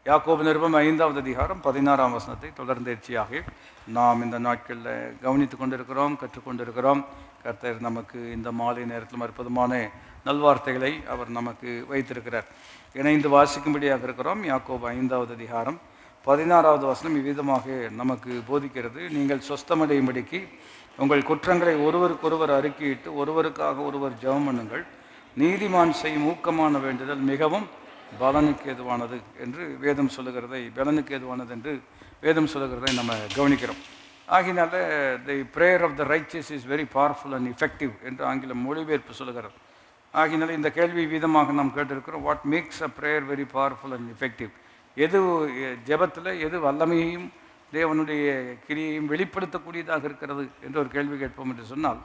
யாக்கோபு நிருபம் 5வது அதிகாரம் 16ஆம் வசனத்தை தொடர்ந்தேர்ச்சியாக நாம் இந்த நாட்களில் கவனித்து கொண்டிருக்கிறோம், கற்றுக்கொண்டிருக்கிறோம். கர்த்தர் நமக்கு இந்த மாலை நேரத்தில் அற்புதமான நல்வார்த்தைகளை அவர் நமக்கு வைத்திருக்கிறார். இணைந்து வாசிக்கும்படியாக இருக்கிறோம். யாக்கோபு 5வது அதிகாரம் 16வது வசனம் இவ்விதமாக நமக்கு போதிக்கிறது. நீங்கள் சொஸ்தமடையும்படிக்கு உங்கள் குற்றங்களை ஒருவருக்கொருவர் அறிக்கையிட்டு ஒருவருக்காக ஒருவர் ஜெபம் பண்ணுங்கள். நீதிமான் செய்யும் ஊக்கமான வேண்டுதல் மிகவும் பலனுக்கு ஏதுவானது என்று வேதம் சொல்லுகிறதை, பலனுக்கு ஏதுவானது என்று வேதம் சொல்லுகிறதை நம்ம கவனிக்கிறோம். ஆகினால the prayer of the righteous is very powerful and effective என்று ஆங்கில மொழிபெயர்ப்பு சொல்லுகிறது. ஆகினால இந்த கேள்வி வீதமாக நாம் கேட்டிருக்கிறோம். What makes a prayer very powerful and effective? எது ஜெபத்தில் எது வல்லமையையும் தேவனுடைய கிரியையும் வெளிப்படுத்தக்கூடியதாக இருக்கிறது என்று ஒரு கேள்வி கேட்போம் என்று சொன்னால்,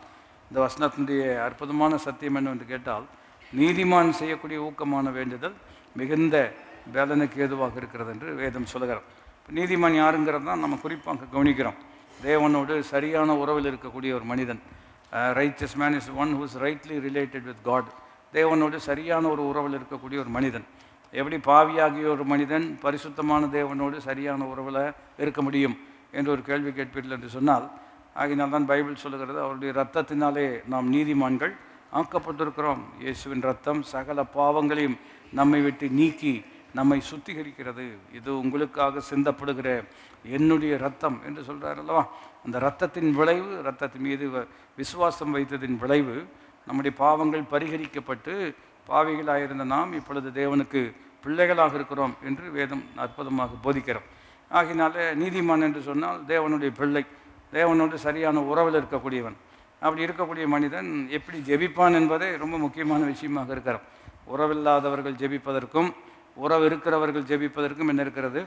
இந்த வசனத்தினுடைய அற்புதமான சத்தியம் என்னவென்று கேட்டால், நீதிமான் செய்யக்கூடிய ஊக்கமான வேண்டுதல் மிகுந்த பலனுக்கு ஏதுவாக இருக்கிறது என்று வேதம் சொல்லுகிறோம். நீதிமான் யாருங்கிறது தான் நம்ம குறிப்பாக கவனிக்கிறோம். தேவனோடு சரியான உறவில் இருக்கக்கூடிய ஒரு மனிதன். Righteous man is one who is rightly related with God. தேவனோடு சரியான ஒரு உறவில் இருக்கக்கூடிய ஒரு மனிதன். எப்படி பாவியாகிய ஒரு மனிதன் பரிசுத்தமான தேவனோடு சரியான உறவில் இருக்க முடியும் என்று ஒரு கேள்வி கேட்பீர்கள் என்று சொன்னால், ஆகினால்தான் பைபிள் சொல்லுகிறது, அவருடைய இரத்தத்தினாலே நாம் நீதிமான்கள் ஆக்கப்பட்டிருக்கிறோம். இயேசுவின் இரத்தம் சகல பாவங்களையும் நம்மை விட்டு நீக்கி நம்மை சுத்திகரிக்கிறது. இது உங்களுக்காக சிந்தப்படுகிற என்னுடைய இரத்தம் என்று சொல்கிறார் அல்லவா. அந்த இரத்தத்தின் விளைவு, இரத்தத்தின் மீது விசுவாசம் வைத்ததின் விளைவு, நம்முடைய பாவங்கள் பரிகரிக்கப்பட்டு பாவிகளாயிருந்த நாம் இப்பொழுது தேவனுக்கு பிள்ளைகளாக இருக்கிறோம் என்று வேதம் அற்புதமாக போதிக்கிறோம். ஆகினால நீதிமான் என்று சொன்னால் தேவனுடைய பிள்ளை, தேவனோடு சரியான உறவில் இருக்கக்கூடியவன். அப்படி இருக்கக்கூடிய மனிதன் எப்படி ஜெபிப்பான் என்பதே ரொம்ப முக்கியமான விஷயமாக இருக்கிறோம். உறவில்லாதவர்கள் ஜெபிப்பதற்கும் உறவு இருக்கிறவர்கள் ஜெபிப்பதற்கும் என்ன இருக்கிறது?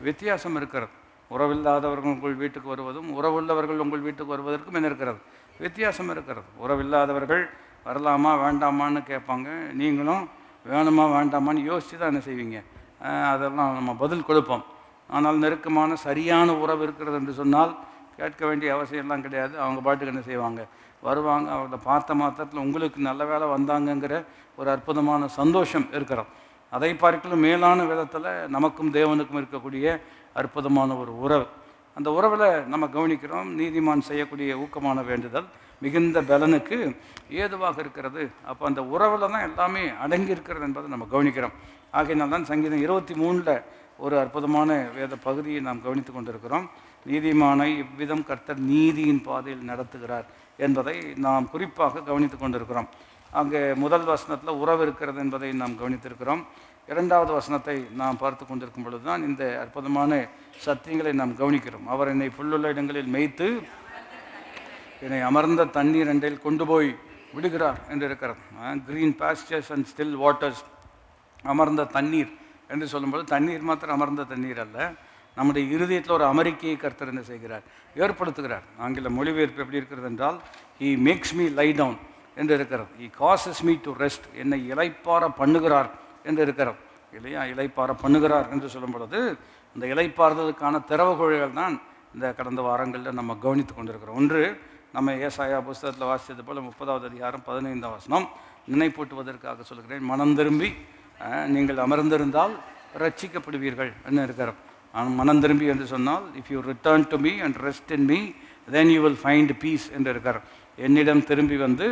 வித்தியாசம் இருக்கிறது. உறவில்லாதவர்கள் உங்கள் வீட்டுக்கு வருவதும் உறவுள்ளவர்கள் உங்கள் வீட்டுக்கு வருவதற்கும் என்ன இருக்கிறது? வித்தியாசம் இருக்கிறது. உறவில்லாதவர்கள் வரலாமா வேண்டாமான்னு கேட்பாங்க. நீங்களும் வேணுமா வேண்டாமான்னு யோசித்து தான் என்ன செய்வீங்க? அதெல்லாம் நம்ம பதில் கொடுப்போம். ஆனால் நெருக்கமான சரியான உறவு இருக்கிறது என்று சொன்னால் கேட்க வேண்டிய அவசியம்லாம் கிடையாது. அவங்க பாட்டுக்கு என்ன செய்வாங்க? வருவாங்க. அவங்களை பார்த்த மாத்திரத்தில் உங்களுக்கு நல்ல வேலை வந்தாங்கங்கிற ஒரு அற்புதமான சந்தோஷம் இருக்கிறோம். அதை பார்க்கலும் மேலான விதத்தில் நமக்கும் தேவனுக்கும் இருக்கக்கூடிய அற்புதமான ஒரு உறவு. அந்த உறவில் நம்ம கவனிக்கிறோம், நீதிமான் செய்யக்கூடிய ஊக்கமான வேண்டுதல் மிகுந்த பலனுக்கு ஏதுவாக இருக்கிறது. அப்போ அந்த உறவில் தான் எல்லாமே அடங்கி இருக்கிறது என்பதை நம்ம கவனிக்கிறோம். ஆகையினால் தான் சங்கீதம் 23 ஒரு அற்புதமான வேத பகுதியை நாம் கவனித்து கொண்டிருக்கிறோம். நீதிமானை இவ்விதம் கர்த்தர் நீதியின் பாதையில் நடத்துகிறார் என்பதை நாம் குறிப்பாக கவனித்து கொண்டிருக்கிறோம். அங்கே முதல் வசனத்தில் உறவு இருக்கிறது என்பதை நாம் கவனித்திருக்கிறோம். 2வது வசனத்தை நாம் பார்த்து கொண்டிருக்கும் பொழுது தான் இந்த அற்புதமான சத்தியங்களை நாம் கவனிக்கிறோம். அவர் என்னை புல்லுள்ள இடங்களில் மேய்த்து என்னை அமர்ந்த தண்ணீர் அண்டையில் கொண்டு போய் விடுகிறார் என்று இருக்கிறது. Green pastors and still waters. அமர்ந்த தண்ணீர் என்று சொல்லும்போது தண்ணீர் மாத்திரம் அமர்ந்த தண்ணீர் அல்ல, நம்முடைய இருதயத்தில் ஒரு அமெரிக்கையை கர்த்தர் என்ன செய்கிறார்? ஏற்படுத்துகிறார். ஆங்கில மொழிபெயர்ப்பு எப்படி இருக்கிறது என்றால், he makes me lie down என்று இருக்கிறது. He causes me to rest. என்னை இளைப்பாற பண்ணுகிறார் என்று இருக்கிறது இல்லையா? இளைப்பாற பண்ணுகிறார் என்று சொல்லும் பொழுது அந்த இளைப்பாறுதலுக்கான திறவுகோள்கள் தான் இந்த கடந்த வாரங்களில் நம்ம கவனித்து கொண்டிருக்கிறோம். ஒன்று, நம்ம ஏசாயா புஸ்தகத்தில் வாசித்தது போல் 30வது அதிகாரம் 15ஆம் வசனம், நினைப்பூட்டுவதற்காக சொல்கிறேன், மனம் திரும்பி நீங்கள் அமர்ந்திருந்தால் ரட்சிக்கப்படுவீர்கள் என்று இருக்கிறோம். மனம் திரும்பி என்று சொன்னால், if you return to me and rest in me then you will find piece என்று இருக்கிறோம். என்னிடம் திரும்பி வந்து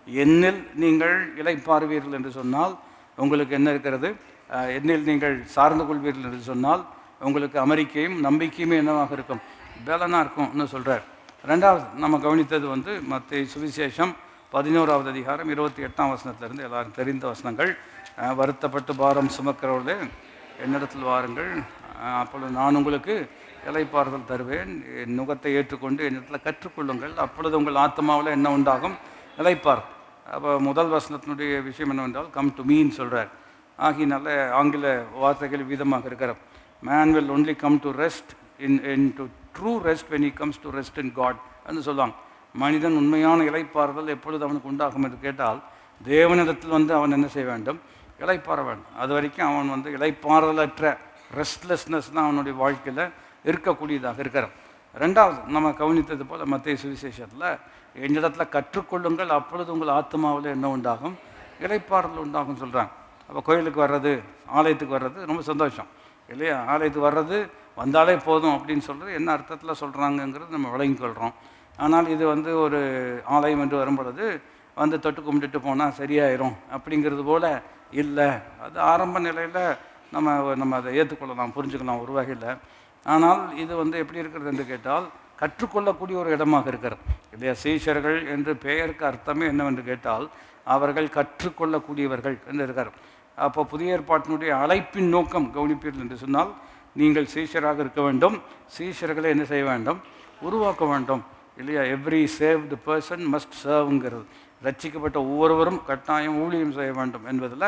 என்னில் நீங்கள் இளைப்பாறுவீர்கள் என்று சொன்னால் உங்களுக்கு என்ன இருக்கிறது? என்னில் நீங்கள் சார்ந்து கொள்வீர்கள் என்று சொன்னால் உங்களுக்கு அமெரிக்கையும் நம்பிக்கையுமே என்னவாக இருக்கும்? பலனாக இருக்கும்னு சொல்கிறார். 2வது நம்ம கவனித்தது வந்து மத்தேயு சுவிசேஷம் 11வது அதிகாரம் 28ஆம் வசனத்திலிருந்து எல்லாரும் தெரிந்த வசனங்கள். வருத்தப்பட்டு பாரம் சுமக்கிறவர்களே என்னிடத்தில் வாருங்கள், அப்பொழுது நான் உங்களுக்கு இளைப்பாறுதல் தருவேன். என் நுகத்தை ஏற்றுக்கொண்டு என்னிடத்தில் கற்றுக்கொள்ளுங்கள், அப்பொழுது உங்கள் ஆத்மாவில் என்ன உண்டாகும்? இளைப்பார். அப்போ முதல் வசனத்தினுடைய விஷயம் என்னவென்றால் கம் டு மீன்னு சொல்கிறார். ஆகினால ஆங்கில வார்த்தைகள் விதமாக இருக்கிற, man will only come to rest into true rest when he comes to rest in God என்று சொல்லுவாங்க. மனிதன் உண்மையான இளைப்பாறுதல் எப்பொழுது அவனுக்கு உண்டாகும் என்று கேட்டால், தேவனிடத்தில் வந்து அவன் என்ன செய்ய வேண்டும்? இளைப்பாற வேண்டும். அது வரைக்கும் அவன் வந்து இளைப்பாறுதலற்ற ரெஸ்ட்லெஸ்னஸ் தான் அவனுடைய வாழ்க்கையில் இருக்கக்கூடியதாக இருக்கிறான். 2வது நம்ம கவனித்தது போல் மத்தேயு சுவிசேஷத்தில் என்னிடத்தில் கற்றுக்கொள்ளுங்கள், அப்பொழுது உங்கள் ஆத்மாவில் என்ன உண்டாகும்? இளைப்பாறுதல் உண்டாகும் சொல்கிறாங்க. அப்போ கோயிலுக்கு வர்றது, ஆலயத்துக்கு வர்றது ரொம்ப சந்தோஷம். இல்லையா? ஆலயத்துக்கு வர்றது வந்தாலே போதும் அப்படின்னு சொல்கிறது என்ன அர்த்தத்தில் சொல்கிறாங்கங்கிறது நம்ம விளங்கிக்கொள்கிறோம். ஆனால் இது ஒரு ஆலயம் என்று வரும்பொழுது தொட்டு கும்பிட்டுட்டு போனால் சரியாயிரும் அப்படிங்கிறது போல் இல்லை. அது ஆரம்ப நிலையில் நம்ம அதை ஏற்றுக்கொள்ளலாம், புரிஞ்சுக்கலாம் ஒரு வகையில். ஆனால் இது எப்படி இருக்கிறது என்று கேட்டால் கற்றுக்கொள்ளக்கூடிய ஒரு இடமாக இருக்கிறது இல்லையா? சீஷர்கள் என்று பெயருக்கு அர்த்தமே என்னவென்று கேட்டால் அவர்கள் கற்றுக்கொள்ளக்கூடியவர்கள் என்று இருக்கார். அப்போ புதிய ஏற்பாட்டினுடைய அழைப்பின் நோக்கம் கவனிப்பீர்கள் என்று சொன்னால், நீங்கள் சீஷராக இருக்க வேண்டும், சீஷர்களை என்ன செய்ய வேண்டும்? உருவாக்க வேண்டும் இல்லையா? எவ்ரி சேவ்டு பர்சன் மஸ்ட் சர்வ்ங்கிறது. ரட்சிக்கப்பட்ட ஒவ்வொருவரும் கட்டாயம் ஊழியம் செய்ய வேண்டும் என்பதில்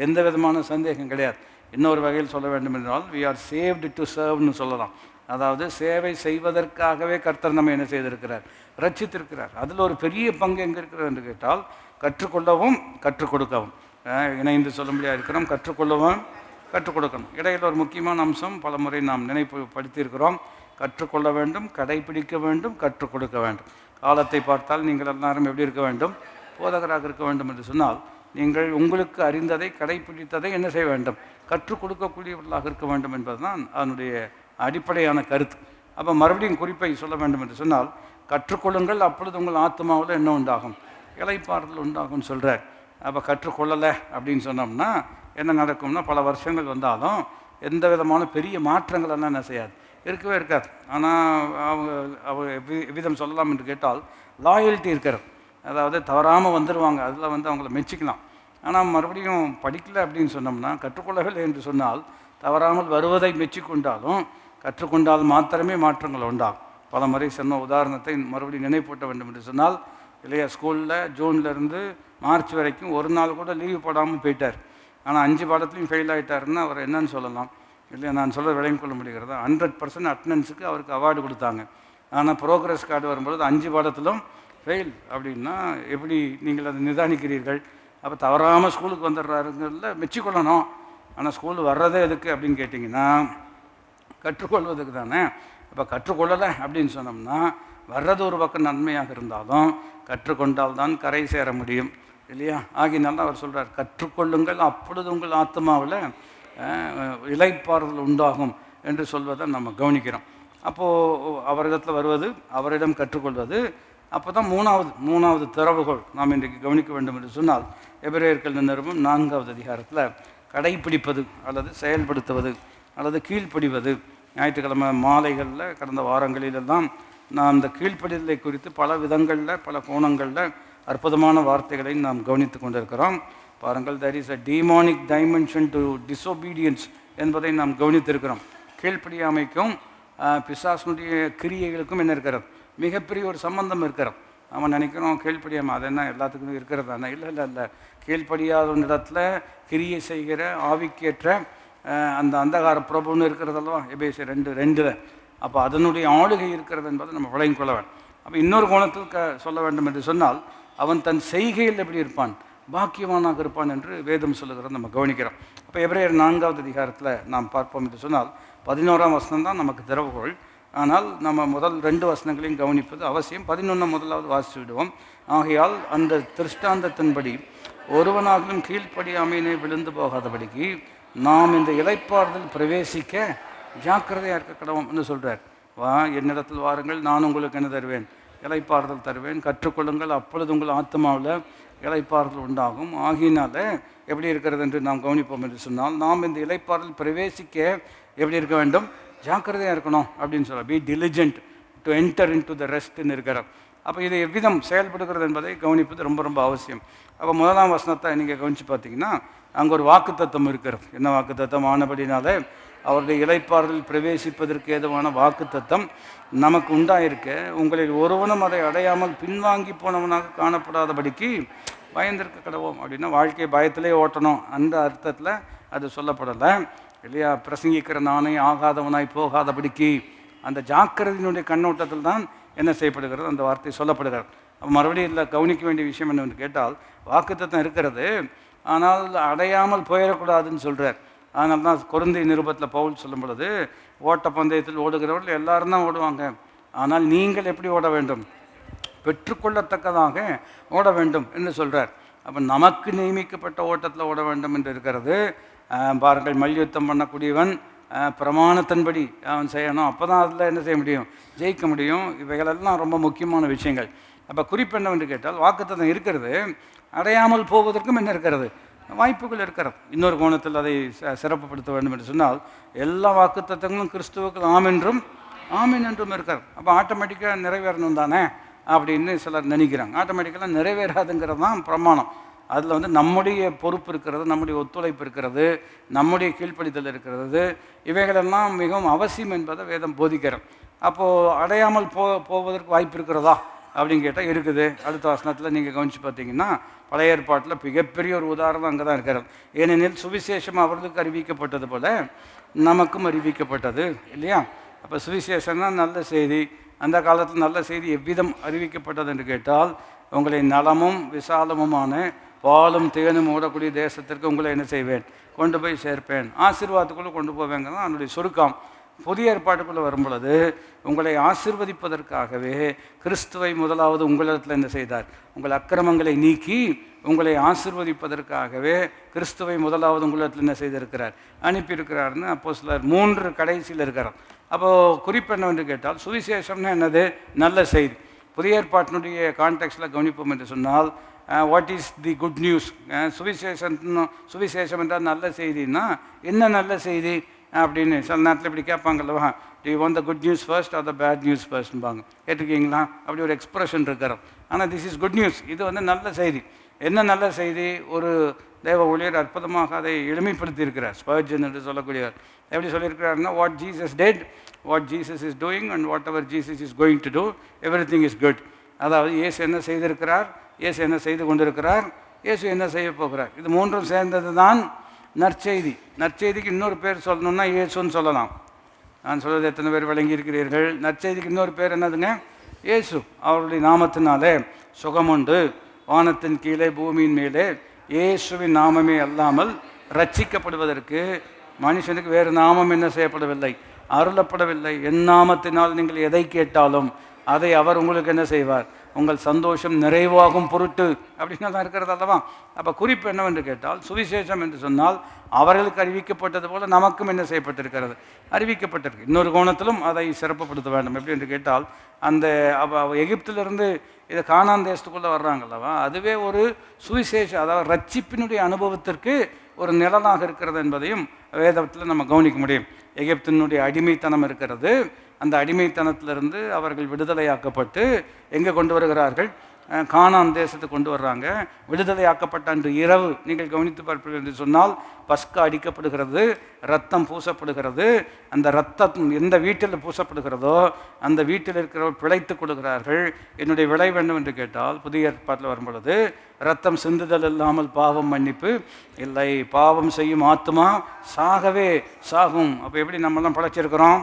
எந்த விதமான சந்தேகம் கிடையாது. இன்னொரு வகையில் சொல்ல வேண்டும் என்றால் வி ஆர் சேவ்டு டு சர்வ்னு சொல்லலாம். அதாவது சேவை செய்வதற்காகவே கர்த்தர் நம்ம என்ன செய்திருக்கிறார்? ரட்சித்திருக்கிறார். அதில் ஒரு பெரிய பங்கு எங்கே இருக்கிறது என்று கேட்டால் கற்றுக்கொள்ளவும் கற்றுக் கொடுக்கவும் இணைந்து சொல்ல முடியாது இருக்கிறோம். கற்றுக்கொள்ளவும் கற்றுக் கொடுக்கணும். இடையில் ஒரு முக்கியமான அம்சம் பல முறை நாம் நினைவுபடுத்தியிருக்கிறோம். கற்றுக்கொள்ள வேண்டும், கடைபிடிக்க வேண்டும், கற்றுக் கொடுக்க வேண்டும். காலத்தை பார்த்தால் நீங்கள் எல்லாரும் எப்படி இருக்க வேண்டும்? போதகராக இருக்க வேண்டும் என்று சொன்னால் நீங்கள் உங்களுக்கு அறிந்ததை கடைபிடித்ததை என்ன செய்ய வேண்டும்? கற்றுக் கொடுக்கக்கூடியவர்களாக இருக்க வேண்டும் என்பதுதான் அதனுடைய அடிப்படையான கருத்து. அப்போ மறுபடியும் குறிப்பை சொல்ல வேண்டும் என்று சொன்னால், கற்றுக்கொள்ளுங்கள், அப்பொழுது உங்கள் ஆத்மாவில் என்ன உண்டாகும்? இளைப்பாறுதல் உண்டாகும்னு சொல்கிறார். அப்போ கற்றுக்கொள்ளலை அப்படின்னு சொன்னோம்னா என்ன நடக்கும்னா, பல வருஷங்கள் வந்தாலும் எந்த விதமான பெரிய மாற்றங்கள் எல்லாம் என்ன செய்யாது, இருக்கவே இருக்காது. ஆனால் அவங்க எவ்விதம் சொல்லலாம் என்று கேட்டால் லாயல்ட்டி இருக்கிறது. அதாவது தவறாமல் வந்துடுவாங்க, அதில் அவங்கள மெச்சிக்கலாம். ஆனால் மறுபடியும் படிக்கலை அப்படின்னு சொன்னோம்னா, கற்றுக்கொள்ளவில்லை என்று சொன்னால் தவறாமல் வருவதை மெச்சிக்கொண்டாலும் கற்றுக்கொண்டால் மாத்திரமே மாற்றங்கள் உண்டாகும். பல முறை சொன்ன உதாரணத்தை மறுபடியும் நினைப்பூட்ட வேண்டும் என்று சொன்னால், இல்லையா, ஸ்கூலில் ஜூன்லேருந்து மார்ச் வரைக்கும் ஒரு நாள் கூட லீவு போடாமல் போயிட்டார். ஆனால் 5 பாடத்துலையும் ஃபெயில் ஆகிட்டாருன்னா அவர் என்னன்னு சொல்லலாம் இல்லையா? நான் சொல்ல விளங்கிக் கொள்ள முடிகிறதா? 100% அட்டண்டன்ஸுக்கு அவருக்கு அவார்டு கொடுத்தாங்க. ஆனால் ப்ரோக்ரஸ் கார்டு வரும்பொழுது 5 பாடத்திலும் ஃபெயில் அப்படின்னா எப்படி நீங்கள் அதை நிதானிக்கிறீர்கள்? அப்போ தவறாமல் ஸ்கூலுக்கு வந்துடுறாருங்கிறதுல மெச்சிக்கொள்ளணும். ஆனால் ஸ்கூல் வர்றதே எதுக்கு அப்படின்னு கேட்டிங்கன்னா கற்றுக்கொள்வதுக்கு தானே. இப்போ கற்றுக்கொள்ளலை அப்படின்னு சொன்னோம்னா வர்றது ஒரு பக்கம் நன்மையாக இருந்தாலும் கற்றுக்கொண்டால் தான் கரை சேர முடியும் இல்லையா? ஆகினால அவர் சொல்கிறார், கற்றுக்கொள்ளுங்கள், அப்பொழுது உங்கள் ஆத்மாவில் இளைப்பாறுதல் உண்டாகும் என்று சொல்வதை நம்ம கவனிக்கிறோம். அப்போது அவரிடத்தில் வருவது, அவரிடம் கற்றுக்கொள்வது. அப்போ தான் மூணாவது திறவுகோள் நாம் இன்றைக்கு கவனிக்க வேண்டும் என்று சொன்னால், எபிரேயர்கள் நிருபம் 4வது அதிகாரத்தில் கடைப்பிடிப்பது அல்லது செயல்படுத்துவது அல்லது கீழ்ப்படிவது. ஞாயிற்றுக்கிழமை மாலைகளில் கடந்த வாரங்களிலெல்லாம் நாம் இந்த கீழ்ப்படிதலை குறித்து பல விதங்களில் பல கோணங்களில் அற்புதமான வார்த்தைகளை நாம் கவனித்து கொண்டிருக்கிறோம். பாருங்கள், there is a demonic dimension to disobedience என்பதை நாம் கவனித்திருக்கிறோம். கீழ்ப்படியாமைக்கும் பிசாசுனுடைய கிரியைகளுக்கும் என்ன இருக்கிறது? மிகப்பெரிய ஒரு சம்பந்தம் இருக்கிறது. நம்ம நினைக்கிறோம் கீழ்ப்படியாமல் அது என்ன எல்லாத்துக்குமே இருக்கிறது தானே? இல்லை. கீழ்ப்படியாத இடத்துல கிரியை செய்கிற ஆவிக்கேற்ற அந்த அந்தகார பிரபுன்னு இருக்கிறதல்லவா, எபேசியர் 2:2. அப்போ அதனுடைய ஆளுகை இருக்கிறது என்பதை நம்ம விளங்கிக் கொள்ள வேண்டும். அப்போ இன்னொரு கோணத்தில் சொல்ல வேண்டும் என்று சொன்னால், அவன் தன் செய்கையில் எப்படி இருப்பான்? பாக்கியவானாக இருப்பான் என்று வேதம் சொல்லுகிறத நம்ம கவனிக்கிறோம். அப்போ எபிரேயர் 4வது அதிகாரத்தில் நாம் பார்ப்போம் என்று சொன்னால் 11ஆம் வசனம் தான் நமக்கு திறவுகோள். ஆனால் நம்ம முதல் 2 வசனங்களையும் கவனிப்பது அவசியம். 11 முதலாவது வாசித்து விடுவோம். ஆகையால் அந்த திருஷ்டாந்தத்தின்படி ஒருவனாகவும் கீழ்ப்படியாமையினை விழுந்து போகாதபடிக்கு நாம் இந்த இளைப்பாறுதல் பிரவேசிக்க ஜாக்கிரதையாக இருக்க கடவோம் என்று சொல்கிறார். என்னிடத்தில் வாருங்கள், நான் உங்களுக்கு என்ன தருவேன்? இளைப்பாறுதல் தருவேன். கற்றுக்கொள்ளுங்கள், அப்பொழுது உங்கள் ஆத்மாவில் இளைப்பாறுதல் உண்டாகும். ஆகினால எப்படி இருக்கிறது என்று நாம் கவனிப்போம் என்று சொன்னால், நாம் இந்த இளைப்பாறுதல் பிரவேசிக்க எப்படி இருக்க வேண்டும்? ஜாக்கிரதையாக இருக்கணும் அப்படின்னு சொல்ல, be diligent to enter into the ரெஸ்ட்னு இருக்கிறார். அப்போ இது எவ்விதம் செயல்படுகிறது என்பதை கவனிப்பது ரொம்ப ரொம்ப அவசியம். அப்போ 1ஆம் வசனத்தை நீங்கள் கவனித்து பார்த்தீங்கன்னா அங்கே ஒரு வாக்குத்தத்தம் இருக்கிறது. என்ன வாக்குத்தத்தம்? ஆனபடினாலே அவருடைய இளைப்பாறுதல் பிரவேசிப்பதற்கு ஏதுவான வாக்குத்தத்தம் நமக்கு உண்டாயிருக்க, உங்களில் ஒருவனும் அதை அடையாமல் பின்வாங்கி போனவனாக காணப்படாதபடிக்கு பயந்திருக்க கடவோம். அப்படின்னா வாழ்க்கையை பயத்திலே ஓட்டணும் அந்த அர்த்தத்தில் அது சொல்லப்படலை இல்லையா? பிரசங்கிக்கிற நானே ஆகாதவனாய் போகாதபடிக்கு அந்த ஜாக்கிரதையினுடைய கண்ணோட்டத்தில் தான் என்ன செய்யப்படுகிறது? அந்த வார்த்தை சொல்லப்படுகிறது. அப்போ மறுபடியும் இதில் கவனிக்க வேண்டிய விஷயம் என்னவென்று கேட்டால், வாக்குத்தத்தம் இருக்கிறது, ஆனால் அடையாமல் போயிடக்கூடாதுன்னு சொல்கிறார். அதனால தான் கொரிந்திய நிருபத்தில் பவுல் சொல்லும் பொழுது, ஓட்ட பந்தயத்தில் ஓடுகிறவர்கள் எல்லாரும் தான் ஓடுவாங்க, ஆனால் நீங்கள் எப்படி ஓட வேண்டும்? பெற்றுக்கொள்ளத்தக்கதாக ஓட வேண்டும் என்று சொல்கிறார். அப்போ நமக்கு நியமிக்கப்பட்ட ஓட்டத்தில் ஓட வேண்டும் என்று இருக்கிறது. பாருங்கள், மல்யுத்தம் பண்ணக்கூடியவன் பிரமாணத்தின்படி அவன் செய்யணும். அப்போ தான் அதில் என்ன செய்ய முடியும், ஜெயிக்க முடியும். இவைகளெல்லாம் ரொம்ப முக்கியமான விஷயங்கள். அப்போ குறிப்பு என்னவென்று கேட்டால், வாக்குத்தத்தம் இருக்கிறது, அடையாமல் போவதற்கும் என்ன இருக்கிறது, வாய்ப்புகள் இருக்கிறது. இன்னொரு கோணத்தில் அதை சிறப்புப்படுத்த வேண்டும் என்று சொன்னால், எல்லா வாக்குத்தத்தங்களும் கிறிஸ்துவுக்கு ஆமென்றும் ஆமீன் என்றும் இருக்கிறது. அப்போ ஆட்டோமேட்டிக்காக நிறைவேறணும் தானே அப்படின்னு சிலர் நினைக்கிறாங்க. ஆட்டோமேட்டிக்கலாக நிறைவேறாதுங்கிறது தான் பிரமாணம். அதில் நம்முடைய பொறுப்பு இருக்கிறது, நம்முடைய ஒத்துழைப்பு இருக்கிறது, நம்முடைய கீழ்ப்படிதல் இருக்கிறது. இவைகளெல்லாம் மிகவும் அவசியம் என்பதை வேதம் போதிக்கிறோம். அப்போது அடையாமல் போவதற்கு வாய்ப்பு இருக்கிறதா அப்படின்னு கேட்டால் இருக்குது. அடுத்த வசனத்தில் நீங்கள் கவனித்து பார்த்தீங்கன்னா, பழைய ஏற்பாட்டில் மிகப்பெரிய ஒரு உதாரணம் அங்கே தான் இருக்கிறது. ஏனெனில் சுவிசேஷம் அவர்களுக்கு அறிவிக்கப்பட்டது போல நமக்கும் அறிவிக்கப்பட்டது இல்லையா? அப்போ சுவிசேஷம்னா நல்ல செய்தி. அந்த காலத்தில் நல்ல செய்தி எவ்விதம் அறிவிக்கப்பட்டது என்று கேட்டால், உங்களை நலமும் விசாலமுமான பாலும் தேனும் ஓடக்கூடிய தேசத்திற்கு உங்களை என்ன செய்வேன், கொண்டு போய் சேர்ப்பேன், ஆசீர்வாதத்துக்குள்ளே கொண்டு போவேங்க தான் அதனுடைய சுருக்கம். புதிய ஏற்பாட்டுக்குள்ளே வரும் பொழுது உங்களை ஆசீர்வதிப்பதற்காகவே கிறிஸ்துவை முதலாவது உங்களிடத்தில் என்ன செய்தார், உங்கள் அக்கிரமங்களை நீக்கி உங்களை ஆசீர்வதிப்பதற்காகவே கிறிஸ்துவை முதலாவது உங்களிடத்தில் என்ன செய்திருக்கிறார், அனுப்பியிருக்கிறார்னு அப்போஸ்தலர் 3 கடைசியில் இருக்கிறார். அப்போது குறிப்பு என்னவென்று கேட்டால், சுவிசேஷம்னா என்னது, நல்ல செய்தி. புதிய ஏற்பாட்டினுடைய கான்டெக்ஸ்டில் கவனிப்போம் என்று சொன்னால், what is the good news, சுவிசேஷம் என்றால் நல்ல செய்தின்னா என்ன நல்ல செய்தி அப்படின்னு சில நேரத்தில் இப்படி கேட்பாங்கல்லவா, do you want the good news first or the bad news ஃபர்ஸ்ட்பாங்க, கேட்டிருக்கீங்களா? அப்படி ஒரு எக்ஸ்பிரஷன் இருக்கிறோம். ஆனால் திஸ் இஸ் குட் நியூஸ், இது நல்ல செய்தி. என்ன நல்ல செய்தி? ஒரு தேவ ஊழியர் அற்புதமாக அதை எளிமைப்படுத்தி இருக்கிறார். ஸ்பர்ஜன் என்று சொல்லக்கூடியவர் எப்படி சொல்லியிருக்கிறாருன்னா, what Jesus did, what Jesus is doing and whatever Jesus is going to do, everything is good. அதாவது இயேசு என்ன செய்திருக்கிறார், இயேசு என்ன செய்து கொண்டிருக்கிறார், இயேசு என்ன செய்ய போகிறார், இது மூன்றும் சேர்ந்தது தான் நற்செய்தி. நற்செய்திக்கு இன்னொரு பேர் சொல்லணும்னா இயேசுன்னு சொல்லலாம். நான் சொல்வது எத்தனை பேர் விளங்கியிருக்கிறீர்கள்? நற்செய்திக்கு இன்னொரு பேர் என்னதுங்க, இயேசு. அவருடைய நாமத்தினாலே சுகமுண்டு, வானத்தின் கீழே பூமியின் மேலே இயேசுவின் நாமமே அல்லாமல் ரட்சிக்கப்படுவதற்கு மனுஷனுக்கு வேறு நாமம் என்ன செய்யப்படவில்லை, அருளப்படவில்லை. என் நாமத்தினால் நீங்கள் எதை கேட்டாலும் அதை அவர் உங்களுக்கு என்ன செய்வார், உங்கள் சந்தோஷம் நிறைவாகும் பொருட்டு அப்படின்னு தான் இருக்கிறது அல்லவா? அப்போ குறிப்பு என்னவென்று கேட்டால், சுவிசேஷம் என்று சொன்னால் அவர்களுக்கு அறிவிக்கப்பட்டது போல நமக்கும் என்ன செய்யப்பட்டிருக்கிறது, அறிவிக்கப்பட்டிருக்கு. இன்னொரு கோணத்திலும் அதை சிறப்புப்படுத்த வேண்டும். எப்படி என்று கேட்டால், அந்த எகிப்திலிருந்து இதை கானான் தேசத்துக்குள்ளே வர்றாங்கல்லவா, அதுவே ஒரு சுவிசேஷ, அதாவது ரட்சிப்பினுடைய அனுபவத்திற்கு ஒரு நிழலாக இருக்கிறது என்பதையும் வேதத்தில் நம்ம கவனிக்க முடியும். எகிப்தினுடைய அடிமைத்தனம் இருக்கிறது. அந்த அடிமைத்தனத்திலிருந்து அவர்கள் விடுதலையாக்கப்பட்டு எங்கே கொண்டு வருகிறார்கள், கானான் தேசத்துக்கு கொண்டு வர்றாங்க. விடுதலையாக்கப்பட்ட அன்று இரவு நீங்கள் கவனித்து பார்ப்பீர்கள் என்று சொன்னால், பஸ்கா அடிக்கப்படுகிறது, ரத்தம் பூசப்படுகிறது. அந்த ரத்தம் எந்த வீட்டில் பூசப்படுகிறதோ அந்த வீட்டில் இருக்கிறவர்கள் பிழைத்துக் கொள்கிறார்கள். என்னுடைய விளைவு என்னவென்று கேட்டால், புதிய ஏற்பாட்டில் வரும் பொழுது ரத்தம் சிந்துதல் இல்லாமல் பாவம் மன்னிப்பு இல்லை, பாவம் செய்யும் ஆத்மா சாகவே சாகும். அப்போ எப்படி நம்மெல்லாம் படைச்சிருக்கிறோம்,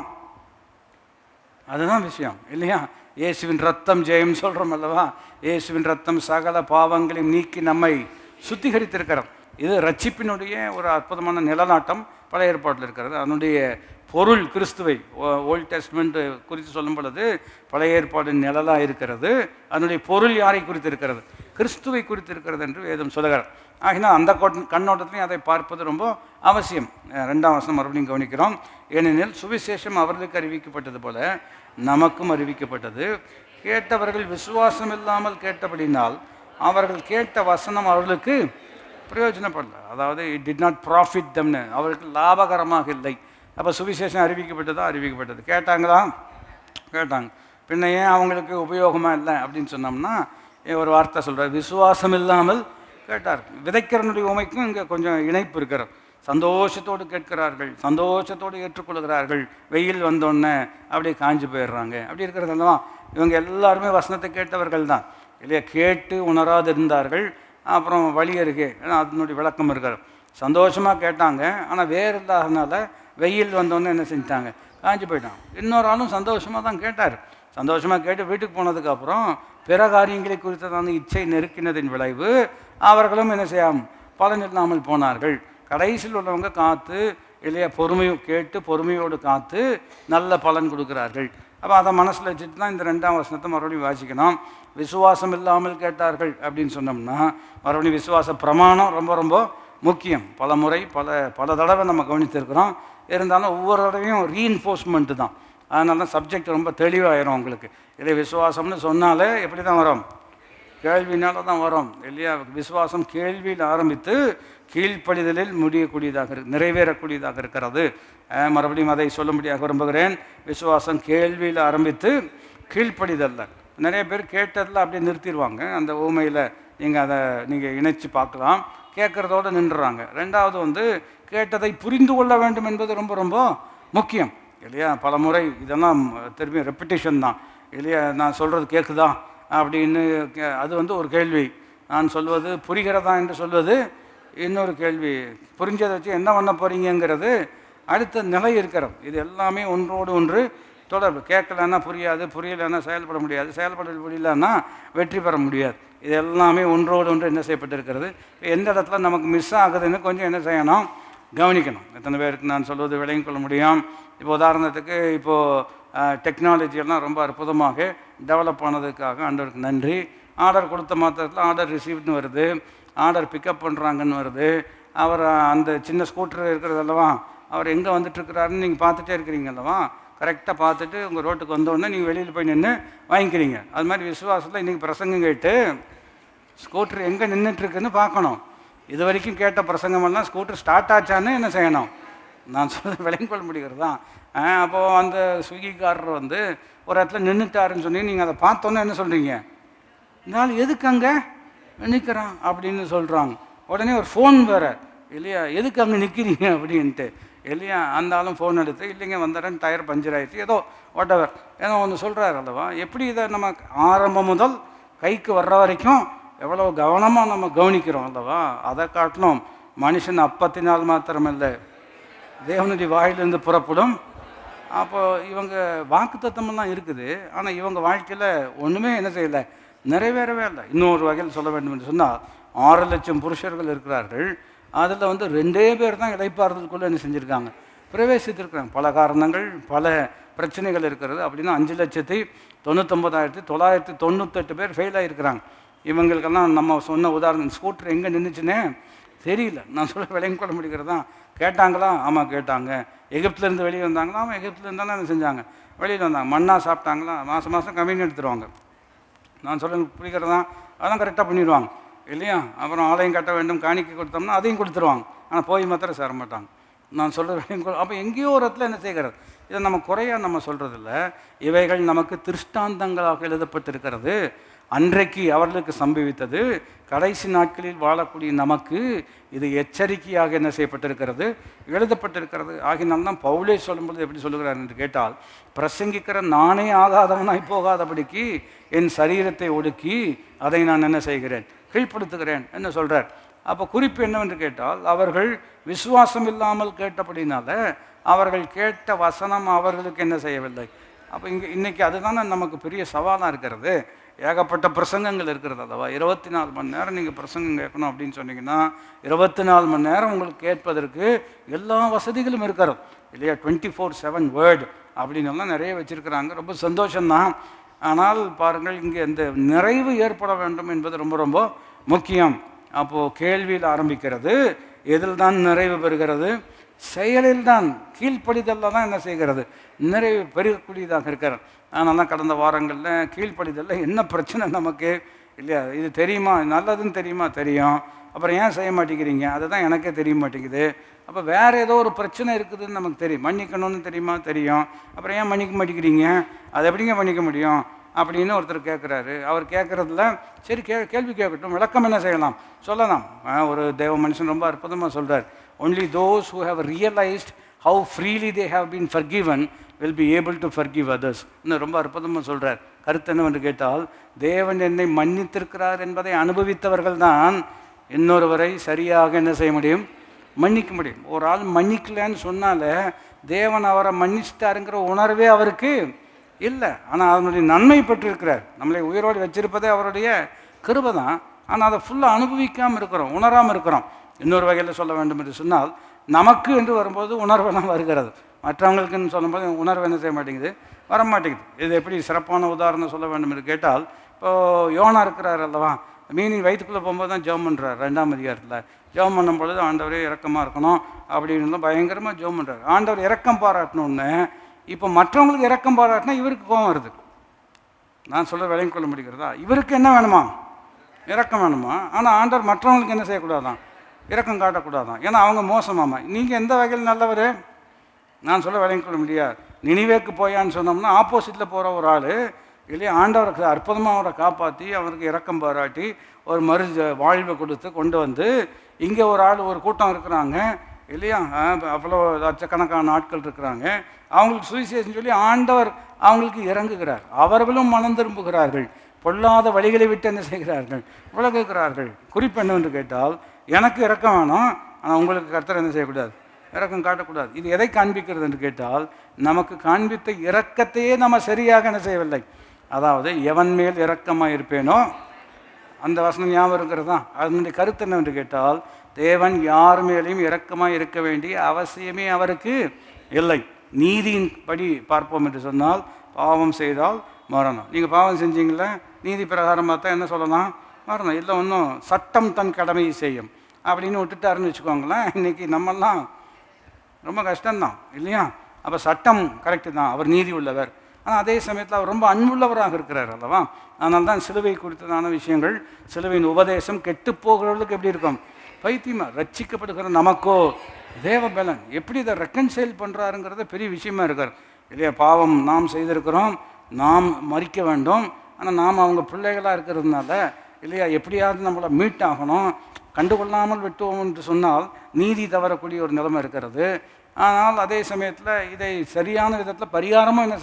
அதுதான் விஷயம் இல்லையா? இயேசுவின் ரத்தம் ஜெயம் சொல்கிறோம் அல்லவா? இயேசுவின் ரத்தம் சகல பாவங்களையும் நீக்கி நம்மை சுத்திகரித்திருக்கிறோம். இது ரட்சிப்பினுடைய ஒரு அற்புதமான நிலநாட்டம் பழைய ஏற்பாட்டில் இருக்கிறது. அதனுடைய பொருள் கிறிஸ்துவை, ஓல்ட் டெஸ்ட்மெண்ட் குறித்து சொல்லும் பொழுது பழைய ஏற்பாடு நிழலாக இருக்கிறது. அதனுடைய பொருள் யாரை குறித்து இருக்கிறது, கிறிஸ்துவை குறித்து இருக்கிறது என்று வேதம் சொல்லுகிறார். ஆகினால் அந்த கண்ணோட்டத்திலையும் அதை பார்ப்பது ரொம்ப அவசியம். 2ஆம் வசனம் மறுபடியும் கவனிக்கிறோம். ஏனெனில் சுவிசேஷம் அவர்களுக்கு அறிவிக்கப்பட்டது போல நமக்கும் அறிவிக்கப்பட்டது. கேட்டவர்கள் விசுவாசம் இல்லாமல் கேட்டபடினால் அவர்கள் கேட்ட வசனம் அவர்களுக்கு பிரயோஜனப்படல. அதாவது இட் டிட் நாட் ப்ராஃபிட் தம்னு, அவர்களுக்கு லாபகரமாக இல்லை. அப்போ சுவிசேஷம் அறிவிக்கப்பட்டது. கேட்டாங்களா? கேட்டாங்க. பின்ன ஏன் அவங்களுக்கு உபயோகமாக இல்லை அப்படின்னு சொன்னோம்னா, ஒரு வார்த்தை சொல்கிறார், விசுவாசம் இல்லாமல் கேட்டார். விதைக்கிறனுடைய உமைக்கும் இங்கே கொஞ்சம் இணைப்பு இருக்கிறது. சந்தோஷத்தோடு கேட்கிறார்கள், சந்தோஷத்தோடு ஏற்றுக்கொள்கிறார்கள். வெயில் வந்தோடனே அப்படியே காஞ்சி போயிடுறாங்க. அப்படி இருக்கிறது அல்லவா? இவங்க எல்லாருமே வசனத்தை கேட்டவர்கள் தான் இல்லையா? கேட்டு உணராது இருந்தார்கள். அப்புறம் வழி அருகே, ஏன்னா அதனுடைய விளக்கம் இருக்கிறது. சந்தோஷமாக கேட்டாங்க, ஆனால் வேறு இல்லாதனால வெயில் வந்தோடனே என்ன செஞ்சிட்டாங்க, காஞ்சி போயிட்டாங்க. இன்னொரு ஆளும் சந்தோஷமாக தான் கேட்டார். சந்தோஷமாக கேட்டு வீட்டுக்கு போனதுக்கப்புறம் பிற காரியங்களை குறித்ததான இச்சை நெருக்கினதின் விளைவு அவர்களும் என்ன செய்யாமல் பலன் இல்லாமல் போனார்கள். கடைசியில் உள்ளவங்க காத்து இல்லையா, கேட்டு பொறுமையோடு காத்து நல்ல பலன் கொடுக்கிறார்கள். அப்போ அதை மனசில் வச்சுட்டு தான் இந்த 2ஆம் வசனத்தை மறுபடியும் வாசிக்கணும். விசுவாசம் இல்லாமல் கேட்டார்கள் அப்படின்னு சொன்னோம்னா, மறுபடியும் விசுவாச பிரமாணம் ரொம்ப ரொம்ப முக்கியம். பல முறை பல தடவை நம்ம கவனித்திருக்கிறோம். இருந்தாலும் ஒவ்வொரு தடவையும் ரீஎன்ஃபோர்ஸ்மெண்ட்டு தான். அதனால தான் சப்ஜெக்ட் ரொம்ப தெளிவாயிரும் உங்களுக்கு. இதை விசுவாசம்னு சொன்னாலே எப்படி தான் வரும்? கேள்வினால தான் வரும் இல்லையா? விசுவாசம் கேள்வியில் ஆரம்பித்து கீழ்ப்படிதலில் முடியக்கூடியதாக நிறைவேறக்கூடியதாக இருக்கிறது. மறுபடியும் அதை சொல்லும்படியாக விரும்புகிறேன். விசுவாசம் கேள்வியில் ஆரம்பித்து கீழ்ப்படிதல்ல. நிறைய பேர் கேட்டதில் அப்படியே நிறுத்திடுவாங்க. அந்த ஊமையில் நீங்கள் அதை இணைச்சி பார்க்கலாம். கேட்குறதோடு நின்றுறாங்க. ரெண்டாவது வந்து கேட்டதை புரிந்து கொள்ள வேண்டும் என்பது ரொம்ப ரொம்ப முக்கியம் இல்லையா? பல முறை இதெல்லாம் திரும்பி ரெப்பிட்டேஷன் தான் இல்லையா? நான் சொல்கிறது கேட்குதா அப்படின்னு அது வந்து ஒரு கேள்வி. நான் சொல்வது புரிகிறதா என்று சொல்வது இன்னொரு கேள்வி. புரிஞ்சதை வச்சு என்ன பண்ண போகிறீங்கிறது அடுத்த நிலை இருக்கிறது. இது எல்லாமே ஒன்றோடு ஒன்று தொடர்பு. கேட்கலன்னா புரியாது, புரியலைன்னா செயல்பட முடியாது, செயல்பட முடியலன்னா வெற்றி பெற முடியாது. இது எல்லாமே ஒன்றோடு ஒன்று என்ன செய்யப்பட்டிருக்கிறது. எந்த இடத்துல நமக்கு மிஸ் ஆகுதுன்னு கொஞ்சம் என்ன செய்யணும், கவனிக்கணும். எத்தனை பேருக்கு நான் சொல்வது விளங்கிக் கொள்ள முடியும்? இப்போ உதாரணத்துக்கு இப்போது டெக்னாலஜியெல்லாம் ரொம்ப அற்புதமாக டெவலப் ஆனதுக்காக ஆண்டவருக்கு நன்றி. ஆர்டர் கொடுத்த மாத்திரத்தில் ஆர்டர் ரிசீவ்னு வருது, ஆர்டர் பிக்கப் பண்ணுறாங்கன்னு வருது. அவர் அந்த சின்ன ஸ்கூட்டர் இருக்கிறது அல்லவா, அவர் எங்கே வந்துட்டுருக்கிறாருன்னு நீங்கள் பார்த்துட்டே இருக்கிறீங்க அல்லவா, கரெக்டாக பார்த்துட்டு உங்கள் ரோட்டுக்கு வந்தோடனே நீங்கள் வெளியில் போய் நின்று வாங்கிக்கிறீங்க. அது மாதிரி விசுவாசத்தில் இன்றைக்கி பிரசங்கம் கேட்டு ஸ்கூட்டர் எங்கே நின்றுட்டுருக்குன்னு பார்க்கணும். இது வரைக்கும் கேட்ட பிரசங்கமெல்லாம் ஸ்கூட்டர் ஸ்டார்ட் ஆச்சான்னு என்ன செய்யணும், நான் சொல்ல விளங்கிக் கொள்ள முடிகிறது தான். அப்போது அந்த ஸ்விக்கிக்காரர் வந்து ஒரு இடத்துல நின்றுட்டாருன்னு சொல்லி நீங்கள் அதை பார்த்தோன்னே என்ன சொல்கிறீங்க, இதனால் எதுக்கு அங்கே நிற்கிறான் அப்படின்னு சொல்கிறாங்க. உடனே ஒரு ஃபோன் வேறு இல்லையா, எதுக்கு அங்கே நிற்கிறீங்க அப்படின்ட்டு இல்லையா. அந்த ஆளும் ஃபோன் எடுத்து இல்லைங்க வந்துடுறேன், டயர் பஞ்சர் ஆகிடுச்சு, ஏதோ வாட்டவர் ஏதோ ஒன்று சொல்கிறார் அல்லவா. எப்படி இதை நம்ம ஆரம்பம் முதல் கைக்கு வர்ற வரைக்கும் எவ்வளோ கவனமாக நம்ம கவனிக்கிறோம் அல்லவா. அதை காட்டிலும் மனுஷன் அப்பத்தினால் மாத்திரமில்லை தேவனுடைய வாயிலிருந்து புறப்படும். அப்போ இவங்க வாக்கு தத்தமெல்லாம் இருக்குது, ஆனால் இவங்க வாழ்க்கையில் ஒன்றுமே என்ன செய்யலை, நிறைவேறவே இல்லை. இன்னொரு வகையில் சொல்ல வேண்டும் என்று சொன்னால் 6 லட்சம் புருஷர்கள் இருக்கிறார்கள். அதில் வந்து 2 பேர் தான் இளைப்பாறுதலுக்குள்ளே என்ன செஞ்சுருக்காங்க, பிரவேசித்திருக்கிறாங்க. பல காரணங்கள், பல பிரச்சனைகள் இருக்கிறது. அப்படின்னா 5,99,998 பேர் ஃபெயில் ஆகிருக்கிறாங்க. இவங்களுக்கெல்லாம் நம்ம சொன்ன உதாரணம், ஸ்கூட்டர் எங்கே நின்றுச்சுன்னே தெரியல. நான் சொல்ல விளங்கிக் கொள்ள முடிகிறது தான். கேட்டாங்களா? ஆமாம் கேட்டாங்க. எகிப்துலேருந்து வெளியே வந்தாங்களா? ஆமாம் எகிப்துலேருந்து தானே என்ன செஞ்சாங்க, வெளியில் வந்தாங்க. மண்ணா சாப்பிட்டாங்களா? மாதம் மாதம் கம்மின்னு எடுத்துருவாங்க. நான் சொல்ல பிடிக்கிறது தான், அதெல்லாம் கரெக்டாக பண்ணிடுவாங்க இல்லையா. அப்புறம் ஆலயம் கட்ட வேண்டும், காணிக்கை கொடுத்தோம்னா அதையும் கொடுத்துருவாங்க. ஆனால் போய் மாத்திரம் சேர மாட்டாங்க. நான் சொல்கிறது அப்போ எங்கேயோ ஒரு இடத்துல என்ன செய்கிறது, இதை நம்ம குறையாக நம்ம சொல்கிறதில்ல. இவைகள் நமக்கு திருஷ்டாந்தங்களாக எழுதப்பட்டிருக்கிறது. அன்றைக்கு அவர்களுக்கு சம்பவித்தது, கடைசி நாட்களில் வாழக்கூடிய நமக்கு இது எச்சரிக்கையாக என்ன செய்யப்பட்டிருக்கிறது, எழுதப்பட்டிருக்கிறது. ஆகினால்தான் பவுலே சொல்லும்போது எப்படி சொல்லுகிறார் என்று கேட்டால், பிரசங்கிக்கிற நானே ஆகாதவனாய் போகாதபடிக்கு என் சரீரத்தை ஒடுக்கி அதை நான் என்ன செய்கிறேன், கீழ்ப்படுத்துகிறேன் என்ன சொல்கிறார். அப்போ குறிப்பு என்னவென்று கேட்டால், அவர்கள் விசுவாசம் இல்லாமல் கேட்டபடினால அவர்கள் கேட்ட வசனம் அவர்களுக்கு என்ன செய்யவில்லை. அப்போ இன்றைக்கி அதுதானே நமக்கு பெரிய சவாலாக இருக்கிறது. ஏகப்பட்ட பிரசங்கங்கள் இருக்கிறது அல்லவா. 24 மணி நேரம் நீங்கள் பிரசங்கம் கேட்கணும் அப்படின்னு சொன்னீங்கன்னா 24 மணி நேரம் உங்களுக்கு கேட்பதற்கு எல்லா வசதிகளும் இருக்கிறது இல்லையா. 24/7 வேர்டு அப்படின்னெல்லாம் நிறைய வச்சுருக்கிறாங்க. ரொம்ப சந்தோஷம்தான். ஆனால் பாருங்கள், இங்கே இந்த நிறைவு ஏற்பட வேண்டும் என்பது ரொம்ப ரொம்ப முக்கியம். அப்போது கேள்வியில் ஆரம்பிக்கிறது, எதில் தான் நிறைவு பெறுகிறது, செயலில் தான், கீழ்ப்படிதலில் தான் என்ன செய்கிறது, நிறைவு பெருகக்கூடியதாக இருக்கிறது. அதனால தான் கடந்த வாரங்களில் கீழ்ப்படிதலில் என்ன பிரச்சனை நமக்கு இல்லையா, இது தெரியுமா, நல்லதுன்னு தெரியுமா, தெரியும், அப்புறம் ஏன் செய்ய மாட்டேங்கிறீங்க, அதுதான் எனக்கே தெரிய மாட்டேங்குது. அப்போ வேறு ஏதோ ஒரு பிரச்சனை இருக்குதுன்னு நமக்கு தெரியும். மன்னிக்கணும்னு தெரியுமா, தெரியும், அப்புறம் ஏன் மன்னிக்க மாட்டேங்கிறீங்க, அது எப்படிங்க மன்னிக்க முடியும் அப்படின்னு ஒருத்தர் கேட்குறாரு. அவர் கேட்குறதுல சரி கேள்வி கேட்கட்டும், விளக்கம் என்ன செய்யலாம், சொல்லலாம். ஒரு தேவ மனுஷன் ரொம்ப அற்புதமாக சொல்கிறார், only those who have realized how freely they have been forgiven will be able to forgive others. இன்னும் ரொம்ப அற்புதமாக சொல்கிறார். கருத்து என்னவென்று கேட்டால், தேவன் என்னை மன்னித்திருக்கிறார் என்பதை அனுபவித்தவர்கள் தான் இன்னொருவரை சரியாக என்ன செய்ய முடியும், மன்னிக்க முடியும். ஒரு ஆள் மன்னிக்கலன்னு சொன்னால தேவன் அவரை மன்னிச்சிட்டாருங்கிற உணர்வே அவருக்கு இல்லை. ஆனால் அதனுடைய நன்மை பெற்றிருக்கிறார். நம்மளை உயிரோடு வச்சிருப்பதே அவருடைய கிருபை தான். ஆனால் அதை ஃபுல்லாக அனுபவிக்காமல் இருக்கிறோம், உணராமல் இருக்கிறோம். இன்னொரு வகையில் சொல்ல வேண்டும் என்று சொன்னால், நமக்கு என்று வரும்போது உணர்வெல்லாம் வருகிறது, மற்றவங்களுக்குன்னு சொல்லும்போது உணர்வு என்ன செய்ய மாட்டேங்குது, வரமாட்டேங்குது. இது எப்படி சிறப்பான உதாரணம் சொல்ல வேண்டும் என்று கேட்டால், இப்போது யோனா இருக்கிறார் அல்லவா, மீனின் வயிற்றுக்குள்ளே போகும்போது தான் ஜெபம் பண்ணுறார் 2ஆம் அதிகாரத்தில். ஜெபம் பண்ணும் பொழுது ஆண்டவரே இரக்கமாக இருக்கணும் அப்படின்னு பயங்கரமாக ஜெபம் பண்ணுறாரு. ஆண்டவர் இரக்கம் பாராட்டணுன்னு இப்போ மற்றவங்களுக்கு இரக்கம் பாராட்டினா இவருக்கு கோபம் வருது. நான் சொல்ல விளங்கிக் கொள்ள முடிகிறதா? இவருக்கு என்ன வேணுமா? இரக்கம் வேணுமா? ஆனால் ஆண்டவர் மற்றவங்களுக்கு என்ன செய்யக்கூடாதான்? இரக்கம் காட்டக்கூடாதான். ஏன்னா அவங்க மோசமாமா. நீங்கள் எந்த வகையில் நல்லவர்? நான் சொல்ல விளங்கிக் கொள்ள முடியாது. நினிவேக்கு போயான்னு சொன்னோம்னா ஆப்போசிட்டில் போகிற ஒரு ஆள் இல்லையா, ஆண்டவருக்கு அற்புதமாக அவரை காப்பாற்றி அவருக்கு இரக்கம் பாராட்டி ஒரு வாழ்வை கொடுத்து கொண்டு வந்து இங்கே ஒரு ஆள் ஒரு கூட்டம் இருக்கிறாங்க இல்லையா, அவ்வளோ லட்சக்கணக்கான ஆட்கள் இருக்கிறாங்க, அவங்களுக்கு சுவிசேஷம் சொல்லி ஆண்டவர் அவங்களுக்கு இறங்குகிறார். அவர்களும் மனம் திரும்புகிறார்கள், பொல்லாத வழிகளை விட்டு என்ன செய்கிறார்கள்? விலகுகிறார்கள். குறிப்பு என்னவென்று கேட்டால், எனக்கு இரக்கம் வேணும், ஆனால் உங்களுக்கு கர்த்தர் என்ன செய்யக்கூடாது? இரக்கம் காட்டக்கூடாது. இது எதை காண்பிக்கிறது என்று கேட்டால், நமக்கு காண்பித்த இரக்கத்தையே நம்ம சரியாக என்ன செய்யவில்லை. அதாவது எவன் மேல் இரக்கமாக இருப்பேனோ, அந்த வசனம் ஞாபகம் இருக்கிறது தான். அதனுடைய கருத்து என்னவென்று கேட்டால், தேவன் யார் மேலேயும் இரக்கமாக இருக்க வேண்டிய அவசியமே அவருக்கு இல்லை. நீதியின் படி பார்ப்போம் என்று சொன்னால், பாவம் செய்தால் மரணம். நீங்கள் பாவம் செஞ்சீங்களே, நீதி பிரகாரம் பார்த்தா என்ன சொல்லலாம்? மரணம். இல்லை ஒன்றும் சட்டம் தன் கடமையை செய்யும் அப்படின்னு விட்டுட்டாருன்னு வச்சுக்கோங்களேன். இன்றைக்கி நம்மெல்லாம் ரொம்ப கஷ்டம்தான் இல்லையா? அப்போ சட்டம் கரெக்டு தான், அவர் நீதி உள்ளவர். ஆனால் அதே சமயத்தில் அவர் ரொம்ப அன்புள்ளவராக இருக்கிறார் அல்லவா? அதனால தான் சிலுவை குறித்ததான விஷயங்கள், சிலுவையின் உபதேசம் கெட்டு போகிறவர்களுக்கு எப்படி இருக்கும்? பைத்தியமாக. ரட்சிக்கப்படுகிற நமக்கோ தேவபலன். எப்படி இதை ரெக்கன்சைல் பண்ணுறாருங்கிறத பெரிய விஷயமா இருக்கார் இல்லையா? பாவம் நாம் செய்திருக்கிறோம், நாம் மறிக்க வேண்டும். ஆனால் நாம் அவங்க பிள்ளைகளாக இருக்கிறதுனால இல்லையா, எப்படியாவது நம்மளை மீட் ஆகணும், கண்டுகொள்ளாமல் விட்டுவோம் என்று சொன்னால் நீதி தவறக்கூடிய ஒரு நிலைமை இருக்கிறது. ஆனால் அதே சமயத்தில் இதை சரியான விதத்தில் பரிகாரமும் என்ன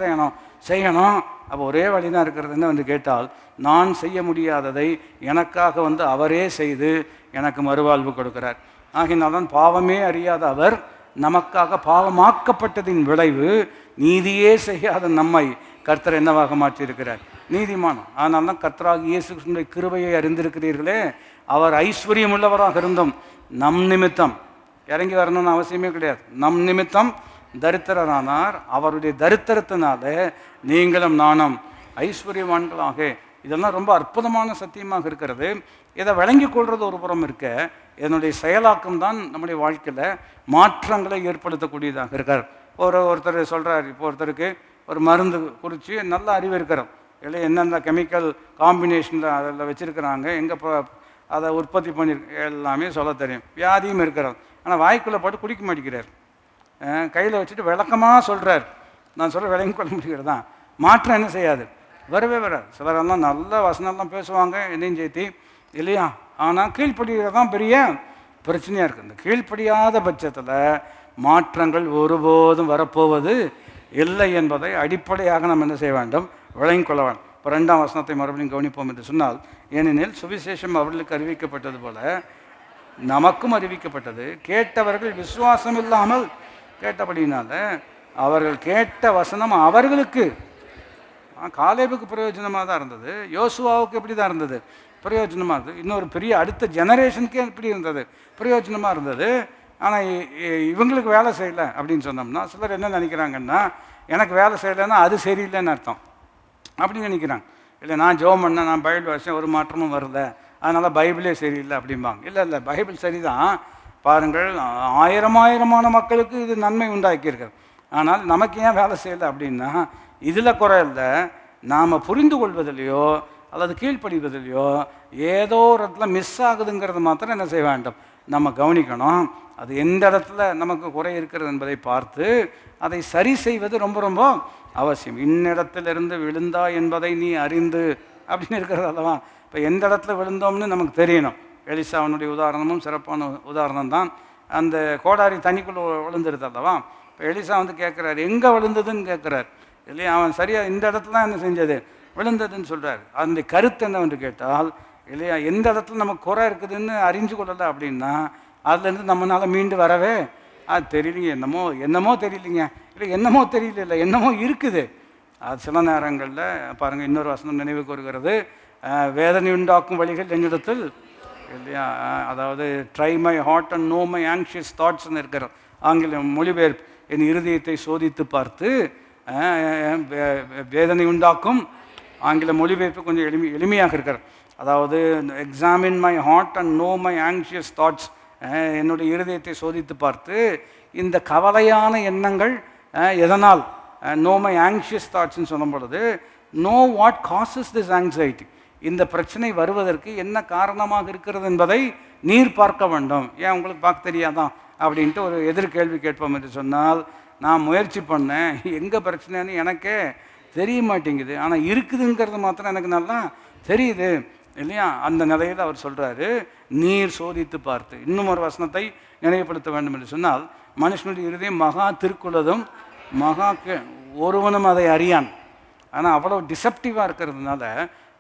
செய்யணும். அப்போ ஒரே வழி தான் இருக்கிறது. என்ன வந்து கேட்டால், நான் செய்ய முடியாததை எனக்காக அவரே செய்து எனக்கு மறுவாழ்வு கொடுக்கிறார். ஆகினால்தான் பாவமே அறியாத அவர் நமக்காக பாவமாக்கப்பட்டதின் விளைவு நீதியே செய்யாத நம்மை கர்த்தர் என்னவாக மாற்றியிருக்கிறார்? நீதிமானம். அதனால தான் கர்த்தராகிய இயேசு கிறிஸ்துவின் கிருபையை அறிந்திருக்கிறீர்களே, அவர் ஐஸ்வர்யம் உள்ளவராக இருந்தும் நம் நிமித்தம் இறங்கி வரணும்னு அவசியமே கிடையாது. நம் நிமித்தம் தரித்திரரானார். அவருடைய தரித்திரத்தினால நீங்களும் நானும் ஐஸ்வர்யவான்களாக. இதெல்லாம் ரொம்ப அற்புதமான சத்தியமாக இருக்கிறது. இதை விளங்கி கொள்வது ஒரு புறம் இருக்க, இதனுடைய செயலாக்கம் தான் நம்முடைய வாழ்க்கையில் மாற்றங்களை ஏற்படுத்தக்கூடியதாக இருக்கார். ஒருத்தர் சொல்கிறார், இப்போ ஒருத்தருக்கு ஒரு மருந்து குறித்து நல்ல அறிவு இருக்கிறோம் இல்லை, எந்தெந்த கெமிக்கல் காம்பினேஷனில் அதில் வச்சுருக்கிறாங்க, எங்கே அதை உற்பத்தி பண்ணி எல்லாமே சொல்ல தெரியும். வியாதியும் இருக்கிறோம், ஆனால் வாய்க்குள்ளே போட்டு குடிக்க மாட்டேங்கிறார். கையில் வச்சுட்டு விளக்கமாக சொல்கிறார். நான் சொல்ல விளங்கி கொள்ள முடிகிறது தான். மாற்றம் என்ன செய்யாது, வரவே வராது. சிலரெல்லாம் நல்ல வசனம்லாம் பேசுவாங்க என்னையும் சேர்த்தி இல்லையா, ஆனால் கீழ்ப்படிகிறது தான் பெரிய பிரச்சனையாக இருக்குது. இந்த கீழ்ப்படியாத பட்சத்தில் மாற்றங்கள் ஒருபோதும் வரப்போவது இல்லை என்பதை அடிப்படையாக நம்ம என்ன செய்ய வேண்டும், விளங்கி கொள்ள வேண்டும். இப்போ 2ஆம் வசனத்தை மறுபடியும் கவனிப்போம் என்று சொன்னால், ஏனெனில் சுவிசேஷம் அவர்களுக்கு அறிவிக்கப்பட்டது போல நமக்கும் அறிவிக்கப்பட்டது. கேட்டவர்கள் விசுவாசம் இல்லாமல் கேட்டபடினால அவர்கள் கேட்ட வசனம் அவர்களுக்கு காலேபுக்கு பிரயோஜனமாக தான் இருந்தது, யோசுவாவுக்கு எப்படி தான் இருந்தது, பிரயோஜனமாக இருந்தது. இன்னொரு பெரிய அடுத்த ஜெனரேஷனுக்கே எப்படி இருந்தது, பிரயோஜனமாக இருந்தது. ஆனால் இவங்களுக்கு வேலை செய்யலை அப்படின்னு சொன்னோம்னா, சிலர் என்ன நினைக்கிறாங்கன்னா, எனக்கு வேலை செய்யலைன்னா அது சரியில்லைன்னு அர்த்தம் அப்படின்னு நினைக்கிறாங்க. இல்லை, நான் ஜெபம் பண்ணேன், நான் பைபிள் வாசித்தேன், ஒரு மாற்றமும் வரல, அதனால் பைபிளே சரியில்லை அப்படிம்பாங்க. இல்லை, பைபிள் சரிதான். பாருங்கள், ஆயிரமான மக்களுக்கு இது நன்மை உண்டாக்கியிருக்கிறது. ஆனால் நமக்கு ஏன் வேலை செய்யலை அப்படின்னா, இதில் குறை இல்லை, நாம் புரிந்து கொள்வதிலையோ அல்லது கீழ்ப்படிவதிலையோ ஏதோ ஒரு இடத்துல மிஸ் ஆகுதுங்கிறது மாத்திரம் என்ன செய்ய வேண்டும், நம்ம கவனிக்கணும். அது எந்த இடத்துல நமக்கு குறை இருக்கிறது என்பதை பார்த்து அதை சரி செய்வது ரொம்ப ரொம்ப அவசியம். இன்னிடத்திலிருந்து விழுந்தா என்பதை நீ அறிந்து அப்படின்னு இருக்கிறது அல்லவா. இப்போ எந்த இடத்துல விழுந்தோம்னு நமக்கு தெரியணும். எலிசாவனுடைய உதாரணமும் சிறப்பான உதாரணம் தான். அந்த கோடாரி தண்ணிக்குள்ளே விழுந்துருது அல்லவா. இப்போ எலிசா கேட்குறாரு, எங்கே விழுந்ததுன்னு கேட்குறாரு இல்லையா. அவன் சரியாக இந்த இடத்துல தான் என்ன செஞ்சது, விழுந்ததுன்னு சொல்கிறார். அதனுடைய கருத்து என்னவென்று கேட்டால் இல்லையா, எந்த இடத்துல நமக்கு குறை இருக்குதுன்னு அறிஞ்சு கொள்ளலை அப்படின்னா அதுலேருந்து நம்மளால் மீண்டு வரவே அது தெரியலிங்க. என்னமோ தெரியலிங்க, இல்லை என்னமோ இருக்குது. அது சில நேரங்களில் பாருங்கள், இன்னொரு வசனம் நினைவுக்கு வருகிறது, வேதனை உண்டாக்கும் வழிகள் என்னிடத்தில் இல்லையா. அதாவது try my heart and know my anxious தாட்ஸ்ன்னு இருக்கிற ஆங்கில மொழிபெயர்ப்பு, என் இருதயத்தை சோதித்து பார்த்து வேதனை உண்டாக்கும். ஆங்கில மொழிபெயர்ப்பு கொஞ்சம் எளிமையாக இருக்கிறது. அதாவது examine my heart and know my anxious thoughts, என்னுடைய இருதயத்தை சோதித்து பார்த்து இந்த கவலையான எண்ணங்கள் எதனால், நோ மை ஆங்ஷியஸ் தாட்ஸ்ன்னு சொல்லும் பொழுது know what causes this anxiety, இந்த பிரச்சனை வருவதற்கு என்ன காரணமாக இருக்கிறது என்பதை நீர் பார்க்க வேண்டும். ஏன் உங்களுக்கு பார்க்க தெரியாதான் அப்படின்ட்டு ஒரு எதிர்கேள்வி கேட்போம் என்று சொன்னால், நான் முயற்சி பண்ணேன், எங்கே பிரச்சனைன்னு எனக்கே தெரிய மாட்டேங்குது, ஆனால் இருக்குதுங்கிறது மாத்திரம் எனக்கு நல்லா தெரியுது இல்லையா. அந்த நிலையில் அவர் சொல்கிறாரு, நீர் சோதித்து பார்த்து. இன்னும் ஒரு வசனத்தை நினைவுபடுத்த வேண்டும் என்று சொன்னால், மனுஷனுடைய இருதயம் மகா திருக்குள்ளதும் மகா ஒருவனும் அதை அறியான். ஆனால் அவ்வளோ டிசப்டிவாக இருக்கிறதுனால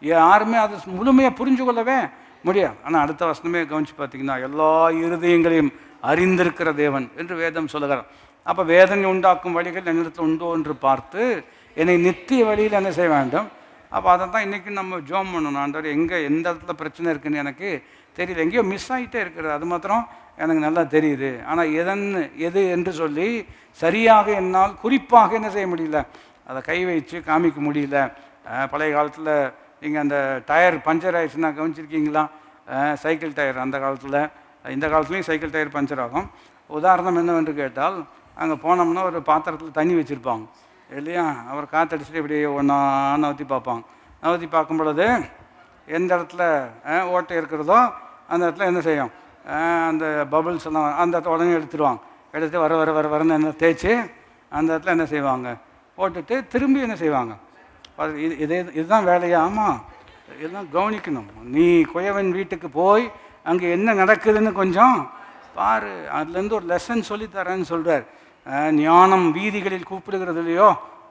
யாருமே அதை முழுமையாக புரிஞ்சு கொள்ளவே முடியாது. ஆனால் அடுத்த வசனமே கவனித்து பார்த்தீங்கன்னா, எல்லா இருதயங்களையும் அறிந்திருக்கிற தேவன் என்று வேதம் சொல்லுகிறார். அப்போ வேதனை உண்டாக்கும் வழிகள் என்னிடத்தில் உண்டோ என்று பார்த்து என்னை நித்திய வழியில் என்ன செய்ய வேண்டும். அப்போ அதை தான் இன்றைக்கி நம்ம ஜோம் பண்ணணும். ஆண்டவர் எங்கே எந்த இடத்துல பிரச்சனை இருக்குதுன்னு எனக்கு தெரியல, எங்கேயோ மிஸ் ஆகிட்டே இருக்கிறது, அது மாத்திரம் எனக்கு நல்லா தெரியுது. ஆனால் எது என்று சொல்லி சரியாக என்னால் குறிப்பாக என்ன செய்ய முடியல, அதை கை வச்சு காமிக்க முடியல. பழைய காலத்தில் நீங்கள் அந்த டயர் பஞ்சர் ஆயிடுச்சுன்னா கவனிச்சிருக்கீங்களா? சைக்கிள் டயர் அந்த காலத்தில், இந்த காலத்துலேயும் சைக்கிள் டயர் பஞ்சர் ஆகும். உதாரணம் என்னவென்று கேட்டால், அங்கே போனோம்னா ஒரு பாத்திரத்தில் தண்ணி வச்சுருப்பாங்க இல்லையா. அவர் காற்றடிச்சுட்டு இப்படியே ஒன்றா நவுத்தி பார்ப்பாங்க. நவுத்தி பார்க்கும் பொழுது எந்த இடத்துல ஓட்டை இருக்கிறதோ அந்த இடத்துல என்ன செய்யும், அந்த பபுள்ஸ் எல்லாம் அந்த இடத்துல உடனே எடுத்துருவாங்க. எடுத்து வரன்னு என்ன தேய்ச்சி அந்த இடத்துல என்ன செய்வாங்க, போட்டுட்டு திரும்பி என்ன செய்வாங்க. இதுதான் வேலையா? ஆமாம், இதெல்லாம் கவனிக்கணும். நீ குயவன் வீட்டுக்கு போய் அங்கே என்ன நடக்குதுன்னு கொஞ்சம் பாரு, அதுலேருந்து ஒரு லெசன் சொல்லித்தரேன்னு சொல்கிறார். ஞானம் வீதிகளில் கூப்பிடுகிறது இல்லையோ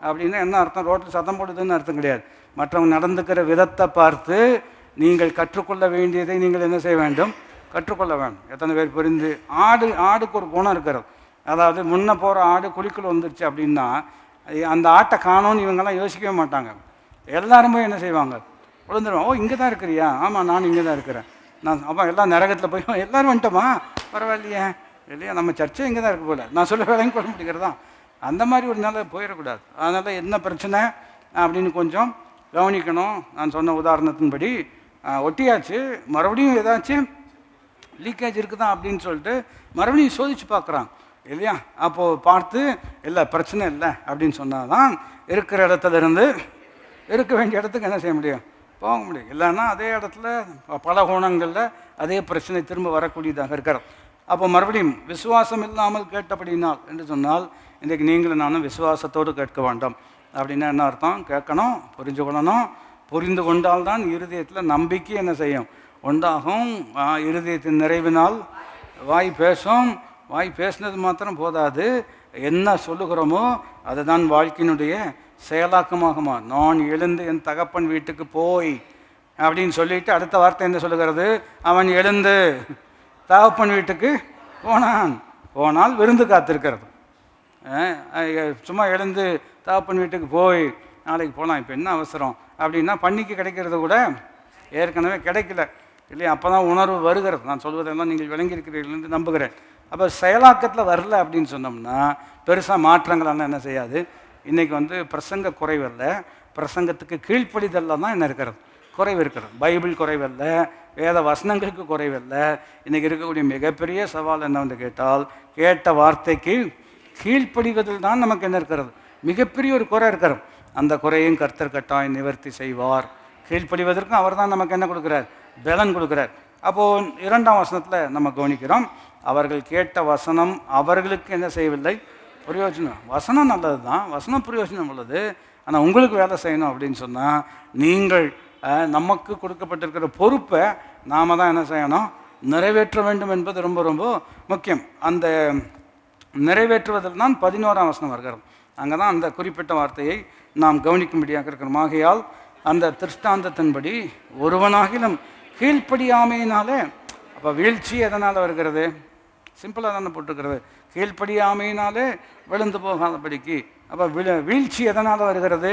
அப்படின்னா என்ன அர்த்தம், ரோட்டில் சத்தம் போடுதுன்னு அர்த்தம் கிடையாது. மற்றவங்க நடந்துக்கிற விதத்தை பார்த்து நீங்கள் கற்றுக்கொள்ள வேண்டியதை நீங்கள் என்ன செய்ய வேண்டும், கற்றுக்கொள்ள வேண்டும். எத்தனை பேர் புரிந்து, ஆடுக்கு ஒரு குணம் இருக்கிறது. அதாவது முன்ன போகிற ஆடு குழிக்குள் வந்துருச்சு அப்படின்னா அந்த ஆட்டை காணோன்னு இவங்கெல்லாம் யோசிக்கவே மாட்டாங்க. எல்லாருமே என்ன செய்வாங்க, விழுந்துருவாங்க. ஓ இங்கே தான் இருக்கிறியா? ஆமாம் நான் இங்கே தான் இருக்கிறேன். நான் அப்போ எல்லாம் நரகத்தில் போய் எல்லோரும் வந்துட்டோமா, பரவாயில்லையே இல்லையா, நம்ம சர்ச்சை இங்கே தான் இருக்க போல, நான் சொல்ல வேலையும் கொள்ள முடிக்கிறதா, அந்த மாதிரி ஒரு நாள் போயிடக்கூடாது. அதனால் என்ன பிரச்சனை அப்படின்னு கொஞ்சம் கவனிக்கணும். நான் சொன்ன உதாரணத்தின்படி ஒட்டியாச்சு, மறுபடியும் ஏதாச்சும் லீக்கேஜ் இருக்குதா அப்படின்னு சொல்லிட்டு மறுபடியும் சோதித்து பார்க்குறான் இல்லையா. அப்போது பார்த்து இல்லை பிரச்சனை இல்லை அப்படின்னு சொன்னால் தான் இருக்கிற இடத்துல இருந்து இருக்க வேண்டிய இடத்துக்கு என்ன செய்ய முடியும், போக முடியும். இல்லைன்னா அதே இடத்துல பல கோணங்களில் அதே பிரச்சனை திரும்ப வரக்கூடியதாக இருக்கிறது. அப்போ மறுபடியும் விசுவாசம் இல்லாமல் கேட்டபடினால் என்று சொன்னால், இன்றைக்கு நீங்களும் நானும் விசுவாசத்தோடு கேட்க வேண்டும். அப்படின்னா என்ன அர்த்தம், கேட்கணும், புரிஞ்சு கொள்ளணும். புரிந்து கொண்டால்தான் இருதயத்தில் நம்பிக்கை என்ன செய்யும், உண்டாகும். இருதயத்தின் நிறைவினால் வாய் பேசும். வாய் பேசினது மாத்திரம் போதாது, என்ன சொல்லுகிறோமோ அதுதான் வாழ்க்கையினுடைய செயலாக்கமாகுமா. நான் எழுந்து என் தகப்பன் வீட்டுக்கு போய் அப்படின்னு சொல்லிட்டு அடுத்த வார்த்தை என்ன சொல்லுகிறது, அவன் எழுந்து தகப்பன் வீட்டுக்கு போனால் விருந்து காத்திருக்கிறது. சும்மா எழுந்து தகப்பன் வீட்டுக்கு போய் நாளைக்கு போகலாம், இப்போ என்ன அவசரம் அப்படின்னா பண்ணிக்கு கிடைக்கிறது கூட ஏற்கனவே கிடைக்கல இல்லையா. அப்போ தான் உணர்வு வருகிறது. நான் சொல்வதெல்லாம் நீங்கள் விளங்கியிருக்கிறீர்கள் என்று நம்புகிறேன். அப்போ செயலாக்கத்தில் வரல அப்படின்னு சொன்னோம்னா பெருசாக மாற்றங்களெல்லாம் என்ன செய்யாது. இன்றைக்கி பிரசங்க குறைவல்ல, பிரசங்கத்துக்கு கீழ்ப்படிதல்ல தான் என்ன இருக்கிறது, குறைவு இருக்கிறது. பைபிள் குறைவல்ல, வேத வசனங்களுக்கு குறைவல்ல. இன்றைக்கி இருக்கக்கூடிய மிகப்பெரிய சவால் என்னவென்று கேட்டால், கேட்ட வார்த்தைக்கு கீழ்ப்படிவதில் தான் நமக்கு என்ன இருக்கிறது, மிகப்பெரிய ஒரு குறை இருக்கிறது. அந்த குறையும் கர்த்தர் கட்டாயம் நிவர்த்தி செய்வார். கீழ்ப்படிவதற்கும் அவர் தான் நமக்கு என்ன கொடுக்குறார், பலன் கொடுக்குறார். அப்போது 2ஆம் வசனத்தில் நம்ம கவனிக்கிறோம், அவர்கள் கேட்ட வசனம் அவர்களுக்கு என்ன செய்யவில்லை, பிரயோஜனம். வசனம் நல்லது தான், வசனம் பிரயோஜனம் உள்ளது. ஆனால் உங்களுக்கு வேலை செய்யணும் அப்படின்னு சொன்னால், நீங்கள் நமக்கு கொடுக்கப்பட்டிருக்கிற பொறுப்பை நாம் தான் என்ன செய்யணும், நிறைவேற்ற வேண்டும் என்பது ரொம்ப ரொம்ப முக்கியம். அந்த நிறைவேற்றுவதில் தான் 11ஆம் வசனம் வருகிறது. அங்கே தான் அந்த குறிப்பிட்ட வார்த்தையை நாம் கவனிக்கும்படியாக இருக்கிறோம். ஆகையால் அந்த திருஷ்டாந்தத்தின்படி ஒருவனாகிலும் கீழ்ப்படியாமையினாலே, அப்போ வீழ்ச்சி எதனால் வருகிறது, சிம்பிளாக தானே போட்டுருக்கிறது, கீழ்ப்படியாமையினாலே விழுந்து போகாதபடிக்கு. அப்போ வீழ்ச்சி எதனால் வருகிறது,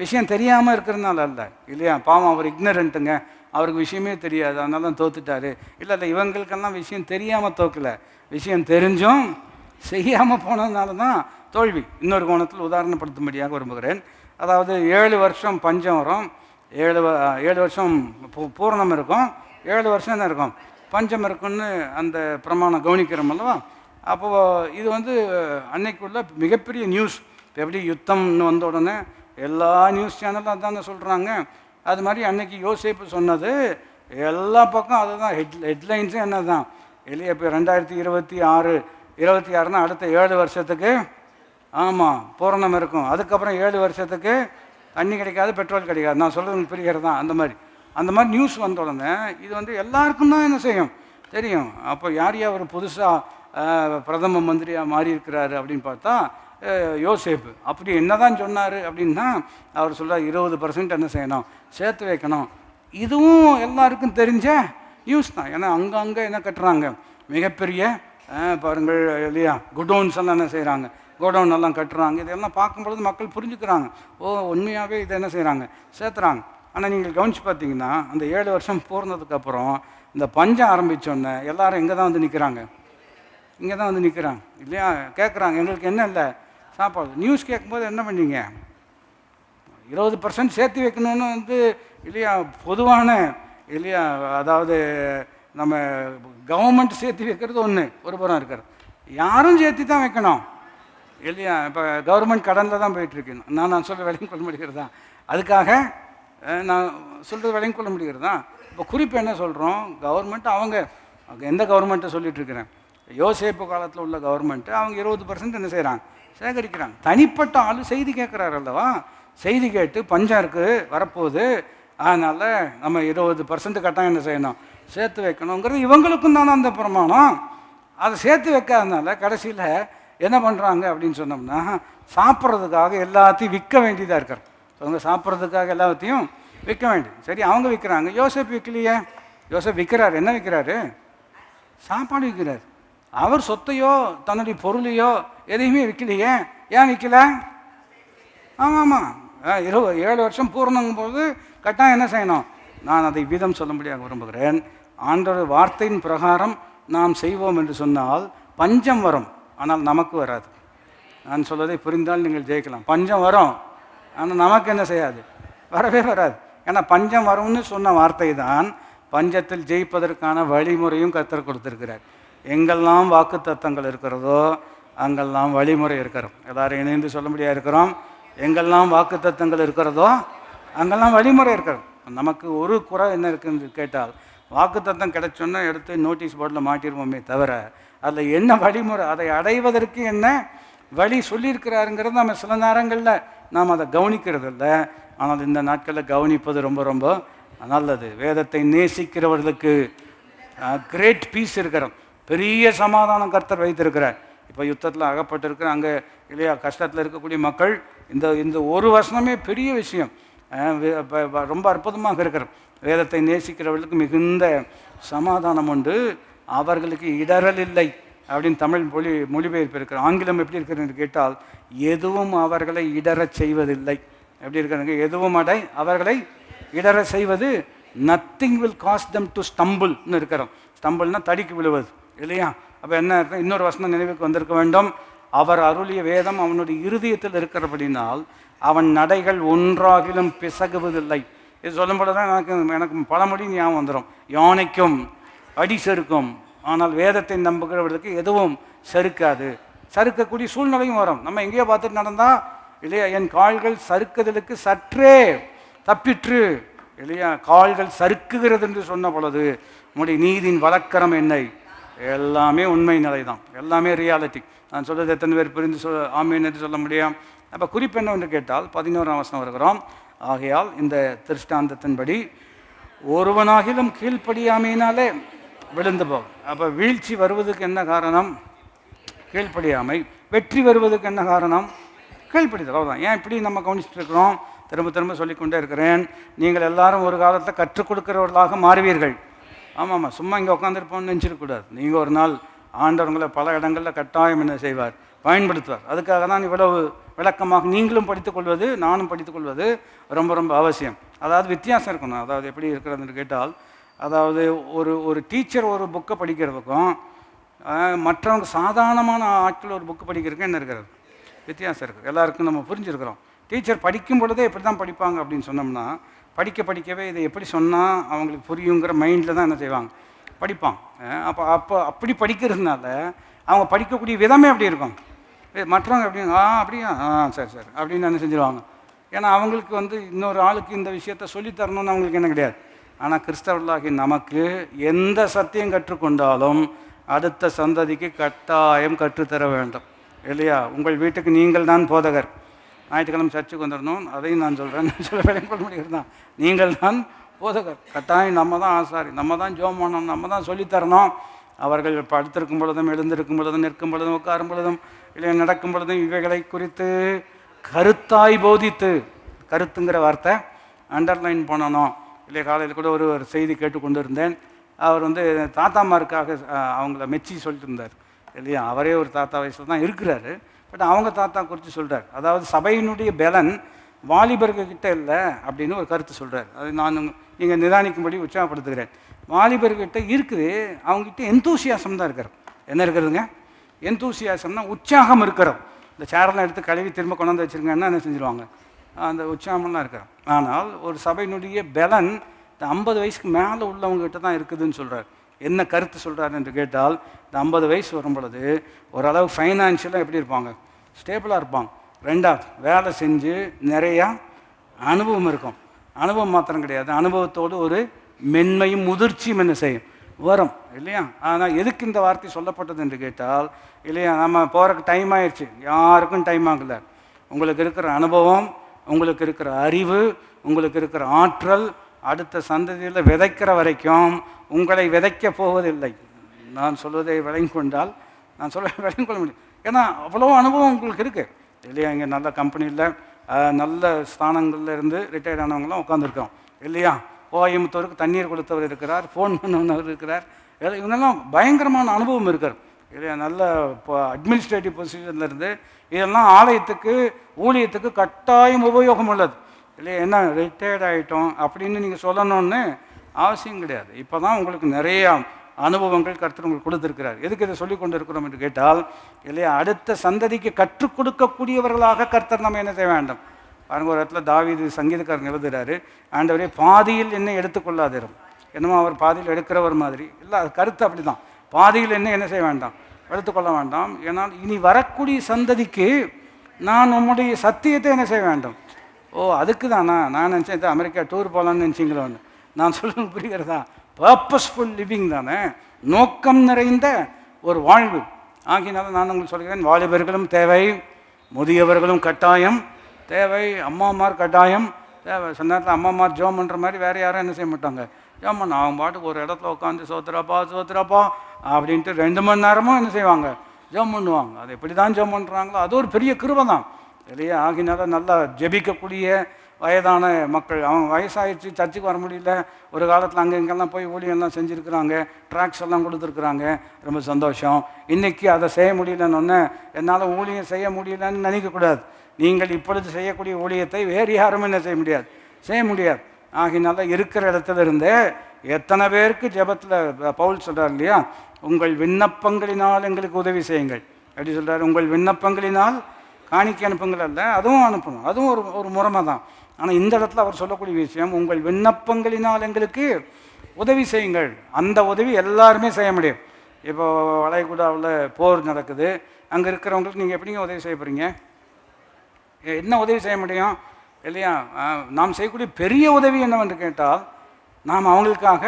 விஷயம் தெரியாமல் இருக்கிறதுனால அல்ல இல்லையா. பாவம் அவர் இக்னரண்ட்டுங்க, அவருக்கு விஷயமே தெரியாது, அதனால தான் தோத்துட்டாரு. இல்லை இவங்களுக்கெல்லாம் விஷயம் தெரியாமல் தோக்கலை, விஷயம் தெரிஞ்சும் செய்யாமல் போனதுனால தான் தோல்வி. இன்னொரு கோணத்தில் உதாரணப்படுத்தும்படியாக விரும்புகிறேன். அதாவது 7 வருஷம் பஞ்சம் வரும், 7 வருஷம் பூரணம் இருக்கும், 7 வருஷம் என்ன இருக்கும், பஞ்சம் இருக்குன்னு அந்த பிரமாணம் கவனிக்கிறோம் அல்லவா. அப்போது இது வந்து அன்னைக்குள்ள மிகப்பெரிய நியூஸ். இப்போ எப்படி யுத்தம்னு வந்த உடனே எல்லா நியூஸ் சேனலும் அதான சொல்கிறாங்க, அது மாதிரி அன்னைக்கு யோசேப்பு சொன்னது எல்லா பக்கம் அதுதான் ஹெட்லைன்ஸே என்ன தான் இல்லையா. இப்போ 2026 அடுத்த 7 வருஷத்துக்கு ஆமாம் பூரணம் இருக்கும், அதுக்கப்புறம் 7 வருஷத்துக்கு தண்ணி கிடைக்காது, பெட்ரோல் கிடைக்காது. நான் சொல்கிறது புரிகிறது தான். அந்த மாதிரி நியூஸ் வந்த உடனே இது வந்து எல்லாருக்கும் தான் என்ன செய்யும் தெரியும். அப்போ யார் ஒரு புதுசாக பிரதம மந்திரியாக மாறி இருக்கிறாரு அப்படின்னு பார்த்தா யோசேப்பு. அப்படி என்ன தான் சொன்னார் அப்படின்னா அவர் சொல்கிறார் 20% என்ன செய்யணும், சேர்த்து வைக்கணும். இதுவும் எல்லாருக்கும் தெரிஞ்ச நியூஸ் தான். ஏன்னா அங்கங்கே என்ன கட்டுறாங்க, மிகப்பெரிய பாருங்கள் இல்லையா, குடோன்ஸ் எல்லாம் என்ன செய்கிறாங்க, கோடவுன் எல்லாம் கட்டுறாங்க. இதெல்லாம் பார்க்கும்பொழுது மக்கள் புரிஞ்சுக்கிறாங்க, ஓ உண்மையாகவே இதை என்ன செய்கிறாங்க, சேர்த்துறாங்க. ஆனால் நீங்கள் கவனித்து பார்த்தீங்கன்னா அந்த 7 வருஷம் போகிறதுக்கப்புறம் இந்த பஞ்சம் ஆரம்பித்தோடனே எல்லாரும் எங்கே தான் வந்து நிற்கிறாங்க, இங்கே தான் வந்து நிற்கிறாங்க இல்லையா. கேட்குறாங்க எங்களுக்கு என்ன இல்லை சாப்பாடு. நியூஸ் கேட்கும்போது என்ன பண்ணீங்க, 20% சேர்த்து வைக்கணும்னு வந்து இல்லையா பொதுவான இல்லையா. அதாவது நம்ம கவர்மெண்ட் சேர்த்து வைக்கிறது ஒன்று ஒரு புறம் இருக்கிறது, யாரும் சேர்த்து தான் வைக்கணும் இல்லையா. இப்போ கவர்மெண்ட் கடனில் தான் போயிட்டுருக்கு. நான் சொல்ல விலையும் கொள்ள முடிகிறதா, அதுக்காக நான் சொல்கிறது விலையும் கொள்ள முடிகிறதா. இப்போ குறிப்பு என்ன சொல்கிறோம், கவர்மெண்ட் அவங்க எந்த கவர்மெண்ட்டை சொல்லிகிட்ருக்கிறேன், யோசேப்பு காலத்தில் உள்ள கவர்மெண்ட்டு அவங்க 20% என்ன செய்கிறாங்க, சேகரிக்கிறாங்க. தனிப்பட்ட ஆள் செய்தி கேட்குறாரு அல்லவா, செய்தி கேட்டு பஞ்சம் இருக்குது வரப்போகுது, அதனால் நம்ம 20% கட்டாயம் என்ன செய்யணும், சேர்த்து வைக்கணுங்கிறது இவங்களுக்கும் தானே அந்த பிரமாணம். அதை சேர்த்து வைக்காதனால கடைசியில் என்ன பண்ணுறாங்க அப்படின்னு சொன்னோம்னா சாப்பிட்றதுக்காக எல்லாத்தையும் விற்க வேண்டியதாக இருக்கிறோம். அவங்க சாப்பிட்றதுக்காக எல்லாத்தையும் விற்க வேண்டியது. சரி அவங்க விற்கிறாங்க, யோசேப்பு விற்கலையே. யோசேப்பு விற்கிறார், என்ன விற்கிறாரு, சாப்பாடு விற்கிறார். அவர் சொத்தையோ தன்னுடைய பொருளையோ எதையுமே விற்கலையே. ஏன் விற்கல, ஆமாம் 7 வருஷம் பூர்ணங்கும் போது கட்டாயம் என்ன செய்யணும். நான் அதை வீதம் சொல்லும்படியாக விரும்புகிறேன். ஆண்டவர் வார்த்தையின் பிரகாரம் நாம் செய்வோம் என்று சொன்னால் பஞ்சம் வரும், ஆனால் நமக்கு வராது. நான் சொல்வதை புரிந்தால் நீங்கள் ஜெயிக்கலாம். பஞ்சம் வரும், ஆனால் நமக்கு என்ன செய்யாது, வரவே வராது. ஏன்னா பஞ்சம் வரும்னு சொன்ன வார்த்தை தான் பஞ்சத்தில் ஜெயிப்பதற்கான வழிமுறையும் கர்த்தர் கொடுத்திருக்கிறார். எங்கெல்லாம் வாக்கு தத்தங்கள் இருக்கிறதோ அங்கெல்லாம் வழிமுறை இருக்கிறோம். எல்லாரும் இணைந்து சொல்ல முடியாது இருக்கிறோம். எங்கெல்லாம் வாக்கு தத்தங்கள் இருக்கிறதோ அங்கெல்லாம் வழிமுறை இருக்கிறோம். நமக்கு ஒரு குறை என்ன இருக்குன்னு கேட்டால், வாக்கு தத்தம் கிடைச்சோன்னா எடுத்து நோட்டீஸ் போர்டில் மாட்டிடுவோமே தவிர அதில் என்ன வழிமுறை, அதை அடைவதற்கு என்ன வழி சொல்லியிருக்கிறாருங்கிறது நம்ம சில நேரங்களில் நாம் அதை கவனிக்கிறது இல்லை. ஆனால் இந்த நாட்களில் கவனிப்பது ரொம்ப ரொம்ப நல்லது. வேதத்தை நேசிக்கிறவர்களுக்கு கிரேட் பீஸ் இருக்கிறோம், பெரிய சமாதானம் கர்த்தர் வைத்திருக்கிறார். இப்போ யுத்தத்தில் அகப்பட்டிருக்கிற அங்கே இல்லையா கஷ்டத்தில் இருக்கக்கூடிய மக்கள் இந்த ஒரு வசனமே பெரிய விஷயம், ரொம்ப அற்புதமாக இருக்கிறோம். வேதத்தை நேசிக்கிறவர்களுக்கு மிகுந்த சமாதானம் உண்டு, அவர்களுக்கு இடரல் இல்லை அப்படின்னு தமிழ் மொழிபெயர்ப்பு இருக்கிற. ஆங்கிலம் எப்படி இருக்கிறது கேட்டால், எதுவும் அவர்களை இடரச் செய்வதில்லை. எப்படி இருக்கிறாங்க, எதுவும் அவர்களை இடர செய்வது, nothing will cause them to ஸ்டம்பிள்னு இருக்கிறோம். ஸ்டம்பிள்னா தடிக்கு விழுவது இல்லையா. அப்போ என்ன இருக்கும், இன்னொரு வசனம் நினைவுக்கு வந்திருக்க வேண்டும், அவர் அருளிய வேதம் அவனுடைய இருதயத்தில் இருக்கிறபடினால் அவன் நடைகள் ஒன்றாகிலும் பிசகுவதில்லை. இது சொல்லும்போது தான் எனக்கு பழமொழி ஞாபகம் வந்துடும், யானைக்கும் அடி செருக்கும், ஆனால் வேதத்தை நம்புகிறவர்களுக்கு எதுவும் செருக்காது. சறுக்கக்கூடிய சூழ்நிலையும் வரும். நம்ம எங்கேயோ பார்த்துட்டு நடந்தால் இல்லையா, என் கால்கள் சறுக்குதலுக்கு சற்றே தப்பிற்று இல்லையா, கால்கள் சறுக்குகிறது என்று சொன்ன பொழுது உன்னுடைய நீதியின் வழக்கரம் என்னை, எல்லாமே உண்மை நிலை தான், எல்லாமே ரியாலிட்டி. நான் சொல்கிறது எத்தனை பேர் புரிந்து ஆமீன் என்று சொல்ல முடியும். அப்போ குறிப்பு என்னவென்று கேட்டால் 11ஆம் வசனம் வருகிறோம். ஆகையால் இந்த திருஷ்டாந்தத்தின்படி ஒருவனாகிலும் கீழ்ப்படியாமையினாலே விழுந்து போகும். அப்போ வீழ்ச்சி வருவதுக்கு என்ன காரணம், கீழ்ப்படியாமை. வெற்றி வருவதுக்கு என்ன காரணம், கீழ்ப்படிதல். அவ்வளோதான். ஏன் இப்படி நம்ம கவனிச்சுட்டு இருக்கிறோம், திரும்ப திரும்ப சொல்லிக்கொண்டே இருக்கிறேன். நீங்கள் எல்லாரும் ஒரு காலத்தில் கற்றுக் கொடுக்கிறவர்களாக மாறுவீர்கள். ஆமாம், சும்மா இங்கே உட்காந்துருப்போம்னு நினச்சிடக்கூடாது. நீங்கள் ஒரு நாள் ஆண்டவர்களை பல இடங்களில் கட்டாயம் என்ன செய்வார், பயன்படுத்துவார். அதுக்காக தான் இவ்வளவு விளக்கமாக நீங்களும் படித்துக்கொள்வது நானும் படித்துக்கொள்வது ரொம்ப ரொம்ப அவசியம். அதாவது வித்தியாசம் இருக்கணும். அதாவது எப்படி இருக்கிறதுன்னு கேட்டால், அதாவது ஒரு டீச்சர் ஒரு புக்கை படிக்கிறதுக்கும் மற்றவங்க சாதாரணமான ஆட்கள் ஒரு புக்கு படிக்கிறதுக்கும் என்ன இருக்கிறது, வித்தியாசம் இருக்குது. எல்லாருக்கும் நம்ம புரிஞ்சுருக்கிறோம். டீச்சர் படிக்கும் பொழுதே எப்படி தான் படிப்பாங்க அப்படின்னு சொன்னோம்னா, படிக்கவே இதை எப்படி சொன்னால் அவங்களுக்கு புரியுங்கிற மைண்டில் தான் என்ன செய்வாங்க, படிப்பான். அப்படி படிக்கிறதுனால அவங்க படிக்கக்கூடிய விதமே அப்படி இருக்கும். மற்றவங்க எப்படிங்க அப்படியா சரி அப்படின்னு என்ன செஞ்சுருவாங்க. ஏன்னா அவங்களுக்கு இன்னொரு ஆளுக்கு இந்த விஷயத்த சொல்லித்தரணும்னு அவங்களுக்கு என்ன கிடையாது. ஆனால் கிறிஸ்தவர்களாகி நமக்கு எந்த சத்தியம் கற்றுக்கொண்டாலும் அடுத்த சந்ததிக்கு கட்டாயம் கற்றுத்தர வேண்டும் இல்லையா? உங்கள் வீட்டுக்கு நீங்கள் தான் போதகர். ஞாயிற்றுக்கிழமை சர்ச்சுக்கு வந்துடணும், அதையும் நான் சொல்கிறேன். சொல்ல விளங்கொள்ள முடிகிறது தான். நீங்கள் தான் போதகர், கட்டாயம் நம்ம தான் ஆசாரி, நம்ம தான் ஜெபம் பண்ணணும், நம்ம தான் சொல்லித்தரணும். அவர்கள் படுத்திருக்கும் பொழுதும், எழுந்திருக்கும் பொழுதும், நிற்கும் பொழுதும், உட்காரும் பொழுதும், இல்லை நடக்கும் பொழுதும் இவைகளை குறித்து கருத்தாய் போதித்து, கருத்துங்கிற வார்த்தை அண்டர்லைன் பண்ணணும் இல்லையா? காலையில் கூட ஒரு செய்தி கேட்டுக்கொண்டு இருந்தேன். அவர் தாத்தாமாருக்காக அவங்கள மெச்சி சொல்லிட்டு இருந்தார் இல்லையா? அவரே ஒரு தாத்தா வயசில் தான் இருக்கிறாரு. பட் அவங்க தாத்தா குறித்து சொல்கிறார். அதாவது சபையினுடைய பலன் வாலிபர்கிட்ட இல்லை அப்படின்னு ஒரு கருத்து சொல்கிறார். அது நான் நீங்கள் நிதானிக்கும்படி உற்சாகப்படுத்துகிறேன். வாலிபர்கிட்ட இருக்குது, அவங்ககிட்ட எந்தூசியாசம் தான் இருக்கிறது. என்ன இருக்கிறதுங்க? எந்தூசியாசம்னா உற்சாகம் இருக்கிறோம். இந்த சேரெல்லாம் எடுத்து கழுவி திரும்ப கொண்டாந்து வச்சுருங்கன்னா என்ன செஞ்சுருவாங்க, அந்த உற்சாகமெல்லாம் இருக்கிறோம். ஆனால் ஒரு சபையினுடைய பலன் இந்த 50 வயசுக்கு மேலே உள்ளவங்ககிட்ட தான் இருக்குதுன்னு சொல்கிறார். என்ன கருத்து சொல்கிறார் என்று கேட்டால், இந்த 50 வயசு வரும் பொழுது ஓரளவு ஃபைனான்ஷியலாக எப்படி இருப்பாங்க, ஸ்டேபிளாக இருப்பாங்க. ரெண்டாவது வேலை செஞ்சு நிறையா அனுபவம் இருக்கும். அனுபவம் மாத்திரம் கிடையாது, அனுபவத்தோடு ஒரு மென்மையும் முதிர்ச்சியும் என்ன செய்யும், வரும் இல்லையா? ஆனால் எதுக்கு இந்த வார்த்தை சொல்லப்பட்டது என்று கேட்டால், இல்லையா, நம்ம போகிறக்கு டைம் ஆயிடுச்சு, யாருக்கும் டைம் ஆகலை. உங்களுக்கு இருக்கிற அனுபவம், உங்களுக்கு இருக்கிற அறிவு, உங்களுக்கு இருக்கிற ஆற்றல் அடுத்த சந்ததியில் விதைக்கிற வரைக்கும் உங்களை விதைக்க போவதில்லை. நான் சொல்வதை விளங்கி கொண்டால் நான் விளங்கி கொள்ள முடியும். ஏன்னா அவ்வளோ அனுபவம் உங்களுக்கு இருக்குது இல்லையா? இங்கே நல்ல கம்பெனியில் நல்ல ஸ்தானங்களில் இருந்து ரிட்டையர்ட் ஆனவங்களாம் உட்காந்துருக்கோம் இல்லையா? கோயம்புத்தூருக்கு தண்ணீர் கொடுத்தவர் இருக்கிறார், ஃபோன் பண்ணவர் இருக்கிறார். இவங்கெல்லாம் பயங்கரமான அனுபவம் இருக்கார் இல்லையா? நல்ல இப்போ அட்மினிஸ்ட்ரேட்டிவ் பொசிஷனில் இருந்து இதெல்லாம் ஆலயத்துக்கு ஊழியத்துக்கு கட்டாயம் உபயோகம் உள்ளது இல்லையா? என்ன ரிட்டையர்ட் ஆகிட்டோம் அப்படின்னு நீங்கள் சொல்லணும்னு அவசியம் கிடையாது. இப்போ தான் உங்களுக்கு நிறைய அனுபவங்கள் கர்த்தர் உங்களுக்கு கொடுத்துருக்கிறார். எதுக்கு இதை சொல்லி கொண்டு இருக்கிறோம் என்று கேட்டால் இல்லையா, அடுத்த சந்ததிக்கு கற்றுக் கொடுக்கக்கூடியவர்களாக கர்த்தர் நம்ம என்ன செய்ய வேண்டும். பாருங்க, ஒரு இடத்துல தாவீது சங்கீதக்காரன் எழுதுகிறாரு, ஆண்டவரே பாதியில் என்னை எடுத்துக்கொள்ளாதிரும். என்னமோ அவர் பாதியில் எடுக்கிறவர் மாதிரி இல்லை, அது கருத்து அப்படி தான். பாதியில் என்ன செய்ய வேண்டாம், எடுத்துக்கொள்ள வேண்டாம். ஏன்னால் இனி வரக்கூடிய சந்ததிக்கு நான் உம்முடைய சத்தியத்தை என்ன செய்ய வேண்டும். ஓ, அதுக்கு தானா நான் நினச்சேன் அமெரிக்கா டூர் போகலான்னு நினச்சிங்களோன்னு. நான் சொல்லுங்க, புரிகிறதா? பர்பஸ்ஃபுல் லிவிங் தானே, நோக்கம் நிறைந்த ஒரு வாழ்வு. ஆகினால நான் உங்களுக்கு சொல்கிறேன், வாலிபர்களும் தேவை, முதியவர்களும் கட்டாயம் தேவை, அம்மாமார் கட்டாயம் தேவை. சில நேரத்தில் அம்மாமார் ஜோம் பண்ணுற மாதிரி வேறு யாரும் என்ன செய்ய மாட்டாங்க, ஜோம் பண்ண அவங்க பாட்டுக்கு ஒரு இடத்துல உட்காந்து சோத்துறாப்பா அப்படின்ட்டு 2 மணி நேரமும் என்ன செய்வாங்க, ஜோம் பண்ணுவாங்க. அது எப்படி தான் ஜோம் பண்ணுறாங்களோ அது ஒரு பெரிய கிருபை தான் இல்லையா? ஆகினால நல்லா ஜெபிக்கக்கூடிய வயதான மக்கள், அவங்க வயசாகிடுச்சு, சர்ச்சுக்கு வர முடியல, ஒரு காலத்தில் அங்கே இங்கெல்லாம் போய் ஊழியெல்லாம் செஞ்சுருக்குறாங்க, ட்ராக்ஸ் எல்லாம் கொடுத்துருக்குறாங்க, ரொம்ப சந்தோஷம். இன்றைக்கி அதை செய்ய முடியலன்னு என்னால் ஊழியம் செய்ய முடியலன்னு நினைக்கக்கூடாது. நீங்கள் இப்பொழுது செய்யக்கூடிய ஊழியத்தை வேறு யாரும் என்ன செய்ய முடியாது, செய்ய முடியாது. ஆகினால இருக்கிற இடத்துல இருந்தே எத்தனை பேருக்கு ஜெபத்தில் பவுல் சொல்கிறார் இல்லையா, உங்கள் விண்ணப்பங்களினால் எங்களுக்கு உதவி செய்யுங்கள் அப்படி சொல்கிறார். உங்கள் விண்ணப்பங்களினால் காணிக்கை அனுப்புங்கள் அல்ல, அதுவும் அனுப்பணும், அதுவும் ஒரு முறைமை தான். ஆனால் இந்த இடத்துல அவர் சொல்லக்கூடிய விஷயம், உங்கள் விண்ணப்பங்களினால் எங்களுக்கு உதவி செய்யுங்கள். அந்த உதவி எல்லாருமே செய்ய முடியும். இப்போ வளைகுடாவில் போர் நடக்குது, அங்கே இருக்கிறவங்களுக்கு நீங்கள் எப்படிங்க உதவி செய்ய போகிறீங்க, என்ன உதவி செய்ய முடியும் இல்லையா? நாம் செய்யக்கூடிய பெரிய உதவி என்னவென்று கேட்டால், நாம் அவங்களுக்காக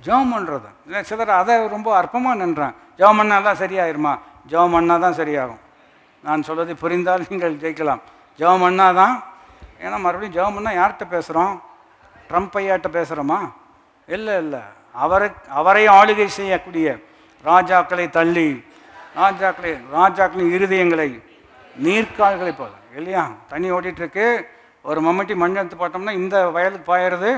ஜெபம் பண்ணுறது இல்லை. சிலர் அதை ரொம்ப அற்பமாக நின்றான், ஜெபம் பண்ணால் தான் சரியாயிருமா? ஜெபம் பண்ணால் தான் சரியாகும். நான் சொல்வதை புரிந்தால் நீங்கள் ஜெயிக்கலாம். ஜெபம் பண்ணால் தான். ஏன்னா மறுபடியும் ஜெபம் பண்ணால் யார்கிட்ட பேசுகிறோம், ட்ரம்ப் ஐயாட்ட பேசுகிறோமா? இல்லை, அவரை ஆளுகை செய்யக்கூடிய ராஜாக்களை தள்ளி, ராஜாக்களின் இருதயங்களை நீர்க்கால்களை போல இல்லையா, தண்ணி ஓட்டிகிட்ருக்கு. ஒரு மம்முட்டி மண் எடுத்து போட்டோம்னா இந்த வயலுக்கு பாயிறது.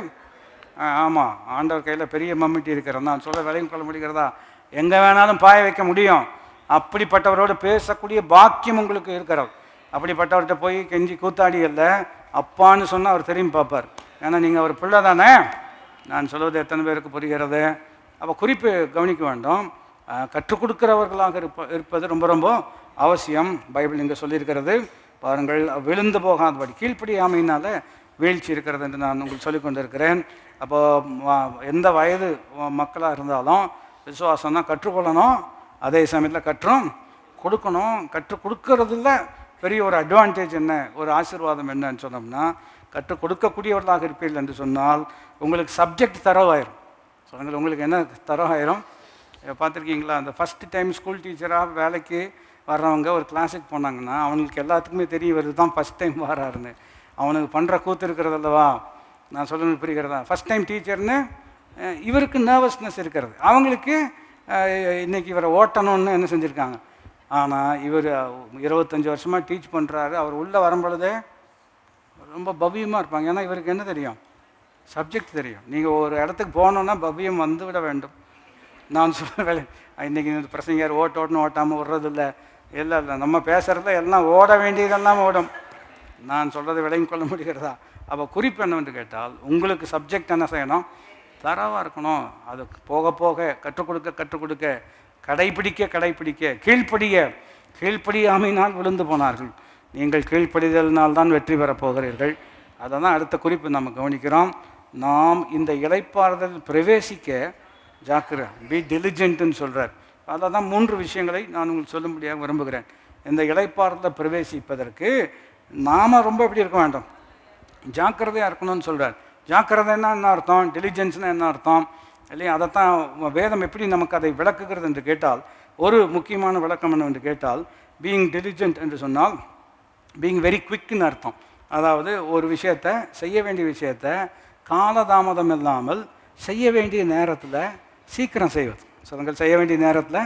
ஆமாம், ஆண்டவர் கையில் பெரிய மம்முட்டி இருக்கிறது. நான் சொல்ல விலையும் கொள்ள முடிகிறதா? எங்கே வேணாலும் பாய வைக்க முடியும். அப்படிப்பட்டவரோடு பேசக்கூடிய பாக்கியம் உங்களுக்கு இருக்கிறது. அப்படிப்பட்டவர்கிட்ட போய் கெஞ்சி கூத்தாடி இல்லை, அப்பான்னு சொன்னால் அவர் திரும்பி பார்ப்பார். ஏன்னா நீங்கள் அவர் பிள்ளை தானே. நான் சொல்வது எத்தனை பேருக்கு புரிகிறது? அப்போ குறிப்பு கவனிக்க வேண்டும். கற்றுக் கொடுக்கிறவர்களாக இருப்பது ரொம்ப ரொம்ப அவசியம். பைபிள் இங்கே சொல்லியிருக்கிறது பாருங்கள், விழுந்து போகாதபடி. கீழ்ப்படியாமையினால வீழ்ச்சி இருக்கிறது என்று நான் உங்களுக்கு சொல்லிக் கொண்டிருக்கிறேன். அப்போ எந்த வயது மக்களாக இருந்தாலும் விசுவாசம் தான் கற்றுக்கொள்ளணும், அதே சமயத்தில் கற்றும் கொடுக்கணும். கற்றுக் கொடுக்கறதுல பெரிய ஒரு அட்வான்டேஜ் என்ன, ஒரு ஆசீர்வாதம் என்னன்னு சொன்னோம்னா, கற்றுக் கொடுக்கக்கூடியவர்களாக இருப்பீர்கள் என்று சொன்னால் உங்களுக்கு சப்ஜெக்ட் தரவாயிரும். சொல்லுங்கள், உங்களுக்கு என்ன தரவாயிரும்? பார்த்துருக்கீங்களா, அந்த ஃபஸ்ட்டு டைம் ஸ்கூல் டீச்சராக வேலைக்கு வர்றவங்க ஒரு கிளாஸுக்கு போனாங்கன்னா அவங்களுக்கு எல்லாத்துக்குமே தெரிய வருது தான் ஃபஸ்ட் டைம் வராருன்னு. அவனுக்கு பண்ணுற கூத்து இருக்கிறது அல்லவா, நான் சொல்லுறது புரிகிறதா? ஃபஸ்ட் டைம் டீச்சர்னு இவருக்கு நர்வஸ்னஸ் இருக்கிறது, அவங்களுக்கு இன்றைக்கி இவரை ஓட்டணும்னு என்ன செஞ்சுருக்காங்க. ஆனால் இவர் 25 வருஷமாக டீச் பண்ணுறாரு. அவர் உள்ளே வரும்பொழுதே ரொம்ப பவ்யமாக இருப்பாங்க. ஏன்னா இவருக்கு என்ன தெரியும், சப்ஜெக்ட் தெரியும். நீங்கள் ஒரு இடத்துக்கு போகணுன்னா பவ்யம் வந்து விட வேண்டும். நான் சொல்ல வேலை இன்றைக்கி இந்த பிரசங்கர் ஓட்டோட்டுன்னு ஓட்டாமல் விடுறதில்ல. இல்லை நம்ம பேசுகிறத எல்லாம் ஓட வேண்டியதெல்லாம் ஓடும். நான் சொல்கிறத விளங்கி கொள்ள முடிகிறதா? அப்போ குறிப்பு என்னவென்று கேட்டால், உங்களுக்கு சப்ஜெக்ட் என்ன செய்யணும், தரவாக இருக்கணும். அது போக போக கற்றுக் கொடுக்க கடைப்பிடிக்க கீழ்ப்படியாமையினால் விழுந்து போனார்கள். நீங்கள் கீழ்ப்படிதலினால் தான் வெற்றி பெறப் போகிறீர்கள். அதை தான் அடுத்த குறிப்பு நம்ம கவனிக்கிறோம். நாம் இந்த இளைப்பாறுதல் பிரவேசிக்க ஜாக்கிர பி டெலிஜென்ட்னு சொல்கிறார். அதை தான் 3 விஷயங்களை நான் உங்களுக்கு சொல்லும்படியாக விரும்புகிறேன். இந்த இளைப்பாறுதலை பிரவேசிப்பதற்கு நாம் ரொம்ப எப்படி இருக்க வேண்டும், ஜாக்கிரதையாக இருக்கணும்னு சொல்கிறார். ஜாக்கிரதைன்னா என்ன அர்த்தம், டெலிஜென்ஸ்னால் என்ன அர்த்தம் இல்லையா? அதைத்தான் வேதம் எப்படி நமக்கு அதை விளக்குகிறது என்று கேட்டால், ஒரு முக்கியமான விளக்கம் என்னவென்று கேட்டால், பீயிங் டெலிஜென்ட் என்று சொன்னால் பீயிங் வெரி குவிக்னு அர்த்தம். அதாவது ஒரு விஷயத்தை, செய்ய வேண்டிய விஷயத்தை காலதாமதம் இல்லாமல் செய்ய வேண்டிய நேரத்தில் சீக்கிரம் செய்வது. சொல்லுங்கள், செய்ய வேண்டிய நேரத்தில்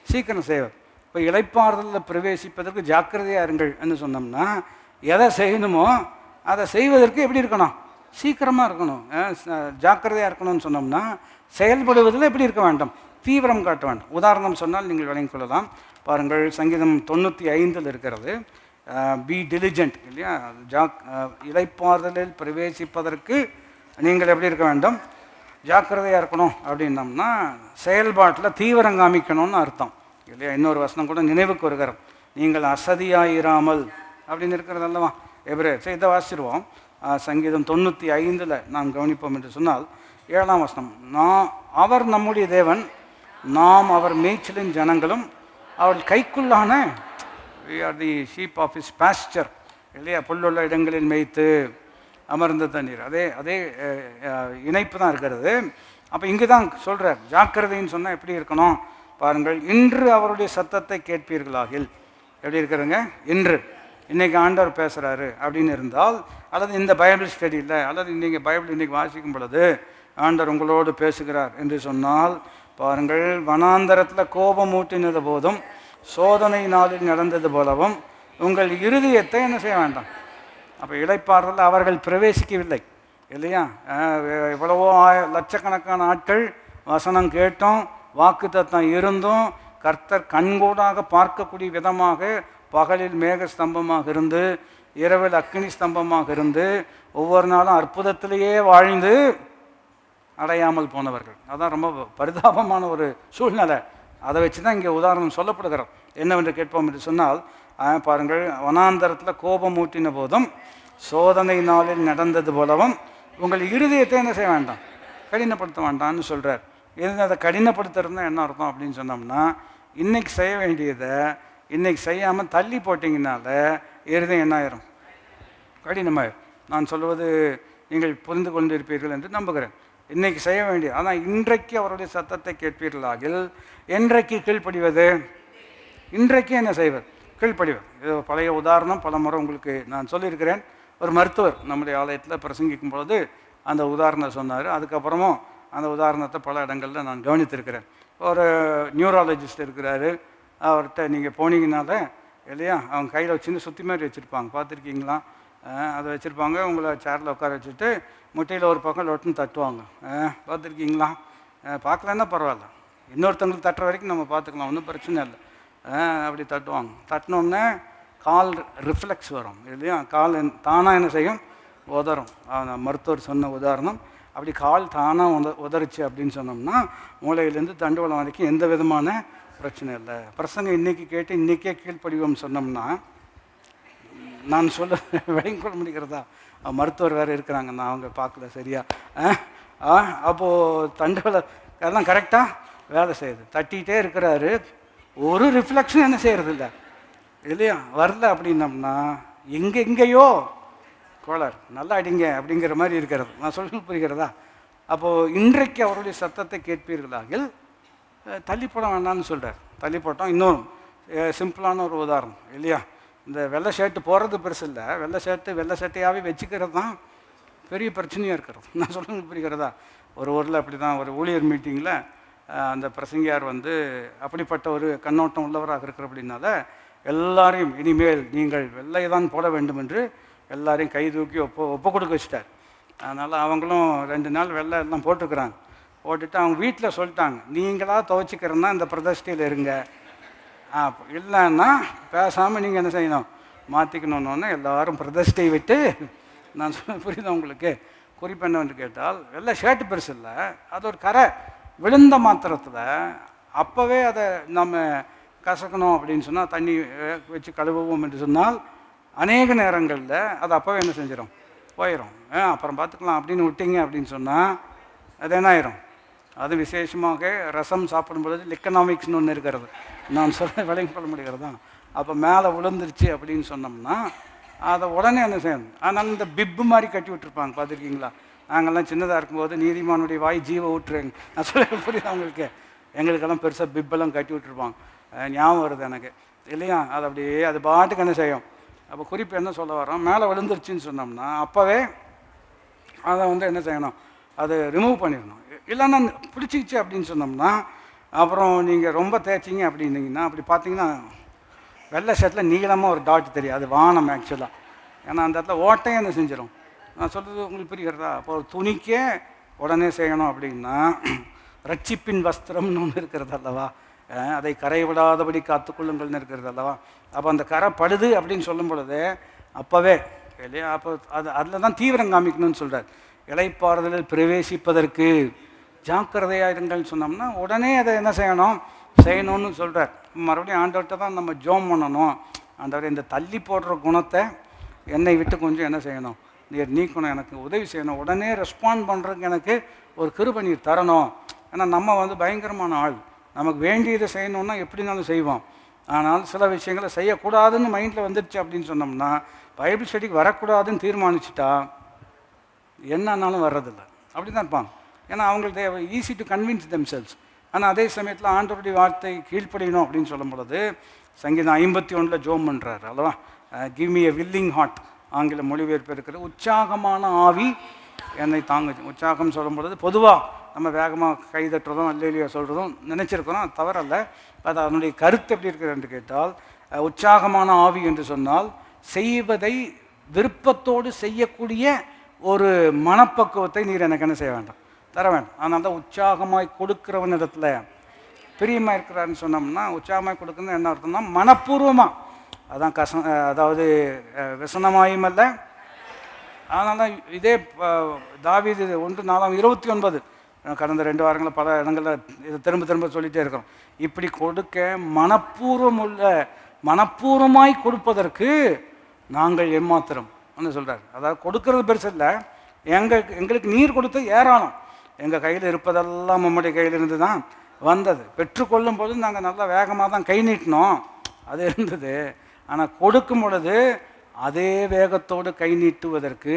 சீக்கிரம் செய்வது. இப்போ இளைப்பாறுதலில் பிரவேசிப்பதற்கு ஜாக்கிரதையாக இருங்கள் என்று சொன்னோம்னா, எதை செய்யணுமோ அதை செய்வதற்கு எப்படி இருக்கணும், சீக்கிரமாக இருக்கணும். ஜாக்கிரதையாக இருக்கணும்னு சொன்னோம்னா செயல்படுவதில் எப்படி இருக்க வேண்டும், தீவிரம் காட்ட வேண்டும். உதாரணம் சொன்னால் நீங்கள் விளங்கிக் கொள்ளலாம். பாருங்கள், சங்கீதம் 95 இருக்கிறது, பி டெலிஜென்ட் இல்லையா? இளைப்பாறுதலில் பிரவேசிப்பதற்கு நீங்கள் எப்படி இருக்க வேண்டும், ஜாக்கிரதையாக இருக்கணும் அப்படின்னம்னா செயல்பாட்டில் தீவிரம் காமிக்கணும்னு அர்த்தம் இல்லையா? இன்னொரு வசனம் கூட நினைவுக்கு வருகிறோம், நீங்கள் அசதியாயிராமல் அப்படின்னு இருக்கிறது அல்லவா? எபிரேயர் இதை வாசிடுவோம். சங்கீதம் 95 நாம் கவனிப்போம் என்று சொன்னால் 7ஆம் வசனம், அவர் நம்முடைய தேவன், நாம் அவர் மேய்ச்சலின் ஜனங்களும், அவர் கைக்குள்ளான we are the sheep of his pasture இல்லையா? புல்லுள்ள இடங்களில் மேய்த்து அமர்ந்த தண்ணீர். அதே இணைப்பு தான் இருக்கிறது. அப்போ இங்கே தான் சொல்கிறார், ஜாக்கிரதைன்னு சொன்னால் எப்படி இருக்கணும் பாருங்கள். இன்று அவருடைய சத்தத்தை கேட்பீர்களாகில் எப்படி இருக்கிறதுங்க, இன்னைக்கு ஆண்டவர் பேசுகிறாரு அப்படின்னு இருந்தால், அல்லது இந்த பைபிள் ஸ்டடியில், அல்லது நீங்கள் பைபிள் இன்றைக்கி வாசிக்கும் பொழுது ஆண்டவர் உங்களோடு பேசுகிறார் என்று சொன்னால், பாருங்கள், வனாந்தரத்தில் கோபம் ஊட்டினது போதும் சோதனை நாளில் நடந்தது போலவும் உங்கள் இருதயத்தை என்ன செய்ய வேண்டாம். அப்போ இளைப்பாறுதல் அவர்கள் பிரவேசிக்கவில்லை இல்லையா? எவ்வளவோ லட்சக்கணக்கான ஆட்கள் வசனம் கேட்டும் வாக்குத்தத்தம் இருந்தும் கர்த்தர் கண்கூடாக பார்க்கக்கூடிய விதமாக பகலில் மேக ஸ்தம்பமாக இருந்து இரவில் அக்கினி ஸ்தம்பமாக இருந்து ஒவ்வொரு நாளும் அற்புதத்திலேயே வாழ்ந்து அடையாமல் போனவர்கள். அதான் ரொம்ப பரிதாபமான ஒரு சூழ்நிலை. அதை வச்சு தான் இங்கே உதாரணம் சொல்லப்படுகிறோம். என்னவென்று கேட்போம் என்று சொன்னால், பாருங்கள், வனாந்தரத்தில் கோபம் ஊட்டின போதும் சோதனை நாளில் நடந்தது போலவும் உங்கள் இருதயத்தை என்ன செய்ய வேண்டாம், கடினப்படுத்த வேண்டாம்னு சொல்கிறார். அதை கடினப்படுத்துறதுனா என்ன அர்த்தம் அப்படின்னு சொன்னோம்னா, இன்றைக்கி செய்ய வேண்டியதை இன்றைக்கி செய்யாமல் தள்ளி போட்டிங்கனால இருதயம் என்ன ஆயிரும், கடினமாயிரும். நான் சொல்வது நீங்கள் புரிந்து கொண்டிருப்பீர்கள் என்று நம்புகிறேன். இன்றைக்கி செய்ய வேண்டிய, ஆனால் இன்றைக்கு அவருடைய சத்தத்தை கேட்பீர்களாகில், என்றைக்கு கீழ்ப்படிவது, இன்றைக்கு என்ன செய்வது, கீழ்ப்படிவது. இது பழைய உதாரணம், பல முறை உங்களுக்கு நான் சொல்லியிருக்கிறேன். ஒரு மருத்துவர் நம்முடைய ஆலயத்தில் பிரசங்கிக்கும் பொழுது அந்த உதாரணம் சொன்னார். அதுக்கப்புறமும் அந்த உதாரணத்தை பல இடங்களில் நான் கவனித்திருக்கிறேன். ஒரு நியூராலஜிஸ்ட் இருக்கிறாரு, அவர்கிட்ட நீங்கள் போனீங்கனால இல்லையா, அவங்க கையில் சின்ன சுற்றி மாதிரி வச்சுருப்பாங்க, பார்த்துருக்கீங்களா? அதை வச்சுருப்பாங்க. உங்களை சேரில் உட்கார வச்சுட்டு முட்டையில் ஒரு பக்கம் லொட்டுன்னு தட்டுவாங்க, பார்த்துருக்கீங்களா? பார்க்கலன்னா பரவாயில்ல, இன்னொருத்தவங்களுக்கு தட்டுற வரைக்கும் நம்ம பார்த்துக்கலாம், ஒன்றும் பிரச்சனை இல்லை. அப்படி தட்டுவாங்க. தட்டினோடனே கால் ரிஃப்ளெக்ஸ் வரும் இல்லையா, கால் தானாக என்ன செய்யும், உதறும். மருத்துவர் சொன்ன உதாரணம், அப்படி கால் தானாக உதறிச்சு அப்படின்னு சொன்னோம்னா மூளையிலேருந்து தண்டுவலம் வரைக்கும் எந்த விதமான பிரச்சனை இல்லை. பிரசங்கம் இன்றைக்கி கேட்டு இன்றைக்கே கீழ்ப்படிவோம் சொன்னோம்னா நான் சொல்ல விளங்கிக்கொள்ள முடிகிறதா? மருத்துவர் வேறு இருக்கிறாங்க, நான் அவங்க பார்க்கல சரியா. அப்போது தண்டுகளை அதெல்லாம் கரெக்டாக வேலை செய்யுது. தட்டிகிட்டே இருக்கிறாரு, ஒரு ரிஃப்ளெக்ஷன் என்ன செய்கிறதில்ல இல்லையா, வரல. அப்படின்னம்னா எங்கேயோ கோளாறு, நல்லா அடிங்க அப்படிங்கிற மாதிரி இருக்கிறது. நான் சொல்ல புரிகிறதா? அப்போது இன்றைக்கு அவருடைய சத்தத்தை கேட்பீர்களாகில் தள்ளி போட வேண்டாம்னு சொல்கிறார். தள்ளி போட்டோம். இன்னொரு சிம்பிளான ஒரு உதாரணம் இல்லையா, இந்த வெள்ளை ஷர்ட்டு போடுறது பெருசு இல்லை, வெள்ளை சட்டையாகவே வச்சுக்கிறது தான் பெரிய பிரச்சனையாக இருக்கிறது. நான் சொல்லுங்க புரிகிறதா? ஒரு ஊரில் அப்படி தான் ஒரு ஊழியர் மீட்டிங்கில் அந்த பிரசங்கியார் அப்படிப்பட்ட ஒரு கண்ணோட்டம் உள்ளவராக இருக்கிற அப்படின்னால எல்லாரையும் இனிமேல் நீங்கள் வெள்ளை தான் போட வேண்டும் என்று எல்லாரையும் கை தூக்கி ஒப்பு கொடுக்க வச்சுட்டார். அதனால் அவங்களும் 2 நாள் வெள்ளை எல்லாம் போட்டுக்கிறாங்க. போட்டுட்டு அவங்க வீட்டில் சொல்லிட்டாங்க, நீங்களாக துவைச்சிக்கிறன்னா இந்த பிரதிஷ்டையில் இருங்க, இல்லைன்னா பேசாமல் நீங்கள் என்ன செய்யணும், மாற்றிக்கணுன்னு எல்லாரும் பிரதிஷ்டை விட்டு. நான் சொல்ல புரியுது உங்களுக்கு? குறிப்பு என்னவென்று கேட்டால், வெள்ளை ஷர்ட்டு பெருசு இல்லை, அது ஒரு கரை விழுந்த மாத்திரத்தில் அப்போவே அதை நம்ம கசக்கணும் அப்படின்னு சொன்னால், தண்ணி வச்சு கழுவுவோம் என்று சொன்னால் அநேக நேரங்களில் அது அப்போவே என்ன செஞ்சிடும், போயிடும். அப்புறம் பார்த்துக்கலாம் அப்படின்னு விட்டீங்க அப்படின்னு சொன்னால் அது என்ன ஆயிரும்? அது விசேஷமாக ரசம் சாப்பிடும் பொழுது எக்கனாமிக்ஸ்னு ஒன்று இருக்கிறது, நான் சொல்ல விளங்கிக்கொள்ள முடிகிறது தான். அப்போ மேலே விழுந்துருச்சு அப்படின்னு சொன்னோம்னா அதை உடனே என்ன செய்யணும். அதனால் இந்த பிப்பு மாதிரி கட்டி விட்டுருப்பாங்க, பார்த்துருக்கீங்களா? நாங்கள்லாம் சின்னதாக இருக்கும்போது நீதிமானுடைய வாய் ஜீவ விட்டுருங்க, நான் சொல்ல புரியுது அவங்களுக்கு? எங்களுக்கெல்லாம் பெருசாக பிப்பெல்லாம் கட்டி விட்டுருப்பாங்க, ஞாபகம் வருது எனக்கு இல்லையா? அது அப்படியே அது பாட்டுக்கு என்ன செய்யும். அப்போ குறிப்பு என்ன சொல்ல வரோம், மேலே விழுந்துருச்சுன்னு சொன்னோம்னா அப்போவே அதை என்ன செய்யணும், அதை ரிமூவ் பண்ணிடணும். இல்லைன்னா பிடிச்சிக்கிச்சு அப்படின்னு சொன்னோம்னா அப்புறம் நீங்கள் ரொம்ப தேய்ச்சிங்க அப்படின்னீங்கன்னா, அப்படி பார்த்தீங்கன்னா வெள்ளை ஷர்ட்டில் நீளமாக ஒரு டாட் தெரியும், அது வானம் ஆக்சுவலாக. ஏன்னா அந்த இடத்துல ஓட்டையும் என்ன செஞ்சிடும். நான் சொல்கிறது உங்களுக்கு புரிகிறதா? அப்போ ஒரு துணிக்கே உடனே செய்யணும் அப்படின்னா ரட்சிப்பின் வஸ்திரம்னு ஒன்று இருக்கிறது அல்லவா, அதை கரை விடாதபடி காத்துக்கொள்ளுங்கள்னு இருக்கிறது அல்லவா. அப்போ அந்த கரை படுது அப்படின்னு சொல்லும் பொழுது அப்போவே இல்லையா, அப்போ அதில் தான் தீவிரம் காமிக்கணும்னு சொல்கிறார். இளைப்பாறுதலில் பிரவேசிப்பதற்கு ஜாக்கிரதையாயிருங்கள்னு சொன்னோம்னா உடனே அதை என்ன செய்யணும்னு சொல்கிறார். மறுபடியும் ஆண்டவர்கிட்ட தான் நம்ம ஜோம் பண்ணணும். ஆண்டவர் இந்த தள்ளி போடுற குணத்தை என்னை விட்டு கொஞ்சம் என்ன செய்யணும், நீர் நீக்கணும், எனக்கு உதவி செய்யணும், உடனே ரெஸ்பாண்ட் பண்ணுறதுக்கு எனக்கு ஒரு கிருபை நீர் தரணும். ஏன்னா நம்ம பயங்கரமான ஆள், நமக்கு வேண்டியதை செய்யணுன்னா எப்படினாலும் செய்வோம். ஆனால் சில விஷயங்களை செய்யக்கூடாதுன்னு மைண்டில் வந்துடுச்சு அப்படின்னு சொன்னோம்னா, பைபிள் ஸ்டடிக்கு வரக்கூடாதுன்னு தீர்மானிச்சுட்டா என்னன்னாலும் வர்றதில்லை, அப்படி தான் இருப்பாங்க. ஏன்னா அவங்களுக்கு ஈஸி டு கன்வின்ஸ் தெம்செல்ஸ். ஆனால் அதே சமயத்தில் ஆண்டவருடைய வார்த்தை கீழ்ப்படியணும் அப்படின்னு சொல்லும் பொழுது சங்கீதம் 51 ஜோம் பண்ணுறாரு அல்லவா, give me a willing heart, ஆங்கில மொழிபெயர்ப்பு இருக்கிறது, உற்சாகமான ஆவி என்னை தாங்குச்சு. உற்சாகம் சொல்லும் பொழுது பொதுவாக நம்ம வேகமாக கை தட்டுறதும் அல்லேலியா சொல்கிறதும் நினச்சிருக்கிறோம், அது தவறல்ல. அது அதனுடைய கருத்து எப்படி இருக்குது என்று கேட்டால், உற்சாகமான ஆவி என்று சொன்னால் செய்வதை விருப்பத்தோடு செய்யக்கூடிய ஒரு மனப்பக்குவத்தை நீர் எனக்கு என்ன செய்ய வேண்டாம், தர வேண்டாம். அதனால தான் உற்சாகமாய் கொடுக்குறவன் இடத்துல பிரியமாக இருக்கிறாருன்னு சொன்னோம்னா, உற்சாகமாய் கொடுக்குறது என்ன அர்த்தம்னா மனப்பூர்வமாக, அதான் அதாவது விசனமாயும் அல்ல. அதனால தான் இதே தாவீது 1:4-29 கடந்த 2 வாரங்களில் பல இடங்களில் இதை திரும்ப சொல்லிகிட்டே இருக்கிறோம். இப்படி கொடுக்க மனப்பூர்வமாய் கொடுப்பதற்கு நாங்கள் எம்மாத்திரம் சொல்கிறார். அதாவது கொடுக்கறது பெருசு இல்லை, எங்களுக்கு நீர் கொடுத்து ஏராளம், எங்கள் கையில் இருப்பதெல்லாம் நம்முடைய கையில் இருந்து தான் வந்தது. பெற்றுக்கொள்ளும் போது நாங்கள் நல்லா வேகமாக தான் கை நீட்டினோம், அது இருந்தது. ஆனால் கொடுக்கும் பொழுது அதே வேகத்தோடு கை நீட்டுவதற்கு,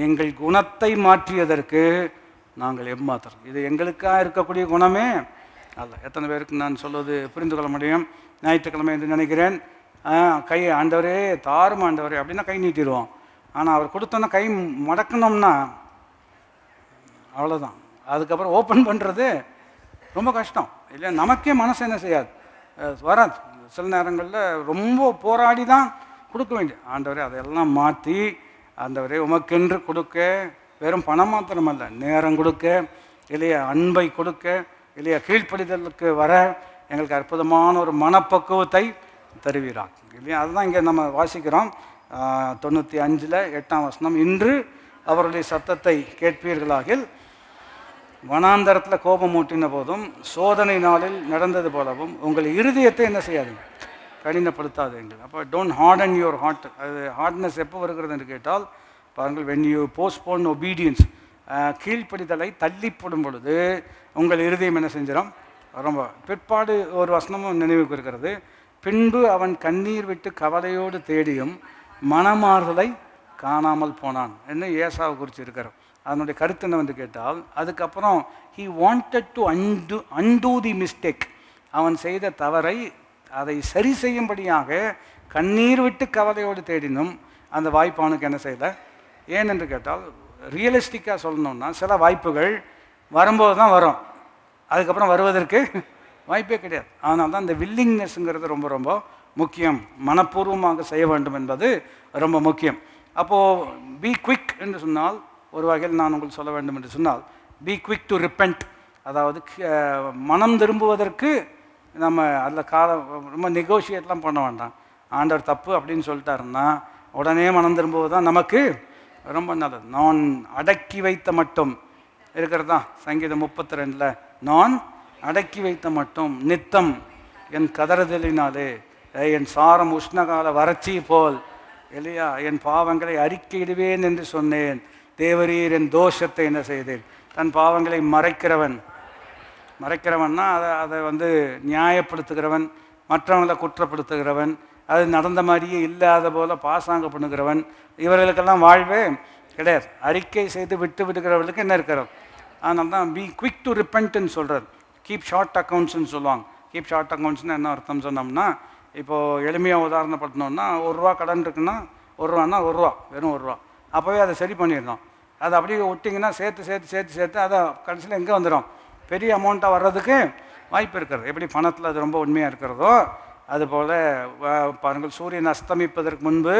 எங்கள் குணத்தை மாற்றியதற்கு நாங்கள் எம்மாத்திரம். இது எங்களுக்காக இருக்கக்கூடிய குணமே அல்ல. எத்தனை பேருக்கு நான் சொல்வது புரிந்து கொள்ள முடியும்? ஞாயிற்றுக்கிழமை என்று நினைக்கிறேன், கை ஆண்டவரே தாரும் ஆண்டவரே அப்படின்னா கை நீட்டிடுவோம். ஆனால் அவர் கொடுத்தோன்னா கை மடக்கணும்னா அவ்வளோதான். அதுக்கப்புறம் ஓப்பன் பண்ணுறது ரொம்ப கஷ்டம் இல்லை, நமக்கே மனசு என்ன செய்யாது, வராது. சில நேரங்களில் ரொம்ப போராடி தான் கொடுக்க வேண்டிய. ஆண்டவரே அதையெல்லாம் மாற்றி, ஆண்டவரே உமக்கென்று கொடுக்க, வெறும் பணம் மாத்திரம் அல்ல, நேரம் கொடுக்க இல்லையா, அன்பை கொடுக்க இல்லையா, கீழ்ப்படிதலுக்கு வர எங்களுக்கு அற்புதமான ஒரு மனப்பக்குவத்தை தருவீராக இல்லையா. அதுதான் இங்கே நம்ம வாசிக்கிறோம் 95 8ஆம் வசனம். இன்று அவருடைய சத்தத்தை கேட்பீர்களாகில், வனாந்தரத்தில் கோபம் ஊட்டின போதும் சோதனை நாளில் நடந்தது போலவும் உங்கள் இருதயத்தை என்ன செய்யாதுங்க, கடினப்படுத்தாதீங்கள். அப்போ டோன்ட் ஹார்டன் யுவர் ஹார்ட். அது ஹார்ட்னஸ் எப்போ வருகிறது என்று கேட்டால் பாருங்கள், வென் யூ போஸ்ட்போன் ஒபீடியன்ஸ், கீழ்ப்படிதலை தள்ளிப்படும் பொழுது உங்கள் இருதயம் என்ன செஞ்சிடும்? ரொம்ப பிற்பாடு ஒரு வசனமும் நினைவுக்கு இருக்கிறது. பின்பு அவன் கண்ணீர் விட்டு கவலையோடு தேடியும் மனமாறுதலை காணாமல் போனான் என்று ஏசாவை குறித்து இருக்கிறோம். அதனுடைய கருத்து என்ன வந்து கேட்டால், அதுக்கப்புறம் he wanted to undo the mistake. அவன் செய்த தவறை அதை சரி செய்யும்படியாக கண்ணீர் விட்டு கவலையோடு தேடினும் அந்த வாய்ப்பு அவனுக்கு என்ன செய்யலை. ஏனென்று கேட்டால், ரியலிஸ்டிக்காக சொல்லணும்னா சில வாய்ப்புகள் வரும்போது தான் வரும், அதுக்கப்புறம் வருவதற்கு வாய்ப்பே கிடையாது. அதனால தான் இந்த வில்லிங்னஸ்ங்கிறது ரொம்ப ரொம்ப முக்கியம். மனப்பூர்வமாக செய்ய வேண்டும் என்பது ரொம்ப முக்கியம். அப்போது பி குவிக் என்று சொன்னால், ஒரு வகையில் நான் உங்களுக்கு சொல்ல வேண்டும் என்று சொன்னால், பி குவிக் டு ரிப்பெண்ட். அதாவது மனம் திரும்புவதற்கு நம்ம அதில் ரொம்ப நெகோஷியேட்லாம் பண்ண வேண்டாம். ஆண்டவர் தப்பு அப்படின்னு சொல்லிட்டாருன்னா உடனே மனம் திரும்புவது தான் நமக்கு ரொம்ப நல்லது. நான் அடக்கி வைத்த மட்டும் இருக்கிறதா சங்கீதம் 32, நான் அடக்கி வைத்த மட்டும் நித்தம் என் கதறுதலினாலே என் சாரம் உஷ்ணகால வறட்சி போல் இல்லையா என் பாவங்களை அறிக்கையிடுவேன் என்று சொன்னேன். தேவரீர் என் தோஷத்தை என்ன செய்தேன்? தன் பாவங்களை மறைக்கிறவன்னா அதை வந்து நியாயப்படுத்துகிறவன், மற்றவங்களை குற்றப்படுத்துகிறவன், அது நடந்த மாதிரியே இல்லாத போல பாசாங்க பண்ணுகிறவன், இவர்களுக்கெல்லாம் வாழ்வே கிடையாது. அறிக்கை செய்து விட்டு விடுகிறவர்களுக்கு என்ன இருக்கிறது? அதனால தான் பி குவிக் டு ரிப்பெண்ட்னு சொல்கிறது. கீப் ஷார்ட் அக்கௌண்ட்ஸ்ன்னு சொல்லுவாங்க. கீப் ஷார்ட் அக்கௌண்ட்ஸ்னு என்ன அர்த்தம் சொன்னோம்னா, இப்போது எளிமையாக உதாரணப்படுத்தணும்னா, ₹1 கடன் இருக்குன்னா ₹1 வெறும் ₹1 அப்போவே அதை சரி பண்ணிடணும். அதை அப்படியே விட்டிங்கன்னா சேர்த்து அதை கடைசியில் எங்கே வந்துடும்? பெரிய அமௌண்ட்டாக வர்றதுக்கு வாய்ப்பு இருக்கிறது. எப்படி பணத்தில் அது ரொம்ப உண்மையாக இருக்கிறதோ அதுபோல் பாருங்கள், சூரியன் அஸ்தமிப்பதற்கு முன்பு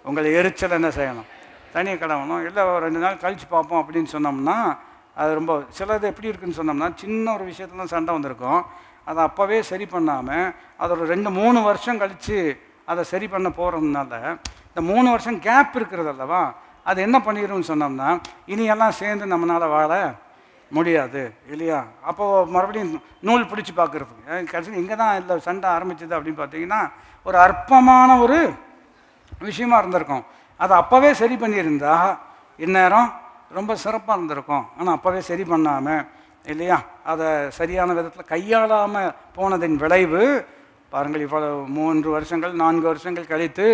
உங்களை எரிச்சல் என்ன செய்யணும்? தனியாக கிடவணும். இல்லை 2 நாள் கழித்து பார்ப்போம் அப்படின்னு சொன்னோம்னா அது ரொம்ப சிலது எப்படி இருக்குதுன்னு சொன்னோம்னா, சின்ன ஒரு விஷயத்துலாம் சண்டை வந்திருக்கும், அதை அப்போவே சரி பண்ணாமல் அது ஒரு 2-3 வருஷம் கழித்து அதை சரி பண்ண போகிறதுனால இந்த 3 வருஷம் கேப் இருக்கிறது அல்லவா, அது என்ன பண்ணிடும்னு சொன்னோம்னா இனியெல்லாம் சேர்ந்து நம்மளால் வாழ முடியாது இல்லையா? அப்போது மறுபடியும் நூல் பிடிச்சி பார்க்குறது கடைசி இங்கே தான் இல்லை சண்டை ஆரம்பிச்சது அப்படின்னு பார்த்தீங்கன்னா ஒரு அற்பமான ஒரு விஷயமா இருந்திருக்கும். அதை அப்போவே சரி பண்ணியிருந்தா இந்நேரம் ரொம்ப சிறப்பாக இருந்திருக்கும். ஆனால் அப்போவே சரி பண்ணாமல் இல்லையா அதை சரியான விதத்தில் கையாளாமல் போனதின் விளைவு பாருங்கள், இவ்வளோ 3 வருஷங்கள் 4 வருஷங்கள் கழித்து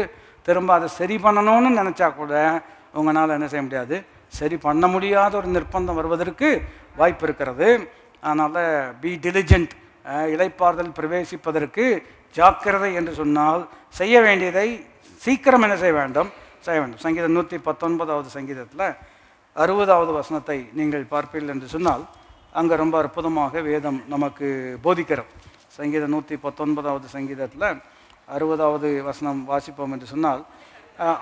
திரும்ப அதை சரி பண்ணணும்னு நினச்சா கூட உங்களால் என்ன செய்ய முடியாது, சரி பண்ண முடியாத ஒரு நிர்பந்தம் வருவதற்கு வாய்ப்பு இருக்கிறது. அதனால் பி டிலிஜென்ட், இளைப்பாறுதல் பிரவேசிப்பதற்கு ஜாக்கிரதை என்று சொன்னால் செய்ய வேண்டியதை சீக்கிரம் என்ன செய்ய வேண்டும்? சங்கீதம் 119வது சங்கீதத்தில் 60வது வசனத்தை நீங்கள் பார்ப்பீர்கள் என்று சொன்னால் அங்கே ரொம்ப அற்புதமாக வேதம் நமக்கு போதிக்கிறது. சங்கீதம் 119வது சங்கீதத்தில் 60வது வசனம் வாசிப்போம் என்று சொன்னால்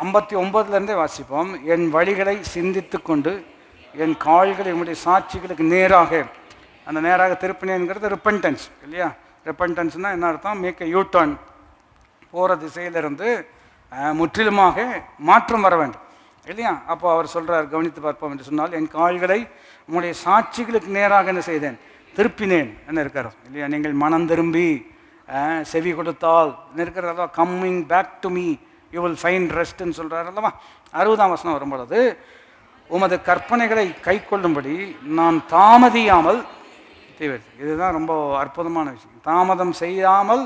59லேருந்தே வாசிப்போம். என் வழிகளை சிந்தித்து கொண்டு என் கால்களை உங்களுடைய சாட்சிகளுக்கு நேராக, அந்த நேராக திருப்பினேங்கிறது ரிப்பன்டன்ஸ் இல்லையா? ரிப்பன்டன்ஸ்னால் என்ன அர்த்தம்? மேக் எ யூ டர்ன், போகிற திசையிலிருந்து முற்றிலுமாக மாற்றம் வர வேண்டும் இல்லையா? அப்போ அவர் சொல்கிறார், கவனித்து பார்ப்போம் என்று சொன்னால், என் கால்களை உங்களுடைய சாட்சிகளுக்கு நேராக என்ன செய்தேன்? திருப்பினேன் என்ன இருக்கிறது இல்லையா? நீங்கள் மனம் திரும்பி செவி கொடுத்தால் இருக்கிறது அல்லவா, coming back to me you will find ரெஸ்ட்ன்னு சொல்கிறார் அல்லவா. 60ஆம் வசனம் வரும்பொழுது, உமது கற்பனைகளை கை கொள்ளும்படி நான் தாமதியாமல் இதுதான் ரொம்ப அற்புதமான விஷயம். தாமதம் செய்யாமல்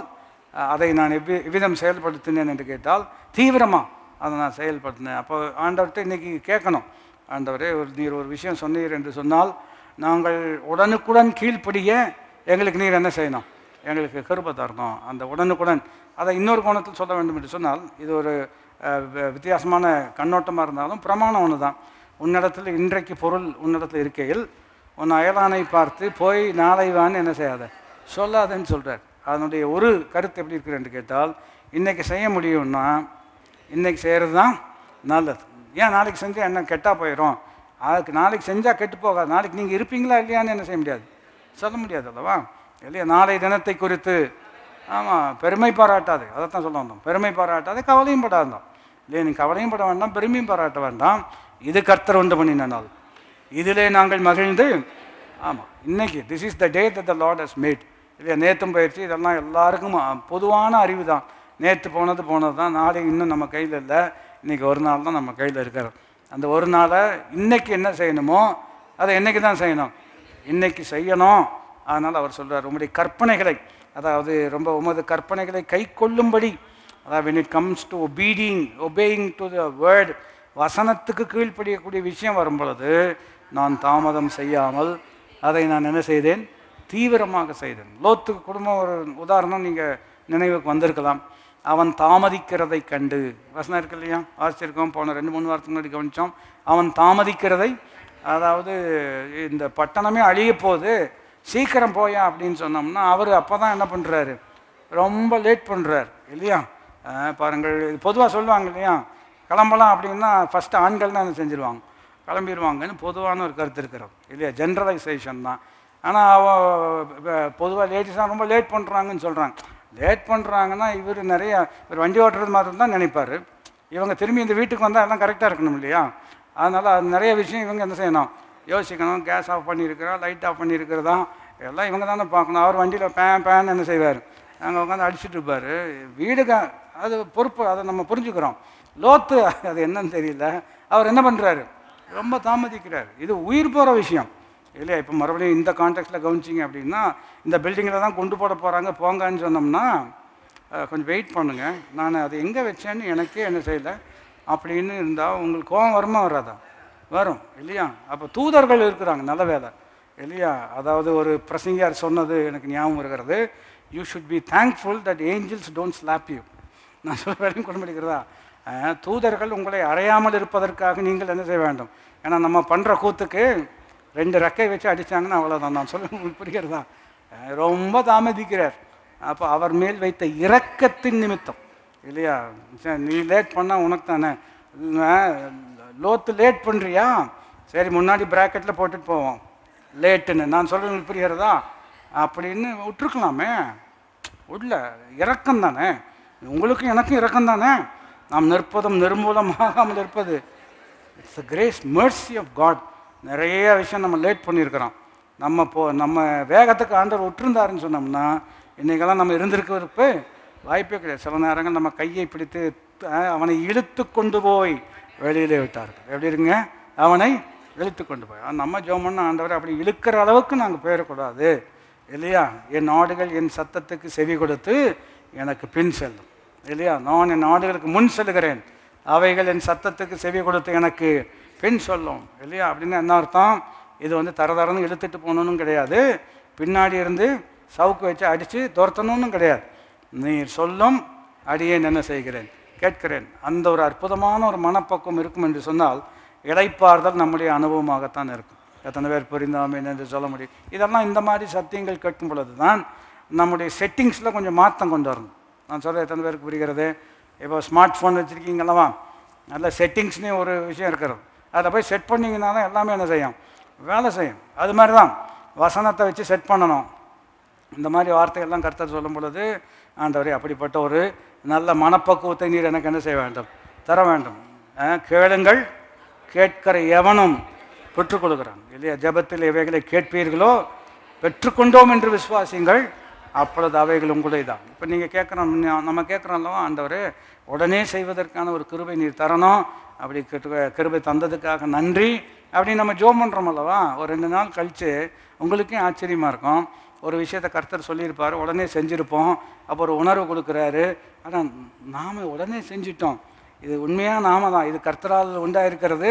அதை நான் எவ்விதம் செயல்படுத்தினேன் என்று கேட்டால் தீவிரமாக அதை நான் செயல்படுத்தினேன். அப்போ ஆண்டவர்கிட்ட இன்றைக்கி கேட்கணும், ஆண்டவரே நீர் ஒரு விஷயம் சொன்னீர் என்று சொன்னால் நாங்கள் உடனுக்குடன் கீழ்ப்படிய எங்களுக்கு நீர் என்ன செய்யணும்? எங்களுக்கு கிருபை தரணும். அந்த உடனுக்குடன் அதை இன்னொரு கோணத்தில் சொல்ல வேண்டும் என்று சொன்னால், இது ஒரு வித்தியாசமான கண்ணோட்டமாக இருந்தாலும் பிரமாணம் ஒன்று தான். உன்னிடத்தில் இன்றைக்கு பொருள் உன்னிடத்தில் இருக்கையில் உன் அயலானை பார்த்து போய் நாளை வான்னு என்ன செய்யாத சொல்லாதன்னு சொல்கிறார். அதனுடைய ஒரு கருத்து எப்படி இருக்கிறேன்னு கேட்டால், இன்றைக்கி செய்ய முடியும்னா இன்றைக்கி செய்கிறது தான் நல்லது. ஏன் நாளைக்கு செஞ்சால் என்ன கெட்டால் போயிடும்? அதுக்கு நாளைக்கு செஞ்சால் கெட்டு போகாது. நாளைக்கு நீங்கள் இருப்பீங்களா இல்லையான்னு என்ன செய்ய முடியாது, சொல்ல முடியாது அல்லவா இல்லையா? நாளை தினத்தை குறித்து ஆமாம் பெருமை பாராட்டாது, அதைத்தான் சொல்ல வந்தோம். பெருமை பாராட்டாது, கவலையும் படாதான் இல்லையா? நீங்கள் கவலையும் பட வேண்டாம், பெருமையும் பாராட்ட வேண்டாம். இது கர்த்தர் உண்டு பண்ணின நாள், இதிலே நாங்கள் மகிழ்ந்து ஆமாம் இன்னைக்கு this is the day that the Lord has made இல்லையா? நேற்றும் பயிற்சி இதெல்லாம் எல்லாருக்கும் பொதுவான அறிவு தான். நேற்று போனது தான், நாளைக்கு இன்னும் நம்ம கையில் இல்லை, இன்றைக்கி ஒரு நாள் தான் நம்ம கையில் இருக்கிறோம். அந்த ஒரு நாளை இன்றைக்கி என்ன செய்யணுமோ அதை என்றைக்கு தான் செய்யணும், இன்றைக்கி செய்யணும். அதனால் அவர் சொல்கிறார், உங்களுடைய கற்பனைகளை, அதாவது ரொம்ப உமது கற்பனைகளை கை கொள்ளும்படி, அதாவது when it comes to obeying to the word, வசனத்துக்கு கீழ்ப்படியக்கூடிய விஷயம் வரும் பொழுது நான் தாமதம் செய்யாமல் அதை நான் என்ன செய்தேன், தீவிரமாக செய்தேன். லோத்துக்கு குடும்பம் ஒரு உதாரணம் நீங்கள் நினைவுக்கு வந்திருக்கலாம். அவன் தாமதிக்கிறதை கண்டு, வசனம் இருக்கு இல்லையா, ஆசிரியருக்கும் போன 2-3 வாரத்துக்கு முன்னாடி கவனித்தோம். அவன் தாமதிக்கிறதை, அதாவது இந்த பட்டணமே அழிய போகுது, சீக்கிரம் போயா அப்படின்னு சொன்னோம்னா அவர் அப்போ தான் என்ன பண்ணுறாரு, ரொம்ப லேட் பண்ணுறார் இல்லையா. பாருங்கள், பொதுவாக சொல்லுவாங்க இல்லையா, கிளம்பலாம் அப்படின்னா ஃபஸ்ட்டு ஆண்கள் தான் என்ன செஞ்சுருவாங்க, கிளம்பிடுவாங்கன்னு பொதுவான ஒரு கருத்து இருக்கிறது இல்லையா, ஜென்ரலைசேஷன் தான். ஆனால் பொதுவாக லேடிஸ் தான் ரொம்ப லேட் பண்ணுறாங்கன்னு சொல்கிறாங்க. லேட் பண்ணுறாங்கன்னா இவர் வண்டி ஓட்டுறது மாதிரி தான் நினைப்பார். இவங்க திரும்பி இந்த வீட்டுக்கு வந்தால் எல்லாம் கரெக்டாக இருக்கணும் இல்லையா. அதனால் அது நிறைய விஷயம் இவங்க என்ன செய்யணும், யோசிக்கணும். கேஸ் ஆஃப் பண்ணியிருக்கிறா, லைட் ஆஃப் பண்ணியிருக்கிறதா, எல்லாம் இவங்க தானே பார்க்கணும். அவர் வண்டியில் பேன் என்ன செய்வார், அங்கே உட்காந்து அடிச்சுட்டு இருப்பார். வீடுக்கு அது பொறுப்பு, அதை நம்ம புரிஞ்சுக்கிறோம். லோத்து அது என்னன்னு தெரியல, அவர் என்ன பண்ணுறாரு, ரொம்ப தாமதிக்கிறார். இது உயிர் போகிற விஷயம் இல்லையா. இப்போ மறுபடியும் இந்த கான்டெக்ட்டில் கவனிச்சிங்க அப்படின்னா, இந்த பில்டிங்கில் தான் கொண்டு போட போகிறாங்க, போங்கன்னு சொன்னோம்னா கொஞ்சம் வெயிட் பண்ணுங்கள், நான் அதை எங்கே வச்சேன்னு எனக்கே என்ன செய்யலை அப்படின்னு இருந்தால் உங்களுக்கு கோபம் வருமா வராதா, வரும் இல்லையா. அப்போ தூதர்கள் இருக்கிறாங்க, நல்ல வேலை இல்லையா. அதாவது ஒரு பிரசங்கியார் சொன்னது எனக்கு ஞாபகம் இருக்கிறது, you should be thankful that angels don't slap you. நான் சொல்ல வேலையும் கொண்டு முடிக்கிறதா, தூதர்கள் உங்களை அறையாமல் இருப்பதற்காக நீங்கள் என்ன செய்ய வேண்டும். ஏன்னா நம்ம பண்ணுற கூத்துக்கு 2 ரெக்கை வச்சு அடித்தாங்கன்னா அவ்வளோதான். நான் சொல்ல உங்களுக்கு புரிகிறதா, ரொம்ப தாமதிக்கிறார். அப்போ அவர் மேல் வைத்த இரக்கத்தின் நிமித்தம் இல்லையா. நீ லேட் பண்ணால் உனக்கு தானே, லோத்து லேட் பண்ணுறியா, சரி முன்னாடி ப்ராக்கெட்டில் போட்டுட்டு போவோம் லேட்டுன்னு. நான் சொல்ல உங்களுக்கு புரிகிறதா, அப்படின்னு விட்டுருக்கலாமே. உள்ள இரக்கம் தானே, உங்களுக்கும் எனக்கும் இரக்கம் தானே. நாம் நிற்பதும் நிர்மூலமாகாமல் இருப்பது, it's the grace mercy of God. நிறைய விஷயம் நம்ம லேட் பண்ணியிருக்கிறோம். நம்ம வேகத்துக்கு ஆண்டவர் விட்டுருந்தாருன்னு சொன்னோம்னா இன்றைக்கெல்லாம் நம்ம இருந்திருக்கிறதுக்கு வாய்ப்பே கிடையாது. சில நேரங்கள் நம்ம கையை பிடித்து அவனை இழுத்து கொண்டு போய் வெளியிலே விட்டார்கள். எப்படி இருங்க, அவனை இழுத்து கொண்டு போய். நம்ம ஜெபம் ஆண்டவரை அப்படி இழுக்கிற அளவுக்கு நாங்கள் போயிடக்கூடாது இல்லையா. என் ஆடுகள் என் சத்தத்துக்கு செவி கொடுத்து எனக்கு பின் செல்லும் இல்லையா. நான் என் ஆடுகளுக்கு முன் செல்கிறேன், அவைகள் என் சத்தத்துக்கு செவி கொடுத்து எனக்கு பின் சொல்லும் இல்லையா. அப்படின்னு என்ன அர்த்தம், இது தரதரன்னு இழுத்துட்டு போகணுன்னு கிடையாது, பின்னாடி இருந்து சவுக்கு வச்சு அடித்து துரத்தணும்னு கிடையாது. நீர் சொல்லும் அடியேன் என்ன செய்கிறேன், கேட்கிறேன். அந்த ஒரு அற்புதமான ஒரு மனப்பக்குவம் இருக்கும் என்று சொன்னால் இளைப்பாறுதல் நம்முடைய அனுபவமாகத்தான் இருக்கும். எத்தனை பேர் புரிந்தாமே என்று சொல்ல முடியும். இதெல்லாம் இந்த மாதிரி சத்தியங்கள் கேட்கும் பொழுது தான் நம்முடைய செட்டிங்ஸில் கொஞ்சம் மாற்றம் கொண்டு வரணும். நான் சொல்ல எத்தனை பேருக்கு புரிகிறது. இப்போ ஸ்மார்ட் ஃபோன் வச்சுருக்கீங்களவா, நல்ல செட்டிங்ஸ்னே ஒரு விஷயம் இருக்கிறது. அதில் போய் செட் பண்ணிங்கன்னா தான் எல்லாமே என்ன செய்யும், வேலை செய்யும். அது மாதிரி தான் வசனத்தை வச்சு செட் பண்ணணும். இந்த மாதிரி வார்த்தைகள்லாம் கர்த்தர் சொல்லும் பொழுது ஆண்டவரே அப்படிப்பட்ட ஒரு நல்ல மனப்பக்குவத்தை நீர் எனக்கு என்ன செய்ய வேண்டும், தர வேண்டும். கேளுங்கள், கேட்கிற எவனும் பெற்றுக்கொள்கிறான் இல்லையா. ஜெபத்தில் எவைகளை கேட்பீர்களோ பெற்றுக்கொண்டோம் என்று விசுவாசிங்கள், அப்பொழுது அவைகள் உங்களே தான். இப்போ நீங்கள் கேட்குறோம், நம்ம கேட்குறோம் அல்லவா, ஆண்டவரே உடனே செய்வதற்கான ஒரு கிருபை நீர் தரணும், அப்படி கிருபை தந்ததுக்காக நன்றி அப்படின்னு நம்ம ஜெபம் பண்ணுறோம் அல்லவா. ஒரு 2 நாள் கழித்து உங்களுக்கே ஆச்சரியமாக இருக்கும், ஒரு விஷயத்தை கர்த்தர் சொல்லியிருப்பார், உடனே செஞ்சுருப்போம். அப்போ ஒரு உணர்வு கொடுக்குறாரு, ஆனால் நாம் உடனே செஞ்சிட்டோம். இது உண்மையாக நாம தான், இது கர்த்தரால் உண்டாயிருக்கிறது.